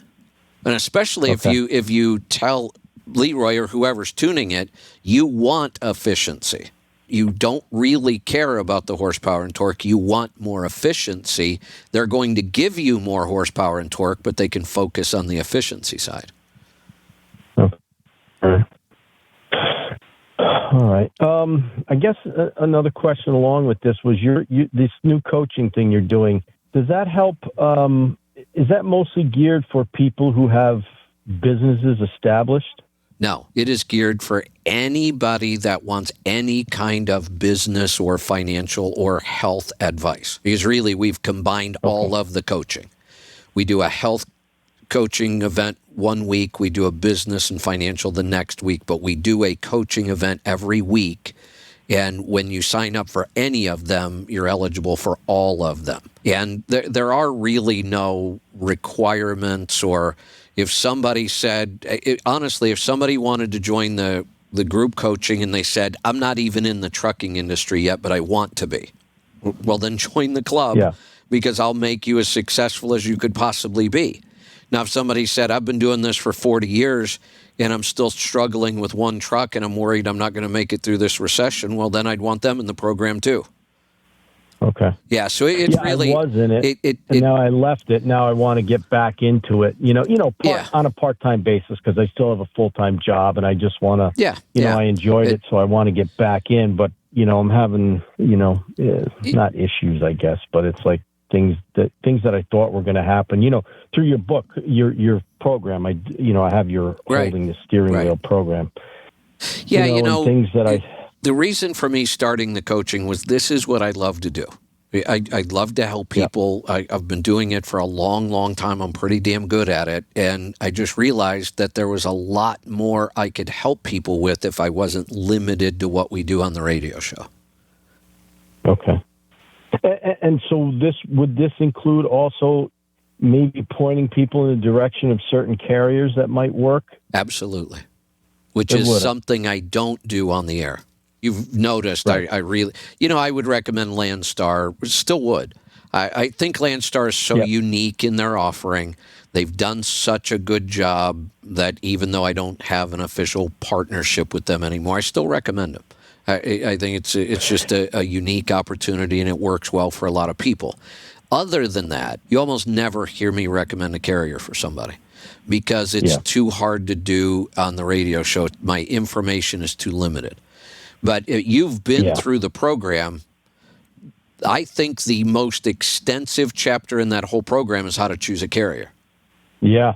And especially if you tell Leroy or whoever's tuning it, you want efficiency. You don't really care about the horsepower and torque. You want more efficiency. They're going to give you more horsepower and torque, but they can focus on the efficiency side. Okay. All right. I guess another question along with this was this new coaching thing you're doing. Does that help? Is that mostly geared for people who have businesses established? No, it is geared for anybody that wants any kind of business or financial or health advice. Because really, we've combined all of the coaching. We do a health coaching event one week. We do a business and financial the next week. But we do a coaching event every week. And when you sign up for any of them, you're eligible for all of them. And there are really no requirements, or if somebody said, honestly, if somebody wanted to join the group coaching and they said, I'm not even in the trucking industry yet, but I want to be, well, then join the club because I'll make you as successful as you could possibly be. Now, if somebody said, I've been doing this for 40 years and I'm still struggling with one truck and I'm worried I'm not going to make it through this recession, well, then I'd want them in the program too. Okay. Yeah, so it's really... I was in it, and now I left it. Now I want to get back into it, on a part-time basis because I still have a full-time job and I just want to, I enjoyed it, so I want to get back in. But, I'm having, not issues, I guess, but it's like things that I thought were going to happen. Through your book, your program, I have your Holding the Steering Wheel program. Yeah, things that the reason for me starting the coaching was this is what I love to do. I love to help people. I've been doing it for a long, long time. I'm pretty damn good at it. And I just realized that there was a lot more I could help people with if I wasn't limited to what we do on the radio show. Okay. And so would this include also maybe pointing people in the direction of certain carriers that might work? Absolutely. Which is something I don't do on the air. You've noticed I really, I would recommend Landstar, still would. I think Landstar is so unique in their offering. They've done such a good job that even though I don't have an official partnership with them anymore, I still recommend them. I think it's just a unique opportunity and it works well for a lot of people. Other than that, you almost never hear me recommend a carrier for somebody because it's too hard to do on the radio show. My information is too limited. But you've been through the program. I think the most extensive chapter in that whole program is how to choose a carrier. Yeah.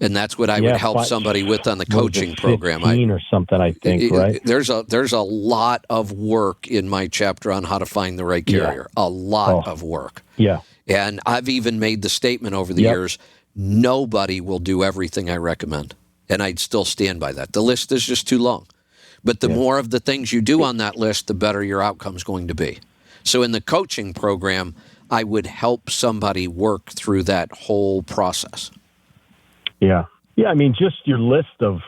And that's what I would help somebody with on the coaching program. Or something, I think, right? There's a lot of work in my chapter on how to find the right carrier. A lot of work. Yeah. And I've even made the statement over the years, nobody will do everything I recommend. And I'd still stand by that. The list is just too long. But the more of the things you do on that list, the better your outcome's going to be. So in the coaching program, I would help somebody work through that whole process. Yeah. I mean, just your list of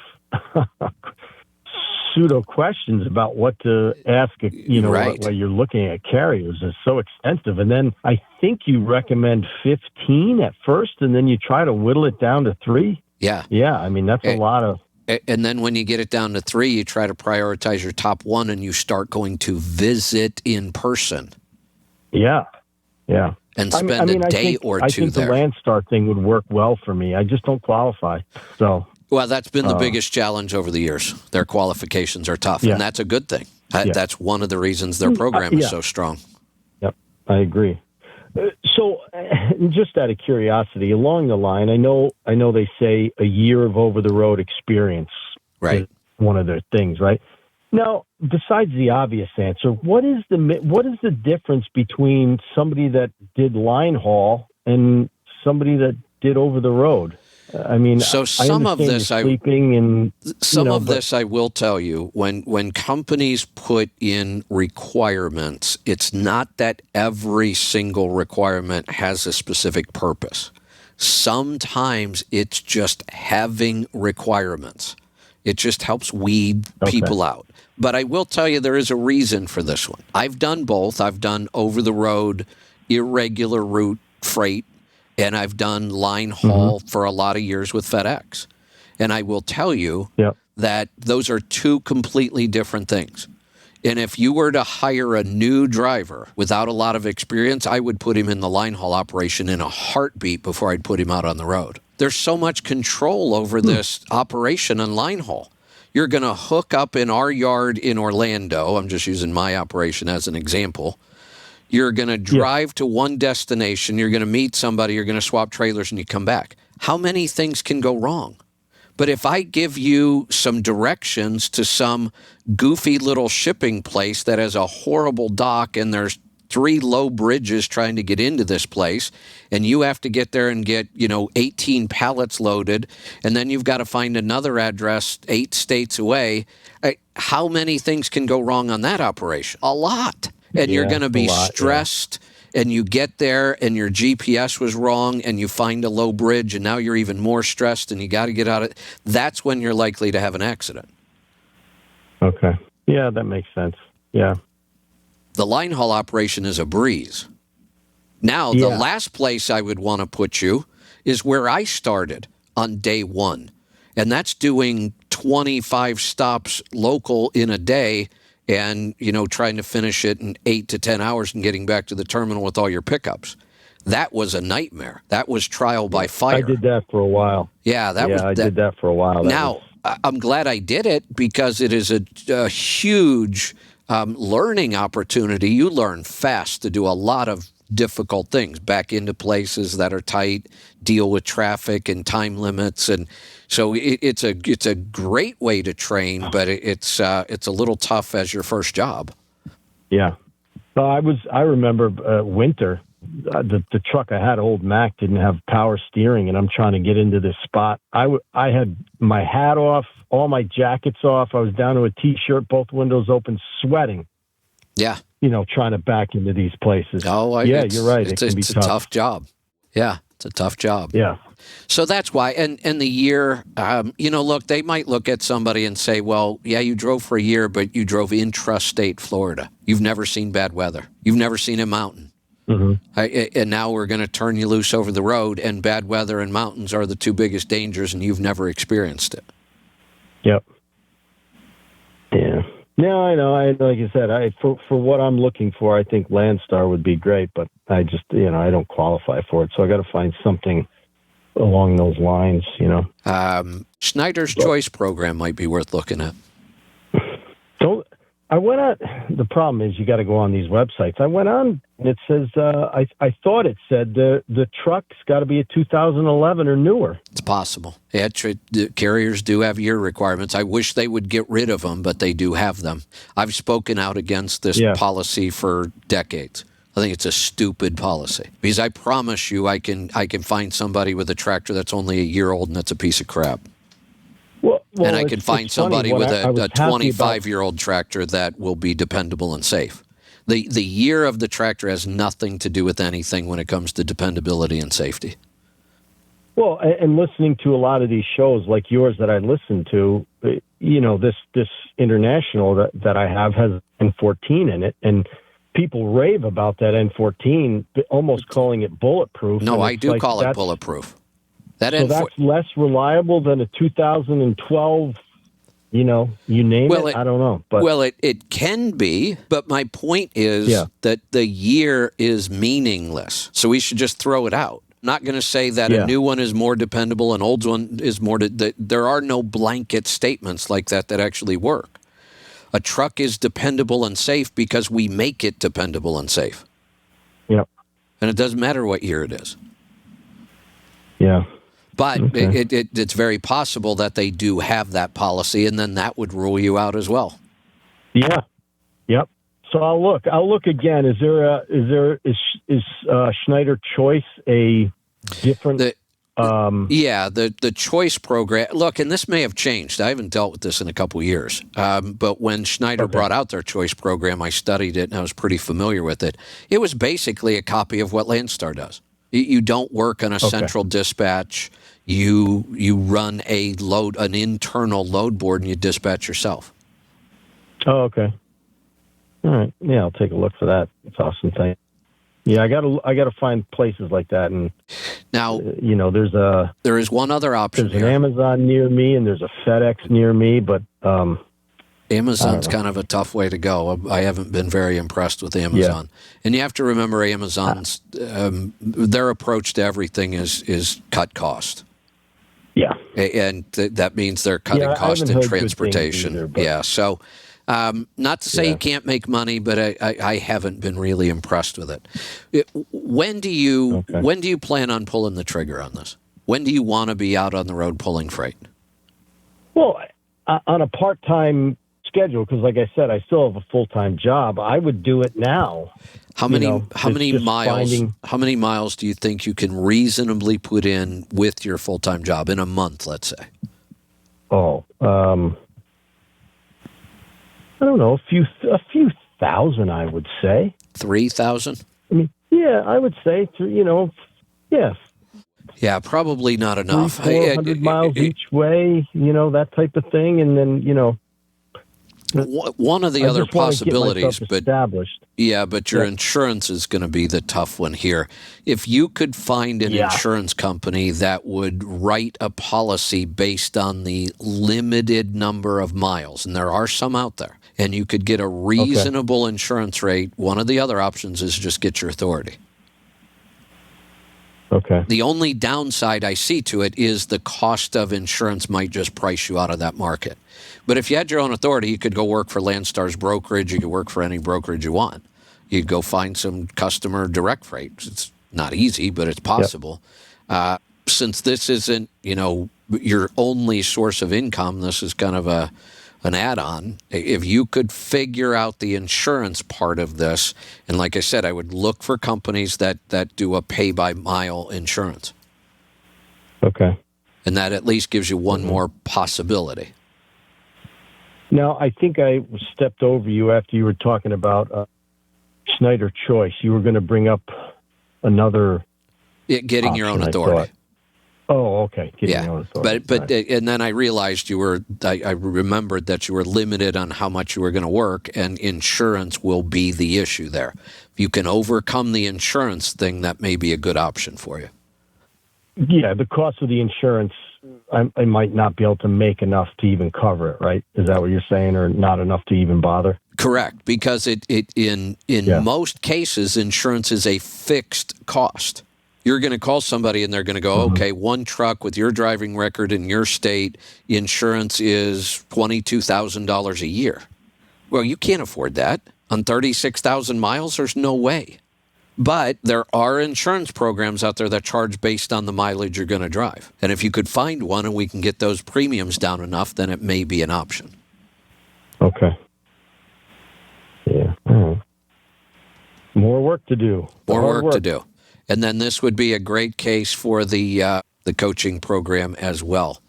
pseudo questions about what to ask, while you're looking at carriers is so extensive. And then I think you recommend 15 at first, and then you try to whittle it down to 3. Yeah. I mean, that's a lot of... And then when you get it down to 3, you try to prioritize your top 1 and you start going to visit in person. Yeah. And spend a day or two there. I think the Landstar thing would work well for me. I just don't qualify. So, well, that's been the biggest challenge over the years. Their qualifications are tough, and that's a good thing. That's one of the reasons their program is so strong. Yep, I agree. So, just out of curiosity, along the line, I know they say a year of over-the-road experience is one of their things, right? Now, besides the obvious answer, what is the difference between somebody that did line haul and somebody that did over-the-road? I mean, so some of this I will tell you. When companies put in requirements, it's not that every single requirement has a specific purpose. Sometimes it's just having requirements. It just helps weed people out. But I will tell you there is a reason for this one. I've done both. I've done over-the-road, irregular route freight, and I've done line haul for a lot of years with FedEx. And I will tell you that those are two completely different things. And if you were to hire a new driver without a lot of experience, I would put him in the line haul operation in a heartbeat before I'd put him out on the road. There's so much control over this operation on line haul. You're going to hook up in our yard in Orlando. I'm just using my operation as an example. You're going to drive to one destination. You're going to meet somebody. You're going to swap trailers, and you come back. How many things can go wrong? But if I give you some directions to some goofy little shipping place that has a horrible dock and there's 3 low bridges trying to get into this place, and you have to get there and get, 18 pallets loaded, and then you've got to find another address 8 states away, how many things can go wrong on that operation? A lot. And you're going to be stressed. And you get there and your GPS was wrong and you find a low bridge and now you're even more stressed and you got to get out of it. That's when you're likely to have an accident. Okay. Yeah, that makes sense. Yeah. The line haul operation is a breeze. Now, the last place I would want to put you is where I started on day one. And that's doing 25 stops local in a day and, trying to finish it in 8 to 10 hours and getting back to the terminal with all your pickups. That was a nightmare. That was trial by fire. I did that for a while. Yeah, I did that for a while. I'm glad I did it because it is a huge learning opportunity. You learn fast to do a lot of difficult things, back into places that are tight, deal with traffic and time limits, and so it's a great way to train, but it's a little tough as your first job. Yeah, I remember winter. The truck I had, old Mac, didn't have power steering, and I'm trying to get into this spot. I had my hat off, all my jackets off. I was down to a t-shirt, both windows open, sweating. Yeah. Trying to back into these places. Oh, you're right. It's a tough job. Yeah, it's a tough job. Yeah. So that's why. And the year, look, they might look at somebody and say, well, yeah, you drove for a year, but you drove intrastate Florida. You've never seen bad weather. You've never seen a mountain. Mm-hmm. And now we're going to turn you loose over the road, and bad weather and mountains are the two biggest dangers, and you've never experienced it. Yep. Yeah. No, I know. Like I said, for what I'm looking for, I think Landstar would be great, but I just, I don't qualify for it. So I got to find something along those lines, Schneider's Choice program might be worth looking at. So I went on. The problem is you got to go on these websites. I went on and it says, I thought it said the truck's got to be a 2011 or newer. It's possible. Yeah, the carriers do have year requirements. I wish they would get rid of them, but they do have them. I've spoken out against this policy for decades. I think it's a stupid policy because I promise you I can find somebody with a tractor that's only a year old and that's a piece of crap. Well, and I can find somebody with a 25-year-old tractor that will be dependable and safe. The year of the tractor has nothing to do with anything when it comes to dependability and safety. Well, and listening to a lot of these shows like yours that I listen to, this international that I have has N14 in it, and people rave about that N14, almost calling it bulletproof. No, I do call it bulletproof. So that's less reliable than a 2012, you name it. I don't know. But it can be, but my point is that the year is meaningless. So we should just throw it out. I'm not going to say that a new one is more dependable, an old one is more. There are no blanket statements like that actually work. A truck is dependable and safe because we make it dependable and safe. Yep. And it doesn't matter what year it is. Yeah. But it's very possible that they do have that policy, and then that would rule you out as well. Yeah. Yep. So I'll look again. Is Schneider Choice a different? The Choice program. Look, and this may have changed. I haven't dealt with this in a couple of years. But when Schneider brought out their Choice program, I studied it and I was pretty familiar with it. It was basically a copy of what Landstar does. You don't work on a central dispatch. You run an internal load board and you dispatch yourself. Oh, okay. All right. Yeah, I'll take a look for that. That's awesome. Thanks. Yeah, I gotta find places like that, and now there is one other option. There's an Amazon near me, and there's a FedEx near me, but Amazon's kind of a tough way to go. I haven't been very impressed with Amazon, and you have to remember Amazon's their approach to everything is cut cost. Yeah, and that means they're cutting cost in transportation. Either, so. Not to say you can't make money, but I haven't been really impressed with it. When do you plan on pulling the trigger on this? When do you want to be out on the road pulling freight? Well, on a part-time schedule, because like I said, I still have a full-time job. I would do it now. How many miles do you think you can reasonably put in with your full-time job in a month, let's say? I don't know, a few thousand, I would say. 3,000? I mean, yeah, I would say, yeah. Yeah, probably not enough. 400 miles each way, that type of thing, and then, one of the other possibilities, but established. Yeah, but your insurance is going to be the tough one here. If you could find an insurance company that would write a policy based on the limited number of miles, and there are some out there, and you could get a reasonable insurance rate, one of the other options is just get your authority. Okay. The only downside I see to it is the cost of insurance might just price you out of that market. But if you had your own authority, you could go work for Landstar's brokerage. You could work for any brokerage you want. You'd go find some customer direct freight. It's not easy, but it's possible. Yep. Since this isn't, your only source of income, this is kind of an add-on. If you could figure out the insurance part of this, and like I said, I would look for companies that do a pay-by-mile insurance. Okay. And that at least gives you one more possibility. Now, I think I stepped over you after you were talking about Schneider Choice. You were going to bring up another getting your own authority. Oh, okay. Getting your own authority. But and then I realized I remembered that you were limited on how much you were going to work, and insurance will be the issue there. If you can overcome the insurance thing, that may be a good option for you. Yeah, the cost of the insurance, I might not be able to make enough to even cover it, right? Is that what you're saying, or not enough to even bother? Correct, because in most cases, insurance is a fixed cost. You're going to call somebody and they're going to go, okay, one truck with your driving record in your state, insurance is $22,000 a year. Well, you can't afford that. On 36,000 miles, there's no way. But there are insurance programs out there that charge based on the mileage you're going to drive. And if you could find one and we can get those premiums down enough, then it may be an option. Okay. Yeah. More work to do. More work to do. And then this would be a great case for the coaching program as well.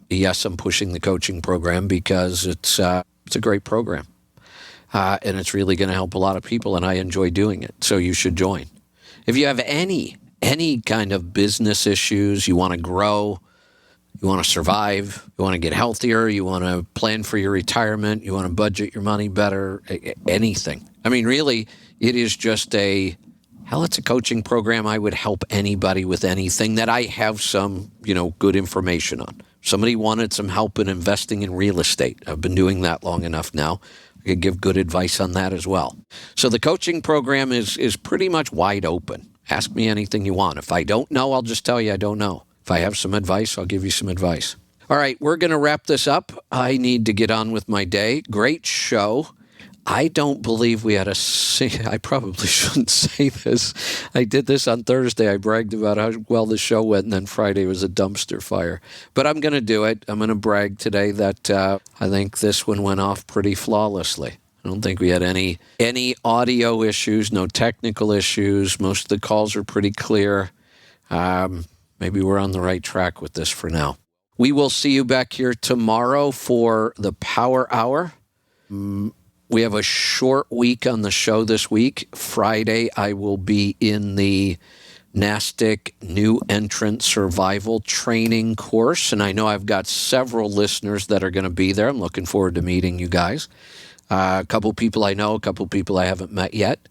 Yes, I'm pushing the coaching program because it's a great program. And it's really going to help a lot of people, and I enjoy doing it. So you should join. If you have any kind of business issues, you want to grow, you want to survive, you want to get healthier, you want to plan for your retirement, you want to budget your money better, anything. I mean, really, it is just it's a coaching program. I would help anybody with anything that I have some, good information on. Somebody wanted some help in investing in real estate. I've been doing that long enough now. I could give good advice on that as well. So the coaching program is pretty much wide open. Ask me anything you want. If I don't know, I'll just tell you I don't know. If I have some advice, I'll give you some advice. All right, we're going to wrap this up. I need to get on with my day. Great show. I don't believe we had I probably shouldn't say this. I did this on Thursday. I bragged about how well the show went, and then Friday was a dumpster fire. But I'm going to do it. I'm going to brag today that I think this one went off pretty flawlessly. I don't think we had any audio issues, no technical issues. Most of the calls are pretty clear. Maybe we're on the right track with this for now. We will see you back here tomorrow for the Power Hour. We have a short week on the show this week. Friday, I will be in the NASTIC New Entrant Survival Training course, and I know I've got several listeners that are going to be there. I'm looking forward to meeting you guys. A couple people I know, a couple people I haven't met yet.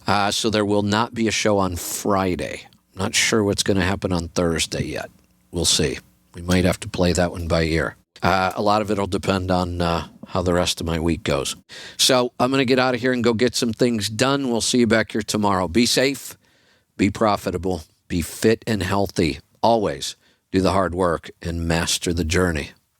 So there will not be a show on Friday. Not sure what's going to happen on Thursday yet. We'll see. We might have to play that one by ear. A lot of it will depend on how the rest of my week goes. So I'm going to get out of here and go get some things done. We'll see you back here tomorrow. Be safe, be profitable, be fit and healthy. Always do the hard work and master the journey.